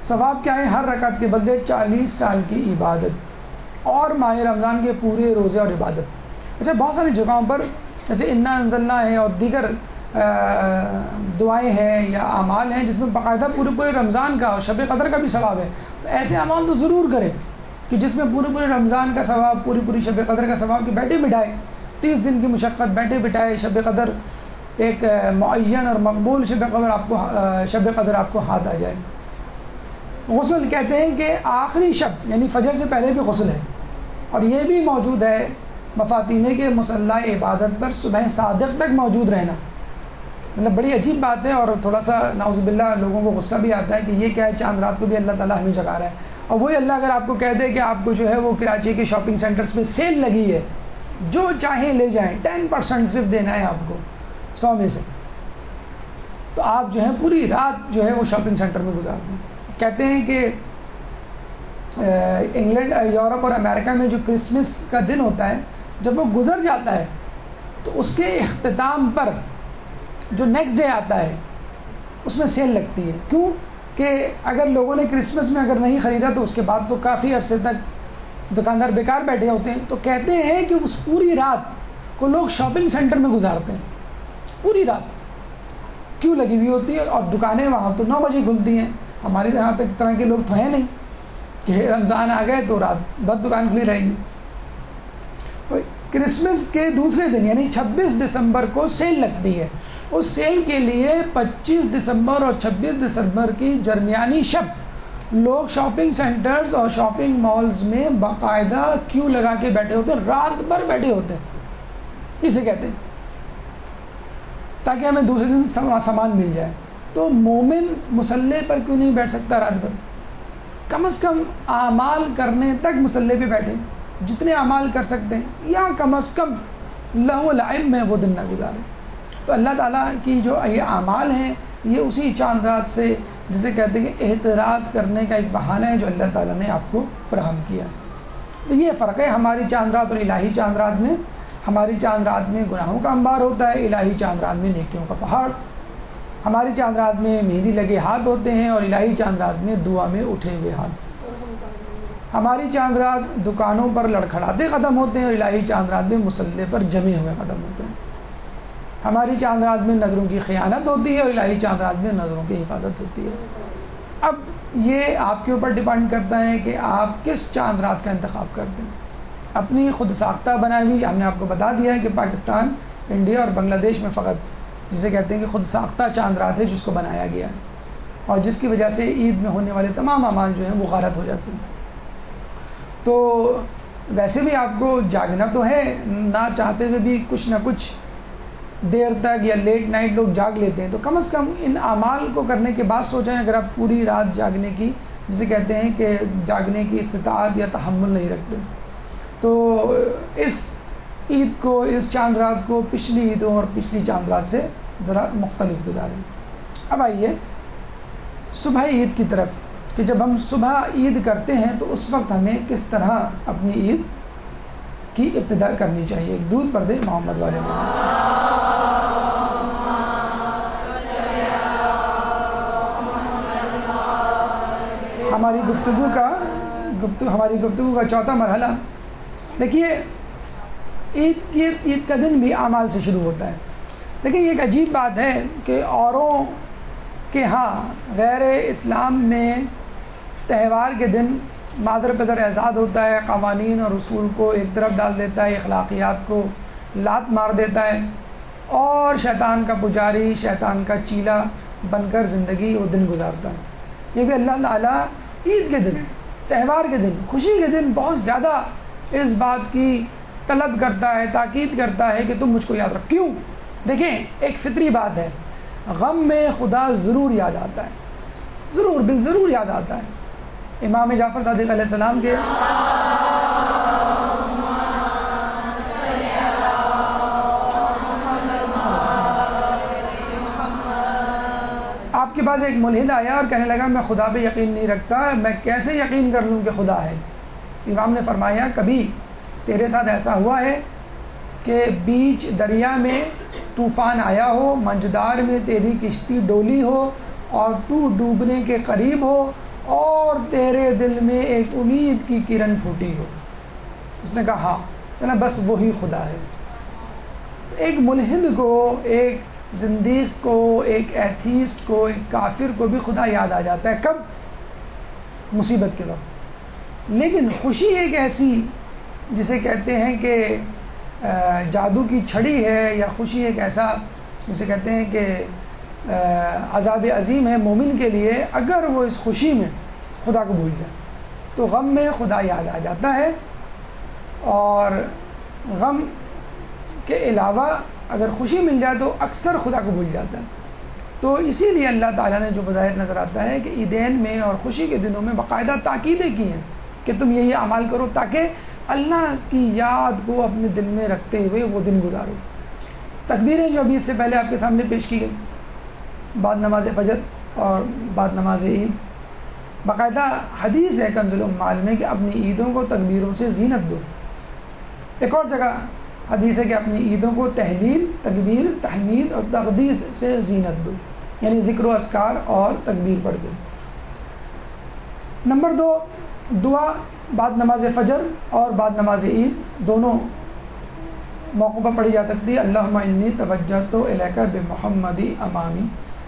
[SPEAKER 1] ثواب کیا ہے؟ ہر رکعت کے بدلے 40 سال کی عبادت اور ماہ رمضان کے پورے روزے اور عبادت۔ اچھا، بہت ساری جگہوں پر جیسے انا انزلنا ہے اور دیگر دعائیں ہیں یا اعمال ہیں جس میں باقاعدہ پورے رمضان کا اور شب قدر کا بھی ثواب ہے، تو ایسے اعمال تو ضرور کریں کہ جس میں پورے رمضان کا ثواب، پوری شب قدر کا ثواب، کہ بیٹھے بٹھائے 30 دن کی مشقت بیٹھے بٹھائے شب قدر ایک معین اور مقبول شب قدر آپ کو ہاتھ آ جائے۔ غسل کہتے ہیں کہ آخری شب یعنی فجر سے پہلے بھی غسل ہے، اور یہ بھی موجود ہے مفاتی میں کہ مصلی عبادت پر صبح صادق تک موجود رہنا۔ مطلب بڑی عجیب بات ہے، اور تھوڑا سا نعوذ باللہ لوگوں کو غصہ بھی آتا ہے کہ یہ کیا ہے، چاند رات کو بھی اللہ تعالیٰ ہمیں جگا رہا ہے۔ اور وہی اللہ اگر آپ کو کہہ دے کہ آپ کو جو ہے وہ کراچی کے شاپنگ سینٹرز پہ سیل لگی ہے، جو چاہیں لے جائیں، 10% صرف دینا ہے آپ کو 100 میں سے، تو آپ جو ہے پوری رات جو ہے وہ شاپنگ سینٹر میں گزار دیں۔ کہتے ہیں کہ انگلینڈ، یورپ اور امریکہ میں جو کرسمس کا دن ہوتا ہے، جب وہ گزر جاتا ہے تو اس کے اختتام پر جو نیکسٹ ڈے آتا ہے اس میں سیل لگتی ہے۔ کیوں کہ اگر لوگوں نے کرسمس میں اگر نہیں خریدا تو اس کے بعد تو کافی عرصے تک دکاندار بیکار بیٹھے ہوتے ہیں، تو کہتے ہیں کہ اس پوری رات کو لوگ شاپنگ سینٹر میں گزارتے ہیں۔ پوری رات کیوں لگی ہوئی ہوتی ہے، اور دکانیں وہاں تو 9 بجے کھلتی ہیں۔ ہمارے یہاں تک طرح کے لوگ تو ہیں نہیں کہ رمضان آ گئے تو رات بھر دکان کھلی رہے گی۔ تو کرسمس کے دوسرے دن یعنی 26 دسمبر کو سیل لگتی ہے۔ اس سیل کے لیے 25 دسمبر اور 26 دسمبر کی درمیانی شب لوگ شاپنگ سینٹرز اور شاپنگ مالز میں باقاعدہ کیوں لگا کے بیٹھے ہوتے ہیں، رات بھر بیٹھے ہوتے ہیں، اسے کہتے ہیں، تاکہ ہمیں دوسرے دن سامان مل جائے۔ تو مومن مصلی پر کیوں نہیں بیٹھ سکتا رات بھر؟ کم از کم اعمال کرنے تک مصلی پہ بیٹھے، جتنے اعمال کر سکتے ہیں، یا کم از کم لہو العب میں وہ دن نہ گزارے۔ تو اللہ تعالیٰ کی جو یہ اعمال ہیں یہ اسی چاند رات سے، جسے کہتے ہیں کہ احتراز کرنے کا ایک بہانہ ہے جو اللہ تعالیٰ نے آپ کو فراہم کیا۔ تو یہ فرق ہے ہماری چاند رات اور الہی چاند رات میں۔ ہماری چاند رات میں گناہوں کا انبار ہوتا ہے، الہی چاند رات میں نیکیوں کا پہاڑ۔ ہماری چاند رات میں مہندی لگے ہاتھ ہوتے ہیں، اور الہی چاند رات میں دعا میں اٹھے ہوئے ہاتھ۔ ہماری چاند رات دکانوں پر لڑکھڑاتے قدم ہوتے ہیں، اور الہی چاند رات میں مصلی پر جمے ہوئے قدم ہوتے ہیں۔ ہماری چاند رات میں نظروں کی خیانت ہوتی ہے، اور الہی چاند رات میں نظروں کی حفاظت ہوتی ہے۔ اب یہ آپ کے اوپر ڈیپینڈ کرتا ہے کہ آپ کس چاند رات کا انتخاب کرتے ہیں۔ اپنی خود ساختہ بنائی ہوئی، ہم نے آپ کو بتا دیا ہے کہ پاکستان، انڈیا اور بنگلہ دیش میں فقط جسے کہتے ہیں کہ خود ساختہ چاند رات ہے جس کو بنایا گیا ہے، اور جس کی وجہ سے عید میں ہونے والے تمام اعمال جو ہیں وہ غارت ہو جاتے ہیں۔ تو ویسے بھی آپ کو جاگنا تو ہے، نہ چاہتے ہوئے بھی کچھ نہ کچھ دیر تک یا لیٹ نائٹ لوگ جاگ لیتے ہیں، تو کم از کم ان اعمال کو کرنے کے بعد سوچیں۔ اگر آپ پوری رات جاگنے کی، جسے کہتے ہیں کہ جاگنے کی استطاعت یا تحمل نہیں رکھتے، تو اس عید کو، اس چاند رات کو پچھلی عیدوں اور پچھلی چاند رات سے ذرا مختلف گزاریں۔ اب آئیے صبح عید کی طرف، کہ جب ہم صبح عید کرتے ہیں تو اس وقت ہمیں کس طرح اپنی عید کی ابتدا کرنی چاہیے۔ درود پڑھ دیں محمد والے محمد۔ ہماری گفتگو کا چوتھا مرحلہ دیکھیے، عید کا دن بھی اعمال سے شروع ہوتا ہے. لیکن یہ ایک عجیب بات ہے کہ اوروں کے ہاں غیر اسلام میں تہوار کے دن مادر پدر اعزاز ہوتا ہے، قوانین اور اصول کو ایک طرف ڈال دیتا ہے، اخلاقیات کو لات مار دیتا ہے، اور شیطان کا پجاری، شیطان کا چیلا بن کر زندگی وہ دن گزارتا ہے. یہ بھی اللہ تعالیٰ عید کے دن، تہوار کے دن، خوشی کے دن بہت زیادہ اس بات کی طلب کرتا ہے، تاکید کرتا ہے کہ تم مجھ کو یاد رکھ. کیوں؟ دیکھیں، ایک فطری بات ہے، غم میں خدا ضرور یاد آتا ہے، ضرور یاد آتا ہے. امام جعفر صادق علیہ السلام کے آپ کے پاس ایک ملحد آیا اور کہنے لگا میں خدا پہ یقین نہیں رکھتا، میں کیسے یقین کر لوں کہ خدا ہے؟ امام نے فرمایا کبھی تیرے ساتھ ایسا ہوا ہے کہ بیچ دریا میں طوفان آیا ہو، منجدار میں تیری کشتی ڈولی ہو اور تو ڈوبنے کے قریب ہو اور تیرے دل میں ایک امید کی کرن پھوٹی ہو؟ اس نے کہا ہاں. چلا بس وہی خدا ہے. ایک ملحد کو، ایک زندیق کو، ایک ایتھیسٹ کو، ایک کافر کو بھی خدا یاد آ جاتا ہے. کب؟ مصیبت کے وقت. لیکن خوشی ایک ایسی جسے کہتے ہیں کہ جادو کی چھڑی ہے، یا خوشی ایک ایسا جسے کہتے ہیں کہ عذاب عظیم ہے مومن کے لیے اگر وہ اس خوشی میں خدا کو بھول جائے. تو غم میں خدا یاد آ جاتا ہے، اور غم کے علاوہ اگر خوشی مل جائے تو اکثر خدا کو بھول جاتا ہے. تو اسی لیے اللہ تعالیٰ نے جو بظاہر نظر آتا ہے کہ عیدین میں اور خوشی کے دنوں میں باقاعدہ تاکیدیں کی ہیں کہ تم یہ اعمال کرو تاکہ اللہ کی یاد کو اپنے دل میں رکھتے ہوئے وہ دن گزارو. تکبیریں جو ابھی اس سے پہلے آپ کے سامنے پیش کی گئی، بعد نماز فجر اور بعد نماز عید، باقاعدہ حدیث ہے کنز الامال میں کہ اپنی عیدوں کو تکبیروں سے زینت دو. ایک اور جگہ حدیث ہے کہ اپنی عیدوں کو تحلیل، تکبیر، تحمید اور تقدیس سے زینت دو، یعنی ذکر و اذکار اور تکبیر پڑھ دو. نمبر 2، دعا بعد نماز فجر اور بعد نماز عید دونوں موقع پر پڑھی جا سکتی ہے. اللہم انی توجہت الیک بمحمد امامی،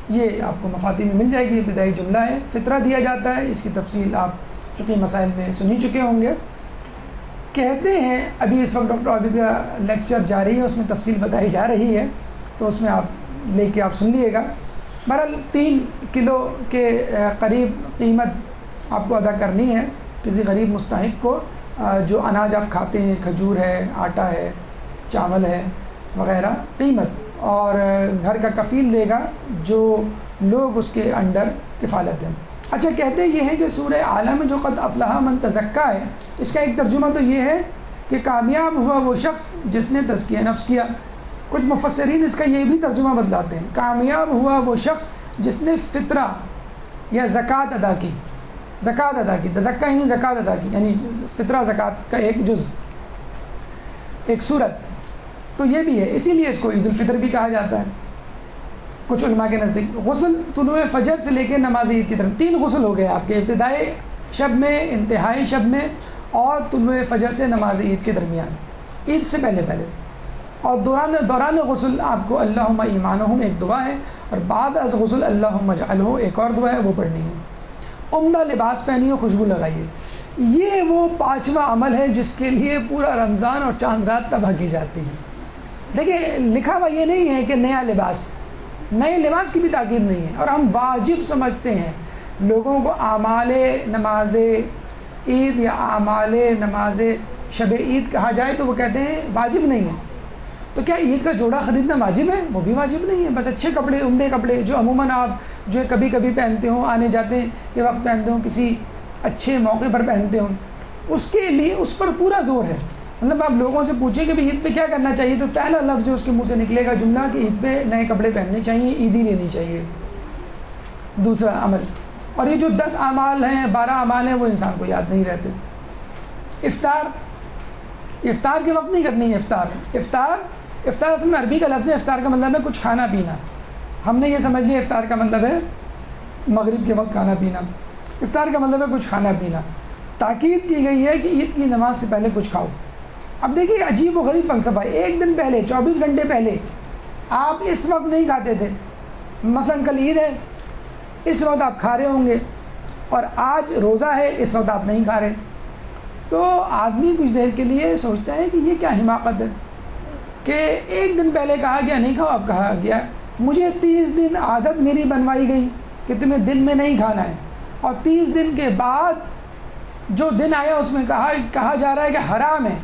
[SPEAKER 1] یہ آپ کو مفاتیح میں مل جائے گی. ابتدائی جملہ ہے. فطرہ دیا جاتا ہے، اس کی تفصیل آپ فقہی مسائل میں سن ہی چکے ہوں گے. کہتے ہیں ابھی اس وقت ڈاکٹر عابد کا لیکچر جاری ہے، اس میں تفصیل بتائی جا رہی ہے، تو اس میں آپ لے کے آپ سن لیے گا. بہرحال 3 کلو کے قریب قیمت آپ کو ادا کرنی ہے کسی غریب مستحق کو. جو اناج آپ کھاتے ہیں، کھجور ہے، آٹا ہے، چاول ہے وغیرہ، قیمت، اور گھر کا کفیل دے گا جو لوگ اس کے انڈر کفالت دیں. اچھا، کہتے یہ ہیں کہ سورہ اعلیٰ میں جو قد افلح من تزکیٰ ہے، اس کا ایک ترجمہ تو یہ ہے کہ کامیاب ہوا وہ شخص جس نے تزکیہ نفس کیا. کچھ مفسرین اس کا یہ بھی ترجمہ بدلاتے ہیں، کامیاب ہوا وہ شخص جس نے فطرہ یا زکوٰۃ ادا کی، تزکیہ یعنی زکوٰۃ ادا کی، یعنی فطرہ زکوٰۃ کا ایک جز، ایک صورت. تو یہ بھی ہے، اسی لیے اس کو عید الفطر بھی کہا جاتا ہے کچھ علماء کے نزدیک. غسل طلوع فجر سے لے کے نماز عید کی طرف 3 غسل ہو گئے آپ کے، ابتدائی شب میں، انتہائی شب میں، اور طلوع فجر سے نماز عید کے درمیان، عید سے پہلے. اور دوران غسل آپ کو اللہم ایمانہم ایک دعا ہے، اور بعد از غسل اللہم اجعلہ ایک اور دعا ہے، وہ پڑھنی ہے. عمدہ لباس پہنیے، خوشبو لگائیے. یہ وہ 5واں عمل ہے جس کے لیے پورا رمضان اور چاند رات تباہ کی جاتی ہے. دیکھیں، لکھا ہوا یہ نہیں ہے کہ نیا لباس، نئے لباس کی بھی تاکید نہیں ہے، اور ہم واجب سمجھتے ہیں لوگوں کو اعمال نماز عید یا اعمال نماز شب عید کہا جائے تو وہ کہتے ہیں واجب نہیں ہے. تو کیا عید کا جوڑا خریدنا واجب ہے؟ وہ بھی واجب نہیں ہے. بس اچھے کپڑے، عمدے کپڑے جو عموماً آپ جو کبھی کبھی پہنتے ہوں، آنے جاتے کے وقت پہنتے ہوں، کسی اچھے موقع پر پہنتے ہوں، اس کے لیے اس پر پورا زور ہے. مطلب آپ لوگوں سے پوچھیں کہ عید پہ کیا کرنا چاہیے، تو پہلا لفظ جو اس کے منہ سے نکلے گا جملہ کہ عید پہ نئے کپڑے پہننے چاہیے، عیدی لینی چاہیے. دوسرا عمل، اور یہ جو 10 اعمال ہیں، 12 اعمال ہیں، وہ انسان کو یاد نہیں رہتے. افطار کے وقت نہیں کرنی ہے. افطار اصل میں عربی کا لفظ ہے. افطار کا مطلب ہے کچھ کھانا پینا. ہم نے یہ سمجھ لیا افطار کا مطلب ہے مغرب کے وقت کھانا پینا. افطار کا مطلب ہے کچھ کھانا پینا. تاکید کی گئی ہے کہ عید کی نماز سے پہلے کچھ کھاؤ. اب دیکھیے عجیب و غریب فلسفہ ہے. ایک دن پہلے 24 گھنٹے پہلے آپ اس وقت نہیں کھاتے تھے. مثلا کل عید ہے, اس وقت آپ کھا رہے ہوں گے, اور آج روزہ ہے, اس وقت آپ نہیں کھا رہے. تو آدمی کچھ دیر کے لیے سوچتا ہے کہ یہ کیا حماقت ہے کہ ایک دن پہلے کہا گیا نہیں کھاؤ, اب کہا گیا مجھے 30 دن عادت میری بنوائی گئی کہ تمہیں دن میں نہیں کھانا ہے, اور 30 دن کے بعد جو دن آیا اس میں کہا جا رہا ہے کہ حرام ہے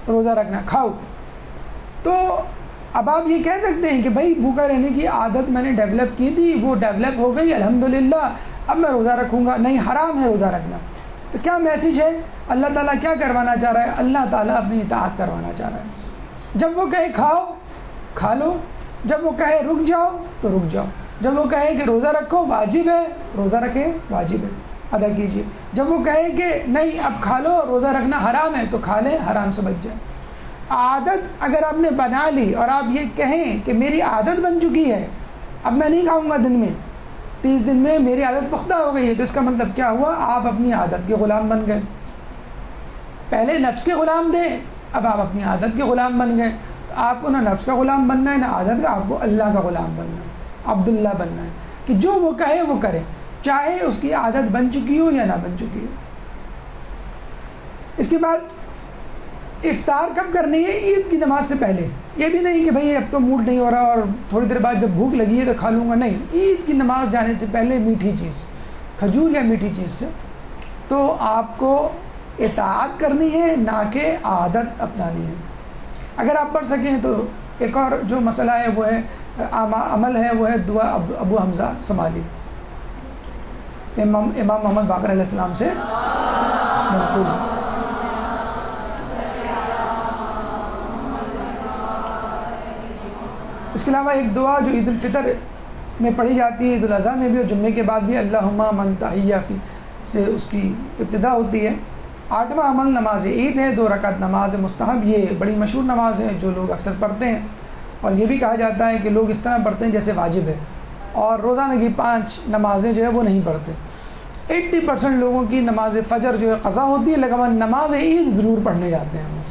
[SPEAKER 1] روزہ رکھنا, کھاؤ. تو اب آپ یہ کہہ سکتے ہیں کہ بھائی بھوکا رہنے کی عادت میں نے ڈیولپ کی تھی, وہ ڈیولپ ہو گئی الحمدللہ, اب میں روزہ رکھوں گا. نہیں, حرام ہے روزہ رکھنا. تو کیا میسیج ہے؟ اللہ تعالیٰ کیا کروانا چاہ رہا ہے؟ اللہ تعالیٰ اپنی اطاعت کروانا چاہ رہا ہے. جب وہ کہے کھاؤ کھا لو, جب وہ کہے رک جاؤ تو رک جاؤ, جب وہ کہے کہ روزہ رکھو واجب ہے روزہ رکھے, واجب ہے ادا کیجیے. جب وہ کہے کہ نہیں اب کھا لو روزہ رکھنا حرام ہے تو کھا لیں, حرام سے بچ جائیں. عادت اگر آپ نے بنا لی اور آپ یہ کہیں کہ میری عادت بن چکی ہے, اب میں نہیں کھاؤں گا دن میں, 30 دن میں میری عادت پختہ ہو گئی ہے, تو اس کا مطلب کیا ہوا؟ آپ اپنی عادت کے غلام بن گئے. پہلے نفس کے غلام تھے, اب آپ اپنی عادت کے غلام بن گئے. تو آپ کو نہ نفس کا غلام بننا ہے نہ عادت کا, آپ کو اللہ کا غلام بننا ہے, عبداللہ بننا ہے کہ جو وہ کہے وہ کرے, چاہے اس کی عادت بن چکی ہو یا نہ بن چکی ہو. اس کے بعد افطار کب کرنی ہے؟ عید کی نماز سے پہلے. یہ بھی نہیں کہ بھئی اب تو موڈ نہیں ہو رہا اور تھوڑی دیر بعد جب بھوک لگی ہے تو کھا لوں گا, نہیں. عید کی نماز جانے سے پہلے میٹھی چیز, کھجور یا میٹھی چیز سے تو آپ کو اطاعت کرنی ہے, نہ کہ عادت اپنانی ہے. اگر آپ پڑھ سکیں تو ایک اور جو مسئلہ ہے وہ ہے عمل ہے, وہ ہے دعا ابو حمزہ سمالی, امام محمد باقر علیہ السلام سے منقول. اس کے علاوہ ایک دعا جو عید الفطر میں پڑھی جاتی ہے, عید الاضحیٰ میں بھی اور جمعے کے بعد بھی, اللہم من تحیہ فی سے اس کی ابتدا ہوتی ہے. 8واں عمل نماز عید ہے, 2 رکعت نماز مستحب. یہ بڑی مشہور نماز ہے جو لوگ اکثر پڑھتے ہیں, اور یہ بھی کہا جاتا ہے کہ لوگ اس طرح پڑھتے ہیں جیسے واجب ہے, اور روزانہ کی 5 نمازیں جو ہے وہ نہیں پڑھتے. 80% لوگوں کی نماز فجر جو ہے قضا ہوتی ہے, لیکن نماز عید ضرور پڑھنے جاتے ہیں.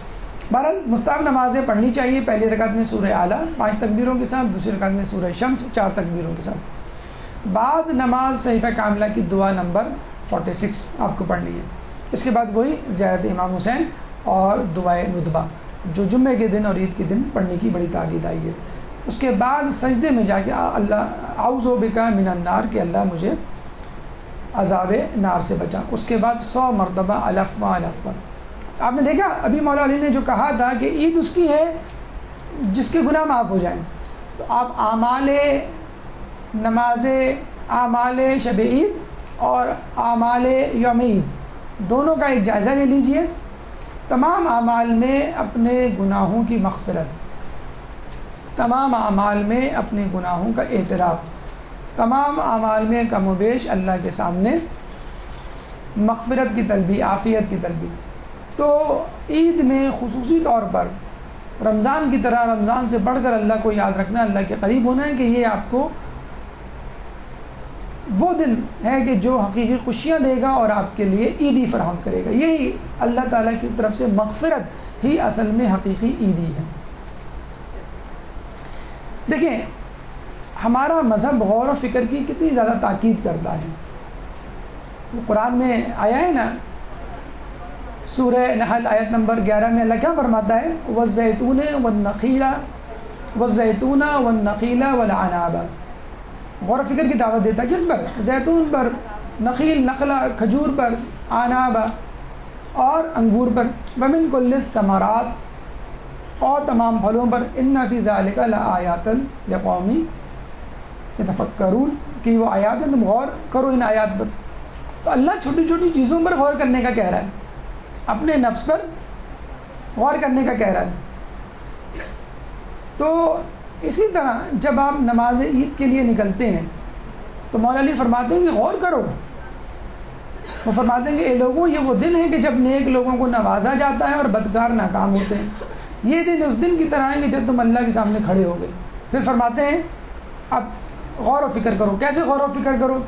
[SPEAKER 1] بہرحال مستحب نمازیں پڑھنی چاہیے. پہلی رکعت میں سورہ اعلیٰ 5 تکبیروں کے ساتھ, دوسری رکعت میں سورہ شمس 4 تکبیروں کے ساتھ. بعد نماز صحیفہ کاملہ کی دعا نمبر 46 آپ کو پڑھنی ہے. اس کے بعد وہی زیارت امام حسین اور دعائے ندبہ جو جمعے کے دن اور عید کے دن پڑھنے کی بڑی تاکید آئی ہے. اس کے بعد سجدے میں جا کے اللہ اعوذ بک من النار کہ اللہ مجھے عذاب نار سے بچا. اس کے بعد 100 مرتبہ الف با الف. آپ نے دیکھا ابھی مولا علی نے جو کہا تھا کہ عید اس کی ہے جس کے گناہ معاف ہو جائیں, تو آپ اعمال نماز, اعمال شب عید اور اعمال یوم عید دونوں کا ایک جائزہ لے لیجئے. تمام اعمال میں اپنے گناہوں کی مغفرت, تمام اعمال میں اپنے گناہوں کا اعتراف, تمام اعمال میں کم و بیش اللہ کے سامنے مغفرت کی طلبی, عافیت کی طلبی. تو عید میں خصوصی طور پر رمضان کی طرح رمضان سے بڑھ کر اللہ کو یاد رکھنا, اللہ کے قریب ہونا ہے کہ یہ آپ کو وہ دن ہے کہ جو حقیقی خوشیاں دے گا اور آپ کے لیے عیدی فراہم کرے گا. یہی اللہ تعالیٰ کی طرف سے مغفرت ہی اصل میں حقیقی عیدی ہے. دیکھیں ہمارا مذہب غور و فکر کی کتنی زیادہ تاکید کرتا ہے. وہ قرآن میں آیا ہے نا, سورہ نحل آیت نمبر 11 میں اللہ کیا فرماتا ہے؟ والزیتون والنخیل والزیتون والنخیل والعناب. غور و فکر کی دعوت دیتا ہے کس پر؟ زیتون پر, نخیل نخلا کھجور پر, عناب اور انگور پر, ومن کل الثمرات اور تمام پھلوں پر, ان فی ذلک لآیات لقوم یتفکرون کہ وہ آیات ہیں تم غور کرو ان آیات پر. تو اللہ چھوٹی چھوٹی چیزوں پر غور کرنے کا کہہ رہا ہے, اپنے نفس پر غور کرنے کا کہہ رہا ہے. تو اسی طرح جب آپ نماز عید کے لیے نکلتے ہیں تو مولا علی فرماتے ہیں کہ غور کرو. وہ فرماتے ہیں کہ اے لوگوں یہ وہ دن ہے کہ جب نیک لوگوں کو نوازا جاتا ہے اور بدکار ناکام ہوتے ہیں. یہ دن اس دن کی طرح ہے کہ جب تم اللہ کے سامنے کھڑے ہو گئے. پھر فرماتے ہیں اب غور و فکر کرو. کیسے غور و فکر کرو؟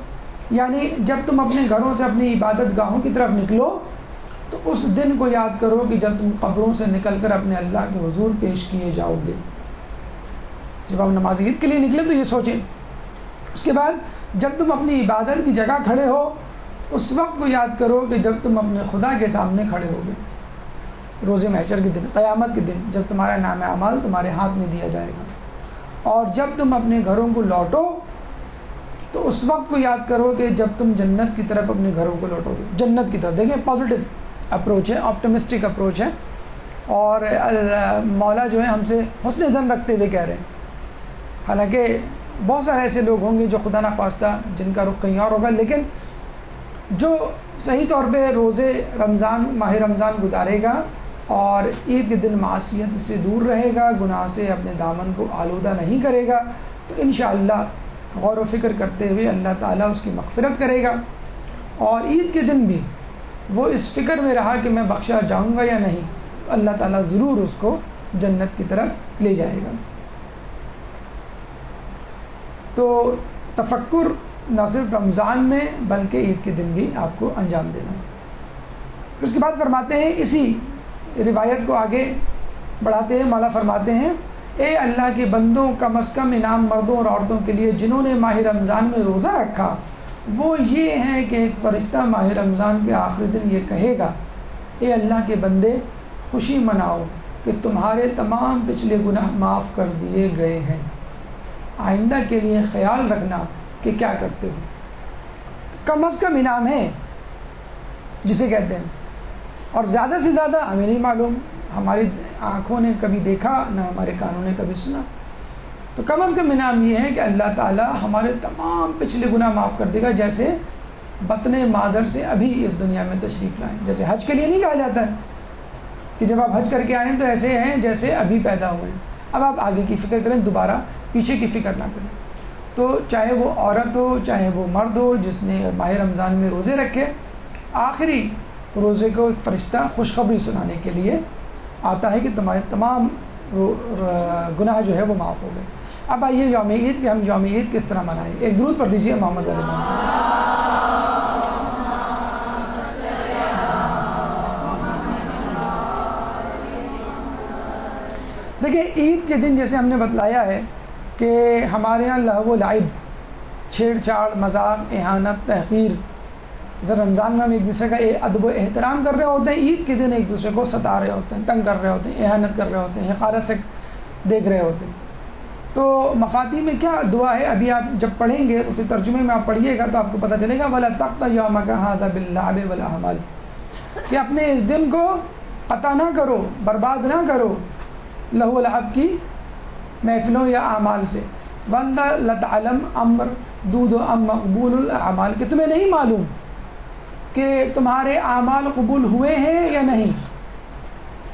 [SPEAKER 1] یعنی جب تم اپنے گھروں سے اپنی عبادت گاہوں کی طرف نکلو تو اس دن کو یاد کرو کہ جب تم قبروں سے نکل کر اپنے اللہ کے حضور پیش کیے جاؤ گے. جب ہم نماز عید کے لیے نکلے تو یہ سوچیں. اس کے بعد جب تم اپنی عبادت کی جگہ کھڑے ہو اس وقت کو یاد کرو کہ جب تم اپنے خدا کے سامنے کھڑے ہو گے روز محشر کے دن, قیامت کے دن, جب تمہارا نام اعمال تمہارے ہاتھ میں دیا جائے گا. اور جب تم اپنے گھروں کو لوٹو تو اس وقت کو یاد کرو کہ جب تم جنت کی طرف اپنے گھروں کو لوٹو گے, جنت کی طرف. دیکھیں پازیٹیو اپروچ ہے, آپٹمسٹک اپروچ ہے, اور مولا جو ہے ہم سے حسن ظن رکھتے ہوئے کہہ رہے ہیں. حالانکہ بہت سارے ایسے لوگ ہوں گے جو خدا نخواستہ جن کا رخ کہیں اور ہوگا, لیکن جو صحیح طور پہ روزے رمضان, ماہ رمضان گزارے گا اور عید کے دن معصیت سے دور رہے گا, گناہ سے اپنے دامن کو آلودہ نہیں کرے گا, تو انشاءاللہ غور و فکر کرتے ہوئے اللہ تعالیٰ اس کی مغفرت کرے گا. اور عید کے دن بھی وہ اس فکر میں رہا کہ میں بخشا جاؤں گا یا نہیں, تو اللہ تعالیٰ ضرور اس کو جنت کی طرف لے جائے گا. تو تفکر نہ صرف رمضان میں بلکہ عید کے دن بھی آپ کو انجام دینا ہے. پھر اس کے بعد فرماتے ہیں, اسی روایت کو آگے بڑھاتے ہیں, مولا فرماتے ہیں اے اللہ کے بندوں, کم از کم انعام مردوں اور عورتوں کے لیے جنہوں نے ماہ رمضان میں روزہ رکھا وہ یہ ہے کہ ایک فرشتہ ماہ رمضان کے آخری دن یہ کہے گا اے اللہ کے بندے خوشی مناؤ کہ تمہارے تمام پچھلے گناہ معاف کر دیے گئے ہیں, آئندہ کے لیے خیال رکھنا کہ کیا کرتے ہو. کم از کم انعام ہے جسے کہتے ہیں, اور زیادہ سے زیادہ ہمیں نہیں معلوم, ہماری آنکھوں نے کبھی دیکھا نہ ہمارے کانوں نے کبھی سنا. تو کم از کم انعام یہ ہے کہ اللہ تعالیٰ ہمارے تمام پچھلے گناہ معاف کر دے گا, جیسے بطن مادر سے ابھی اس دنیا میں تشریف لائیں. جیسے حج کے لیے نہیں کہا جاتا ہے کہ جب آپ حج کر کے آئیں تو ایسے ہیں جیسے ابھی پیدا ہوئے ہیں, اب آپ آگے کی فکر کریں, دوبارہ پیچھے کی فکر نہ کریں. تو چاہے وہ عورت ہو چاہے وہ مرد ہو جس نے ماہ رمضان میں روزے رکھے, آخری روزے کو ایک فرشتہ خوشخبری سنانے کے لیے آتا ہے کہ تمہارے تمام گناہ جو ہے وہ معاف ہو گئے. اب آئیے یوم عید کہ ہم یوم عید کس طرح منائیں. ایک درود پڑھ دیجیے محمد علیہ محمد. دیکھیں عید کے دن جیسے ہم نے بتلایا ہے کہ ہمارے یہاں لہو و لعب, چھیڑ چھاڑ, مذاق, اہانت, تحقیر, جیسے رمضان میں ہم ایک دوسرے کا ادب و احترام کر رہے ہوتے ہیں, عید کے دن ایک دوسرے کو ستا رہے ہوتے ہیں, تنگ کر رہے ہوتے ہیں, اہانت کر رہے ہوتے ہیں, حقارت سے دیکھ رہے ہوتے ہیں. تو مفاتیح میں کیا دعا ہے ابھی آپ جب پڑھیں گے تو ترجمے میں آپ پڑھیے گا تو آپ کو پتہ چلے گا وَلَا تَقْطَعْ يَوْمَكَ هَٰذَا بِاللَّعْبِ وَالْأَعْمَالِ, کہ اپنے اس دن کو قطع نہ کرو, برباد نہ کرو لہو لعب کی محفلوں یا اعمال سے. وَأَنْتَ لَتَعْلَمُ أَمْرَدُودُ أَمْ مَقْبُولُ الْأَعْمَالِ, کہ تمہیں نہیں معلوم کہ تمہارے اعمال قبول ہوئے ہیں یا نہیں.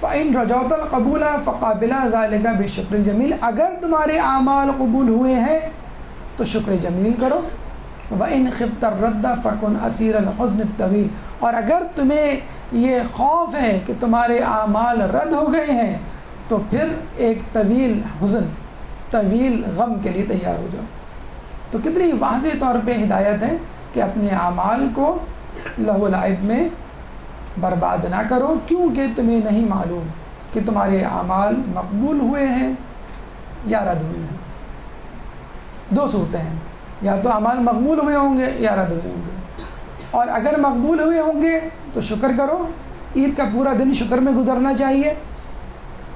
[SPEAKER 1] فَإِنْ رَجَوْتَ الْقَبُولَ فَقَابِلَ ذَلِكَ بِالشُّكْرِ الْجَمِيلِ, اگر تمہارے اعمال قبول ہوئے ہیں تو شکر جمیل کرو. وَإِنْ خِفْتَ الرَّدَّ فَكُنْ أَسِيرَ الْحُزْنِ الطَّوِيلِ, اور اگر تمہیں یہ خوف ہے کہ تمہارے اعمال رد ہو گئے ہیں تو پھر ایک طویل حزن, طویل غم کے لیے تیار ہو جاؤ. تو کتنی واضح طور پہ ہدایت ہے کہ اپنے اعمال کو لہو و لعب میں برباد نہ کرو, کیونکہ تمہیں نہیں معلوم کہ تمہارے اعمال مقبول ہوئے ہیں یا رد ہوئے ہیں. دو صورتیں ہیں, یا تو اعمال مقبول ہوئے ہوں گے یا رد ہوئے ہوں گے. اور اگر مقبول ہوئے ہوں گے تو شکر کرو, عید کا پورا دن شکر میں گزرنا چاہیے,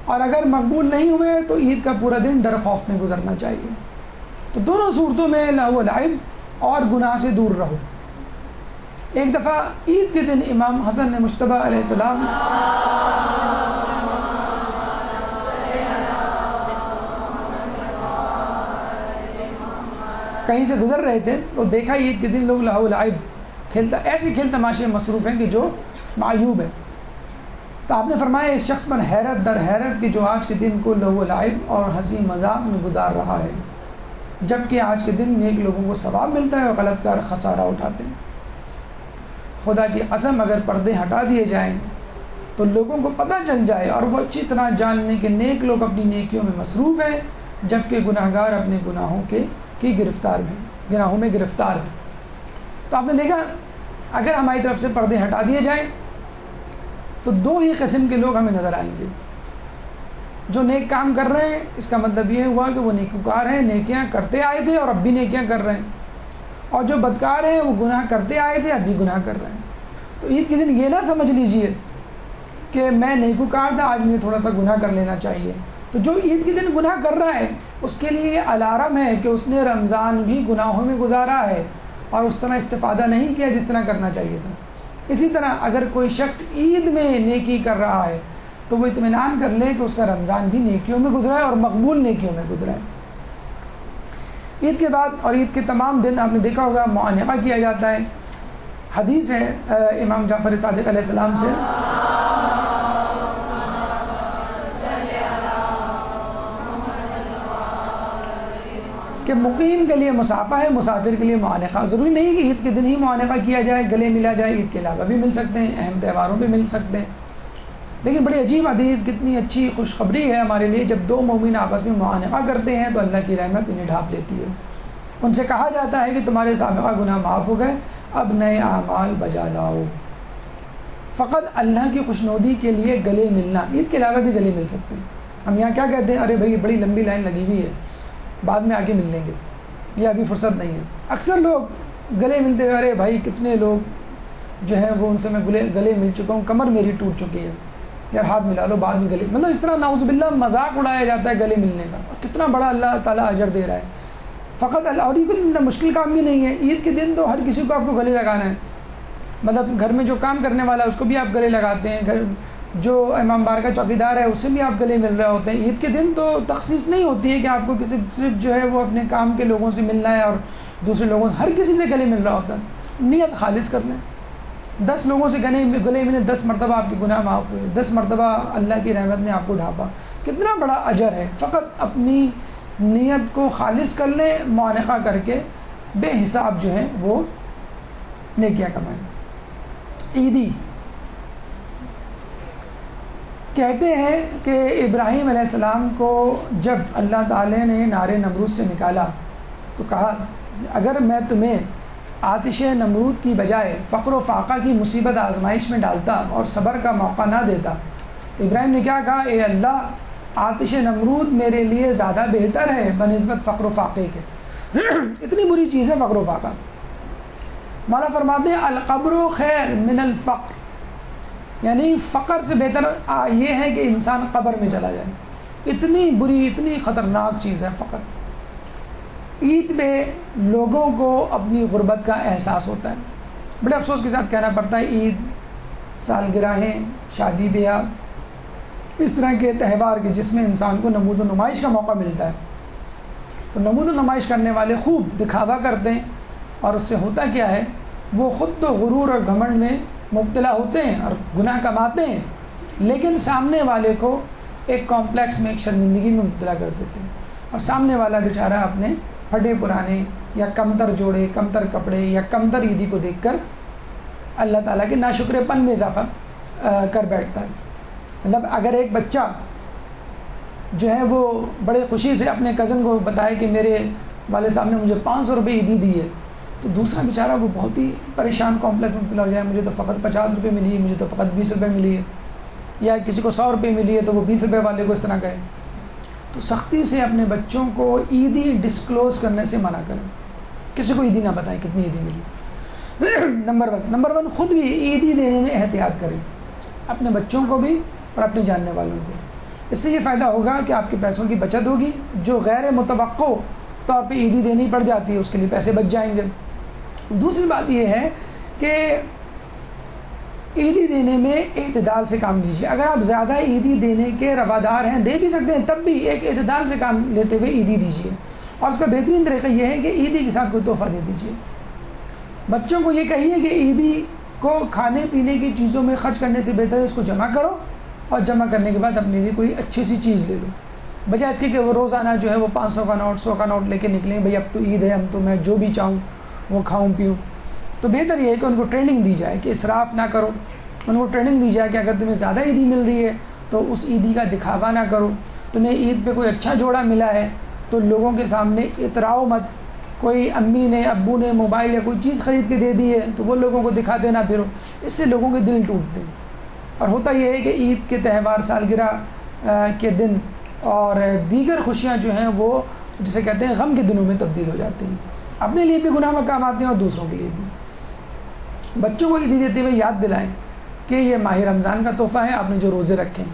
[SPEAKER 1] اور اگر مقبول نہیں ہوئے تو عید کا پورا دن ڈر خوف میں گزرنا چاہیے. تو دونوں صورتوں میں لہو و لعب اور گناہ سے دور رہو. ایک دفعہ عید کے دن امام حسن مجتبی علیہ السلام کہیں سے گزر رہے تھے تو دیکھا عید کے دن لوگ لہو و لعب کھیلتا, ایسے کھیل تماشے مصروف ہیں کہ جو معیوب ہے. تو آپ نے فرمایا اس شخص پر حیرت در حیرت کہ جو آج کے دن کو لہو و لعب اور ہنسی مذاق میں گزار رہا ہے, جبکہ آج کے دن نیک لوگوں کو ثواب ملتا ہے اور غلط کار خسارہ اٹھاتے ہیں. خدا کی قسم اگر پردے ہٹا دیے جائیں تو لوگوں کو پتہ چل جائے اور وہ اچھی طرح جان لیں کہ نیک لوگ اپنی نیکیوں میں مصروف ہیں جبکہ گناہگار اپنے گناہوں میں گرفتار ہیں. تو آپ نے دیکھا اگر ہماری طرف سے پردے ہٹا دیے جائیں تو دو ہی قسم کے لوگ ہمیں نظر آئیں گے. جو نیک کام کر رہے ہیں اس کا مطلب یہ ہوا کہ وہ نیکوکار ہیں, نیکیاں کرتے آئے تھے اور اب بھی نیکیاں کر رہے ہیں, اور جو بدکار ہیں وہ گناہ کرتے آئے تھے اب بھی گناہ کر رہے ہیں. تو عید کے دن یہ نہ سمجھ لیجئے کہ میں نیکوکار تھا آج مجھے تھوڑا سا گناہ کر لینا چاہیے. تو جو عید کے دن گناہ کر رہا ہے اس کے لیے یہ الارم ہے کہ اس نے رمضان بھی گناہوں میں گزارا ہے اور اس طرح استفادہ نہیں کیا جس طرح کرنا چاہیے تھا. اسی طرح اگر کوئی شخص عید میں نیکی کر رہا ہے تو وہ اطمینان کر لے کہ اس کا رمضان بھی نیکیوں میں گزرا ہے اور مقبول نیکیوں میں گزرا ہے. عید کے بعد اور عید کے تمام دن آپ نے دیکھا ہوگا معانقہ کیا جاتا ہے. حدیث ہے امام جعفر صادق علیہ السلام سے کہ مقیم کے لیے مسافہ ہے, مسافر کے لیے معانقہ. ضروری نہیں کہ عید کے دن ہی معانقہ کیا جائے, گلے ملا جائے, عید کے علاوہ بھی مل سکتے ہیں, اہم تہواروں پہ مل سکتے ہیں. لیکن بڑی عجیب حدیث, کتنی اچھی خوشخبری ہے ہمارے لیے. جب دو مومن آپس میں معانقہ کرتے ہیں تو اللہ کی رحمت انہیں ڈھانپ لیتی ہے. ان سے کہا جاتا ہے کہ تمہارے سابقہ گناہ معاف ہو گئے, اب نئے اعمال بجا لاؤ. فقط اللہ کی خوشنودی کے لیے گلے ملنا, عید کے علاوہ بھی گلے مل سکتے ہیں. ہم یہاں کیا کہتے ہیں, ارے بھائی بڑی لمبی لائن لگی ہوئی ہے, بعد میں آگے مل لیں گے, یہ ابھی فرصت نہیں ہے. اکثر لوگ گلے ملتے ہوئے, ارے بھائی کتنے لوگ جو ہیں وہ ان سے میں گلے مل چکا ہوں, کمر میری ٹوٹ چکی ہے, یار ہاتھ ملا لو بعد میں گلے. مطلب اس طرح نعوذ باللہ مذاق اڑایا جاتا ہے گلے ملنے کا, اور کتنا بڑا اللہ تعالیٰ اجر دے رہا ہے. فقط اور یہ کوئی مشکل کام بھی نہیں ہے. عید کے دن تو ہر کسی کو آپ کو گلے لگانا ہے. مطلب گھر میں جو کام کرنے والا ہے اس کو بھی آپ گلے لگاتے ہیں, گھر جو امام بار کا چوکیدار ہے اس سے بھی آپ گلے مل رہے ہوتے ہیں. عید کے دن تو تخصیص نہیں ہوتی ہے کہ آپ کو کسی صرف جو ہے وہ اپنے کام کے لوگوں سے ملنا ہے اور دوسرے لوگوں سے, ہر کسی سے گلے مل رہا ہوتا ہے. نیت خالص کر لیں, 10 لوگوں سے گلے ملے, 10 مرتبہ آپ کے گناہ معاف ہوئے, 10 مرتبہ اللہ کی رحمت نے آپ کو ڈھانپا. کتنا بڑا اجر ہے. فقط اپنی نیت کو خالص کر لیں, معانقہ کر کے بے حساب جو ہے وہ نیکیاں کمائیں. عیدی کہتے ہیں کہ ابراہیم علیہ السلام کو جب اللہ تعالی نے نار نمرود سے نکالا تو کہا اگر میں تمہیں آتش نمرود کی بجائے فقر و فاقہ کی مصیبت آزمائش میں ڈالتا اور صبر کا موقع نہ دیتا, تو ابراہیم نے کیا کہا, اے اللہ آتش نمرود میرے لیے زیادہ بہتر ہے بنسبت فقر و فاقے کے. اتنی بری چیز ہے فقر و فاقہ. مولا فرماتے ہیں القبر خیر من الفقر, یعنی فقر سے بہتر یہ ہے کہ انسان قبر میں چلا جائے. اتنی بری, اتنی خطرناک چیز ہے فقر. عید پہ لوگوں کو اپنی غربت کا احساس ہوتا ہے. بڑے افسوس کے ساتھ کہنا پڑتا ہے عید, سالگرہیں, شادی بیاہ, اس طرح کے تہوار کے جس میں انسان کو نمود و نمائش کا موقع ملتا ہے, تو نمود و نمائش کرنے والے خوب دکھاوا کرتے ہیں, اور اس سے ہوتا کیا ہے, وہ خود تو غرور اور گھمنڈ میں مبتلا ہوتے ہیں اور گناہ کماتے ہیں, لیکن سامنے والے کو ایک کمپلیکس میں, ایک شرمندگی میں مبتلا کر دیتے ہیں. اور سامنے والا بیچارہ اپنے پھٹے پرانے یا کمتر جوڑے, کمتر کپڑے یا کمتر عیدی کو دیکھ کر اللہ تعالیٰ کے ناشکرے پن میں اضافہ کر بیٹھتا ہے. مطلب اگر ایک بچہ جو ہے وہ بڑے خوشی سے اپنے کزن کو بتائے کہ میرے والد صاحب نے مجھے 500 روپے عیدی دی ہے, تو دوسرا بیچارہ وہ بہت ہی پریشان کمپلیکس میں مبتلا ہو جائے, مجھے تو فقط 50 روپے ملی ہے, مجھے تو فقط 20 روپے ملی ہے, یا کسی کو 100 روپے ملی ہے تو وہ 20 روپے والے کو اس طرح کہے. تو سختی سے اپنے بچوں کو عیدی ڈسکلوز کرنے سے منع کریں, کسی کو عیدی نہ بتائیں کتنی عیدی ملی. نمبر ون خود بھی عیدی دینے میں احتیاط کریں, اپنے بچوں کو بھی اور اپنے جاننے والوں کو. اس سے یہ فائدہ ہوگا کہ آپ کے پیسوں کی بچت ہوگی. جو غیر متوقع طور پہ عیدی دینی پڑ جاتی ہے اس کے لیے پیسے بچ جائیں گے. دوسری بات یہ ہے کہ عیدی دینے میں اعتدال سے کام لیجیے. اگر آپ زیادہ عیدی دینے کے روادار ہیں, دے بھی سکتے ہیں, تب بھی ایک اعتدال سے کام لیتے ہوئے عیدی دیجیے. اور اس کا بہترین طریقہ یہ ہے کہ عیدی کے ساتھ کوئی تحفہ دے دیجیے. بچوں کو یہ کہیے کہ عیدی کو کھانے پینے کی چیزوں میں خرچ کرنے سے بہتر ہے اس کو جمع کرو, اور جمع کرنے کے بعد اپنے لیے کوئی اچھی سی چیز لے لو, بجائے اس کے کہ وہ روزانہ جو ہے وہ 500 کا نوٹ 100 کا نوٹ لے کے نکلیں, بھئی اب تو عید ہے, اب تو میں جو بھی چاہوں وہ کھاؤں پیوں. تو بہتر یہ ہے کہ ان کو ٹریننگ دی جائے کہ اسراف نہ کرو. ان کو ٹریننگ دی جائے کہ اگر تمہیں زیادہ عیدی مل رہی ہے تو اس عیدی کا دکھاوا نہ کرو. تمہیں عید پہ کوئی اچھا جوڑا ملا ہے تو لوگوں کے سامنے اتراؤ مت کوئی امی نے ابو نے موبائل یا کوئی چیز خرید کے دے دی ہے تو وہ لوگوں کو دکھا دینا پھر اس سے لوگوں کے دل ٹوٹتے ہیں. اور ہوتا یہ ہے کہ عید کے تہوار، سالگرہ کے دن اور دیگر خوشیاں جو ہیں وہ جسے کہتے ہیں غم کے دنوں میں تبدیل ہو جاتی ہیں. اپنے لیے بھی گناہ مقام آتے ہیں اور دوسروں کے لیے بھی. بچوں کو عیدی دیتے ہوئے یاد دلائیں کہ یہ ماہ رمضان کا تحفہ ہے، آپ نے جو روزے رکھے ہیں،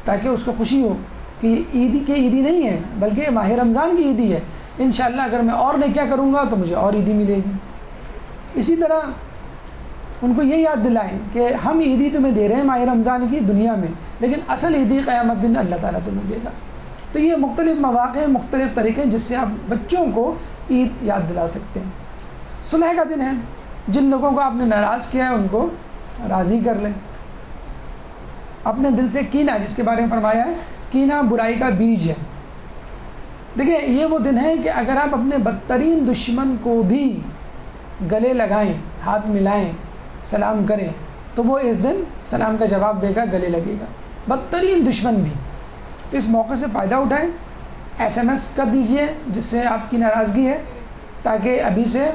[SPEAKER 1] تاکہ اس کو خوشی ہو کہ یہ عیدی نہیں ہے بلکہ یہ ماہ رمضان کی عیدی ہے. انشاءاللہ اگر میں اور نیکیاں کروں گا تو مجھے اور عیدی ملے گی. اسی طرح ان کو یہ یاد دلائیں کہ ہم عیدی تمہیں دے رہے ہیں ماہ رمضان کی دنیا میں، لیکن اصل عیدی قیامت دن اللہ تعالیٰ تمہیں دے گا. تو یہ مختلف مواقع، مختلف طریقے جس سے آپ بچوں کو عید یاد دلا سکتے ہیں. صلح کا دن ہے، جن لوگوں کو آپ نے ناراض کیا ہے ان کو راضی کر لیں. اپنے دل سے کینہ، جس کے بارے میں فرمایا ہے کینہ برائی کا بیج ہے. دیکھیں یہ وہ دن ہے کہ اگر آپ اپنے بدترین دشمن کو بھی گلے لگائیں، ہاتھ ملائیں، سلام کریں تو وہ اس دن سلام کا جواب دے گا، گلے لگے گا، بدترین دشمن بھی. تو اس موقع سے فائدہ اٹھائیں. SMS کر دیجئے جس سے آپ کی ناراضگی ہے، تاکہ ابھی سے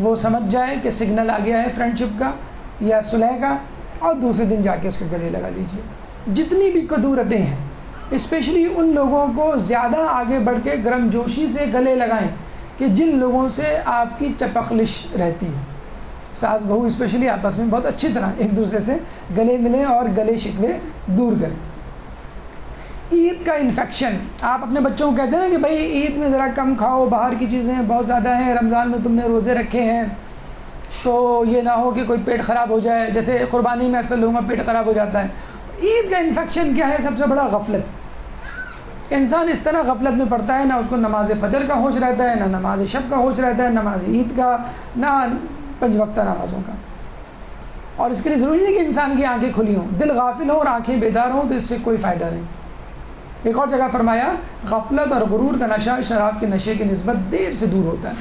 [SPEAKER 1] وہ سمجھ جائے کہ سگنل آ گیا ہے فرینڈ شپ کا یا صلح کا، اور دوسرے دن جا کے اس کے گلے لگا لیجئے. جتنی بھی کدورتیں ہیں اسپیشلی ان لوگوں کو زیادہ آگے بڑھ کے گرم جوشی سے گلے لگائیں کہ جن لوگوں سے آپ کی چپخلش رہتی ہے. ساس بہو اسپیشلی آپس میں بہت اچھی طرح ایک دوسرے سے گلے ملیں اور گلے شکوے دور کریں. عید کا انفیکشن، آپ اپنے بچوں کو کہتے ہیں نا کہ بھائی عید میں ذرا کم کھاؤ، باہر کی چیزیں بہت زیادہ ہیں، رمضان میں تم نے روزے رکھے ہیں تو یہ نہ ہو کہ کوئی پیٹ خراب ہو جائے. جیسے قربانی میں اکثر لوگوں کا پیٹ خراب ہو جاتا ہے. عید کا انفیکشن کیا ہے؟ سب سے بڑا غفلت. انسان اس طرح غفلت میں پڑتا ہے، نہ اس کو نماز فجر کا ہوش رہتا ہے، نہ نماز شب کا ہوش رہتا ہے، نماز عید کا، نہ 5 وقتہ نمازوں کا. اور اس کے لیے ضروری نہیں کہ انسان کی آنکھیں کھلی ہوں، دل غافل ہو اور آنکھیں بیدار ہوں تو اس سے کوئی فائدہ نہیں. ایک اور جگہ فرمایا غفلت اور غرور کا نشہ شراب کے نشے کی نسبت دیر سے دور ہوتا ہے.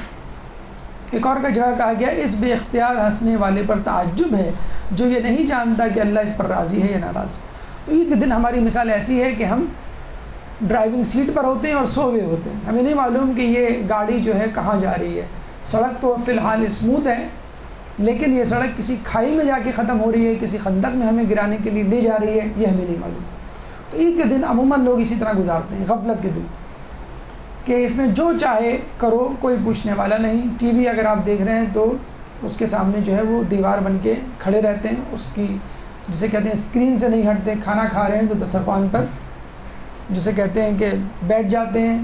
[SPEAKER 1] ایک اور کا جگہ کہا گیا اس بے اختیار ہنسنے والے پر تعجب ہے جو یہ نہیں جانتا کہ اللہ اس پر راضی ہے یا ناراض. تو عید کے دن ہماری مثال ایسی ہے کہ ہم ڈرائیونگ سیٹ پر ہوتے ہیں اور سوئے ہوتے ہیں، ہمیں نہیں معلوم کہ یہ گاڑی جو ہے کہاں جا رہی ہے. سڑک تو فی الحال اسموتھ ہے، لیکن یہ سڑک کسی کھائی میں جا کے ختم ہو رہی ہے، کسی خندق میں ہمیں گرانے کے لیے لے جا رہی ہے، یہ ہمیں نہیں معلوم. تو عید کے دن عموماً لوگ اسی طرح گزارتے ہیں، غفلت کے دن، کہ اس میں جو چاہے کرو، کوئی پوچھنے والا نہیں. ٹی وی اگر آپ دیکھ رہے ہیں تو اس کے سامنے جو ہے وہ دیوار بن کے کھڑے رہتے ہیں، اس کی جسے کہتے ہیں اسکرین سے نہیں ہٹتے. کھانا کھا رہے ہیں تو دسترخوان پر جسے کہتے ہیں کہ بیٹھ جاتے ہیں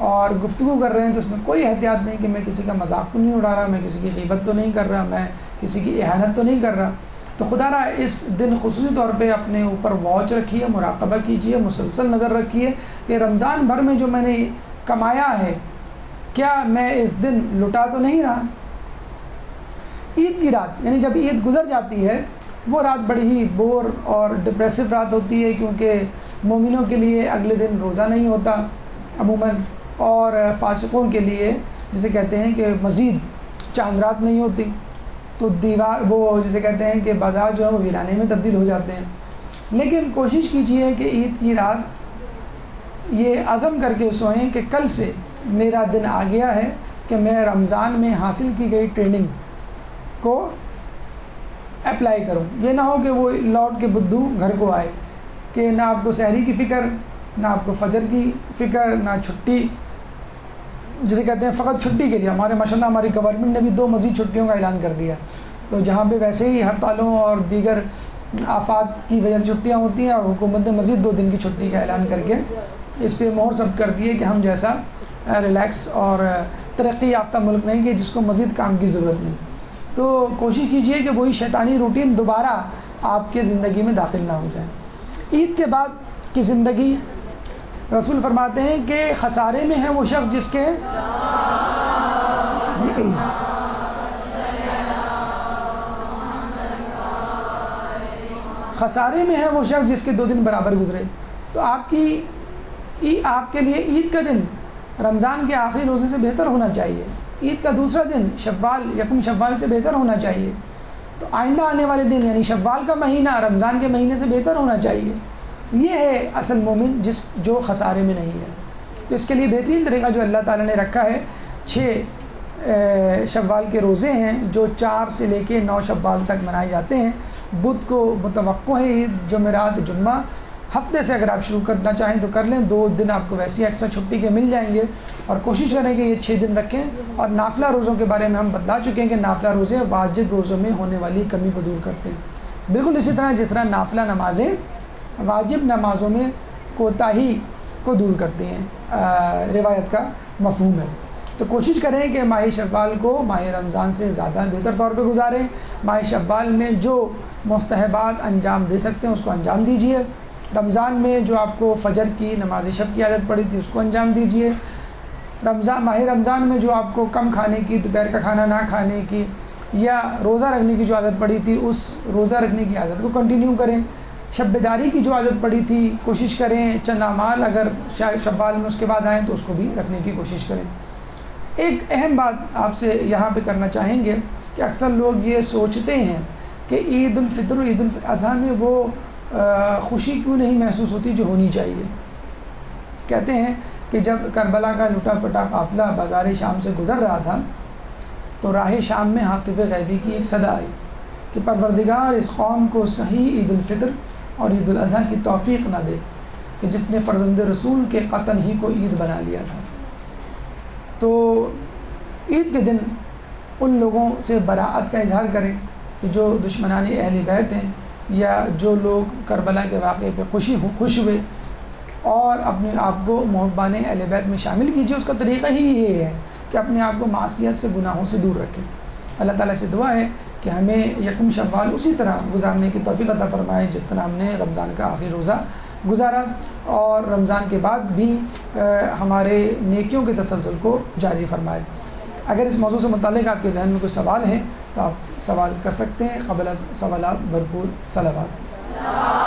[SPEAKER 1] اور گفتگو کر رہے ہیں تو اس میں کوئی احتیاط نہیں کہ میں کسی کا مذاق تو نہیں اڑا رہا، میں کسی کی غیبت تو نہیں کر رہا، میں کسی کی اہانت تو نہیں کر رہا. تو خدا را اس دن خصوصی طور پہ اپنے اوپر واچ رکھیے، مراقبہ کیجیے، مسلسل نظر رکھیے کہ رمضان بھر میں جو میں نے کمایا ہے کیا میں اس دن لٹا تو نہیں رہا. عید کی رات یعنی جب عید گزر جاتی ہے وہ رات بڑی ہی بور اور ڈپریسو رات ہوتی ہے، کیونکہ مومنوں کے لیے اگلے دن روزہ نہیں ہوتا عموماً، اور فاسقوں کے لیے جسے کہتے ہیں کہ مزید چاند رات نہیں ہوتی. تو دیوار وہ جسے کہتے ہیں کہ بازار جو ہے وہ ویرانے میں تبدیل ہو جاتے ہیں. لیکن کوشش کیجئے کہ عید کی رات یہ عزم کر کے سوئیں کہ کل سے میرا دن آ گیا ہے کہ میں رمضان میں حاصل کی گئی ٹریننگ کو اپلائی کروں. یہ نہ ہو کہ وہ لوٹ کے بدھو گھر کو آئے کہ نہ آپ کو سحری کی فکر، نہ آپ کو فجر کی فکر، نہ چھٹی جسے کہتے ہیں فقط چھٹی کے لیے. ہمارے ماشاءاللہ ہماری گورنمنٹ نے بھی 2 مزید چھٹیوں کا اعلان کر دیا. تو جہاں پہ ویسے ہی ہڑتالوں اور دیگر آفات کی وجہ سے چھٹیاں ہوتی ہیں، اور حکومت نے مزید 2 دن کی چھٹی کا اعلان کر کے اس پہ مہر ثبت کر دی ہے کہ ہم جیسا ریلیکس اور ترقی یافتہ ملک نہیں کہ جس کو مزید کام کی ضرورت نہیں. تو کوشش کیجئے کہ وہی شیطانی روٹین دوبارہ آپ کے زندگی میں داخل نہ ہو جائے. عید کے بعد کی زندگی رسول فرماتے ہیں کہ خسارے میں ہے وہ شخص جس کے خسارے میں ہے وہ شخص جس کے 2 دن برابر گزرے. تو آپ کے لیے عید کا دن رمضان کے آخری روزے سے بہتر ہونا چاہیے. عید کا دوسرا دن یکم شوال سے بہتر ہونا چاہیے. تو آئندہ آنے والے دن یعنی شوال کا مہینہ رمضان کے مہینے سے بہتر ہونا چاہیے. یہ ہے اصل مومن جو خسارے میں نہیں ہے. تو اس کے لیے بہترین طریقہ جو اللہ تعالیٰ نے رکھا ہے 6 شوال کے روزے ہیں جو 4 سے لے کے 9 شوال تک منائے جاتے ہیں۔ بدھ کو متوقع ہے عید، جمعرات، جمعہ۔ ہفتے سے اگر آپ شروع کرنا چاہیں تو کر لیں، 2 دن آپ کو ویسے ہی ایکسٹرا چھٹی کے مل جائیں گے، اور کوشش کریں کہ یہ 6 دن رکھیں۔ اور نافلہ روزوں کے بارے میں ہم بتلا چکے ہیں کہ نافلہ روزے واجب روزوں میں ہونے والی کمی کو دور کرتے ہیں، بالکل اسی طرح جس طرح نافلہ نمازیں واجب نمازوں میں کوتاہی کو دور کرتے ہیں، روایت کا مفہوم ہے۔ تو کوشش کریں کہ ماہ شوال کو ماہ رمضان سے زیادہ بہتر طور پہ گزاریں۔ ماہ شوال میں جو مستحبات انجام دے سکتے ہیں اس کو انجام دیجیے۔ رمضان میں جو آپ کو فجر کی نماز شب کی عادت پڑی تھی اس کو انجام دیجیے۔ ماہ رمضان میں جو آپ کو کم کھانے کی، دوپہر کا کھانا نہ کھانے کی یا روزہ رکھنے کی جو عادت پڑی تھی اس روزہ رکھنے کی عادت کو کنٹینیو کریں۔ شب بیداری کی جو عادت پڑی تھی کوشش کریں چند اعمال اگر شوال میں اس کے بعد آئیں تو اس کو بھی رکھنے کی کوشش کریں۔ ایک اہم بات آپ سے یہاں پہ کرنا چاہیں گے کہ اکثر لوگ یہ سوچتے ہیں کہ عید الفطر و عید الاضحیٰ میں وہ خوشی کیوں نہیں محسوس ہوتی جو ہونی چاہیے۔ کہتے ہیں کہ جب کربلا کا لٹا پٹا قافلہ بازار شام سے گزر رہا تھا تو راہ شام میں حاطب غیبی کی ایک صدا آئی کہ پروردگار اس قوم کو صحیح عید الفطر اور عید الاضحیٰ کی توفیق نہ دے کہ جس نے فرزند رسول کے قتل ہی کو عید بنا لیا تھا۔ تو عید کے دن ان لوگوں سے براءت کا اظہار کریں کہ جو دشمنان اہل بیت ہیں یا جو لوگ کربلا کے واقعے پہ خوش ہوئے، اور اپنے آپ کو محبان اہل بیت میں شامل کیجیے۔ اس کا طریقہ ہی یہ ہے کہ اپنے آپ کو معصیت سے، گناہوں سے دور رکھیں۔ اللہ تعالیٰ سے دعا ہے کہ ہمیں یکم شوال اسی طرح گزارنے کی توفیق عطا فرمائے جس طرح ہم نے رمضان کا آخری روزہ گزارا، اور رمضان کے بعد بھی ہمارے نیکیوں کے تسلسل کو جاری فرمائے۔ اگر اس موضوع سے متعلق آپ کے ذہن میں کوئی سوال ہے تو آپ سوال کر سکتے ہیں۔ قبل از سوالات بھرپور صلوات۔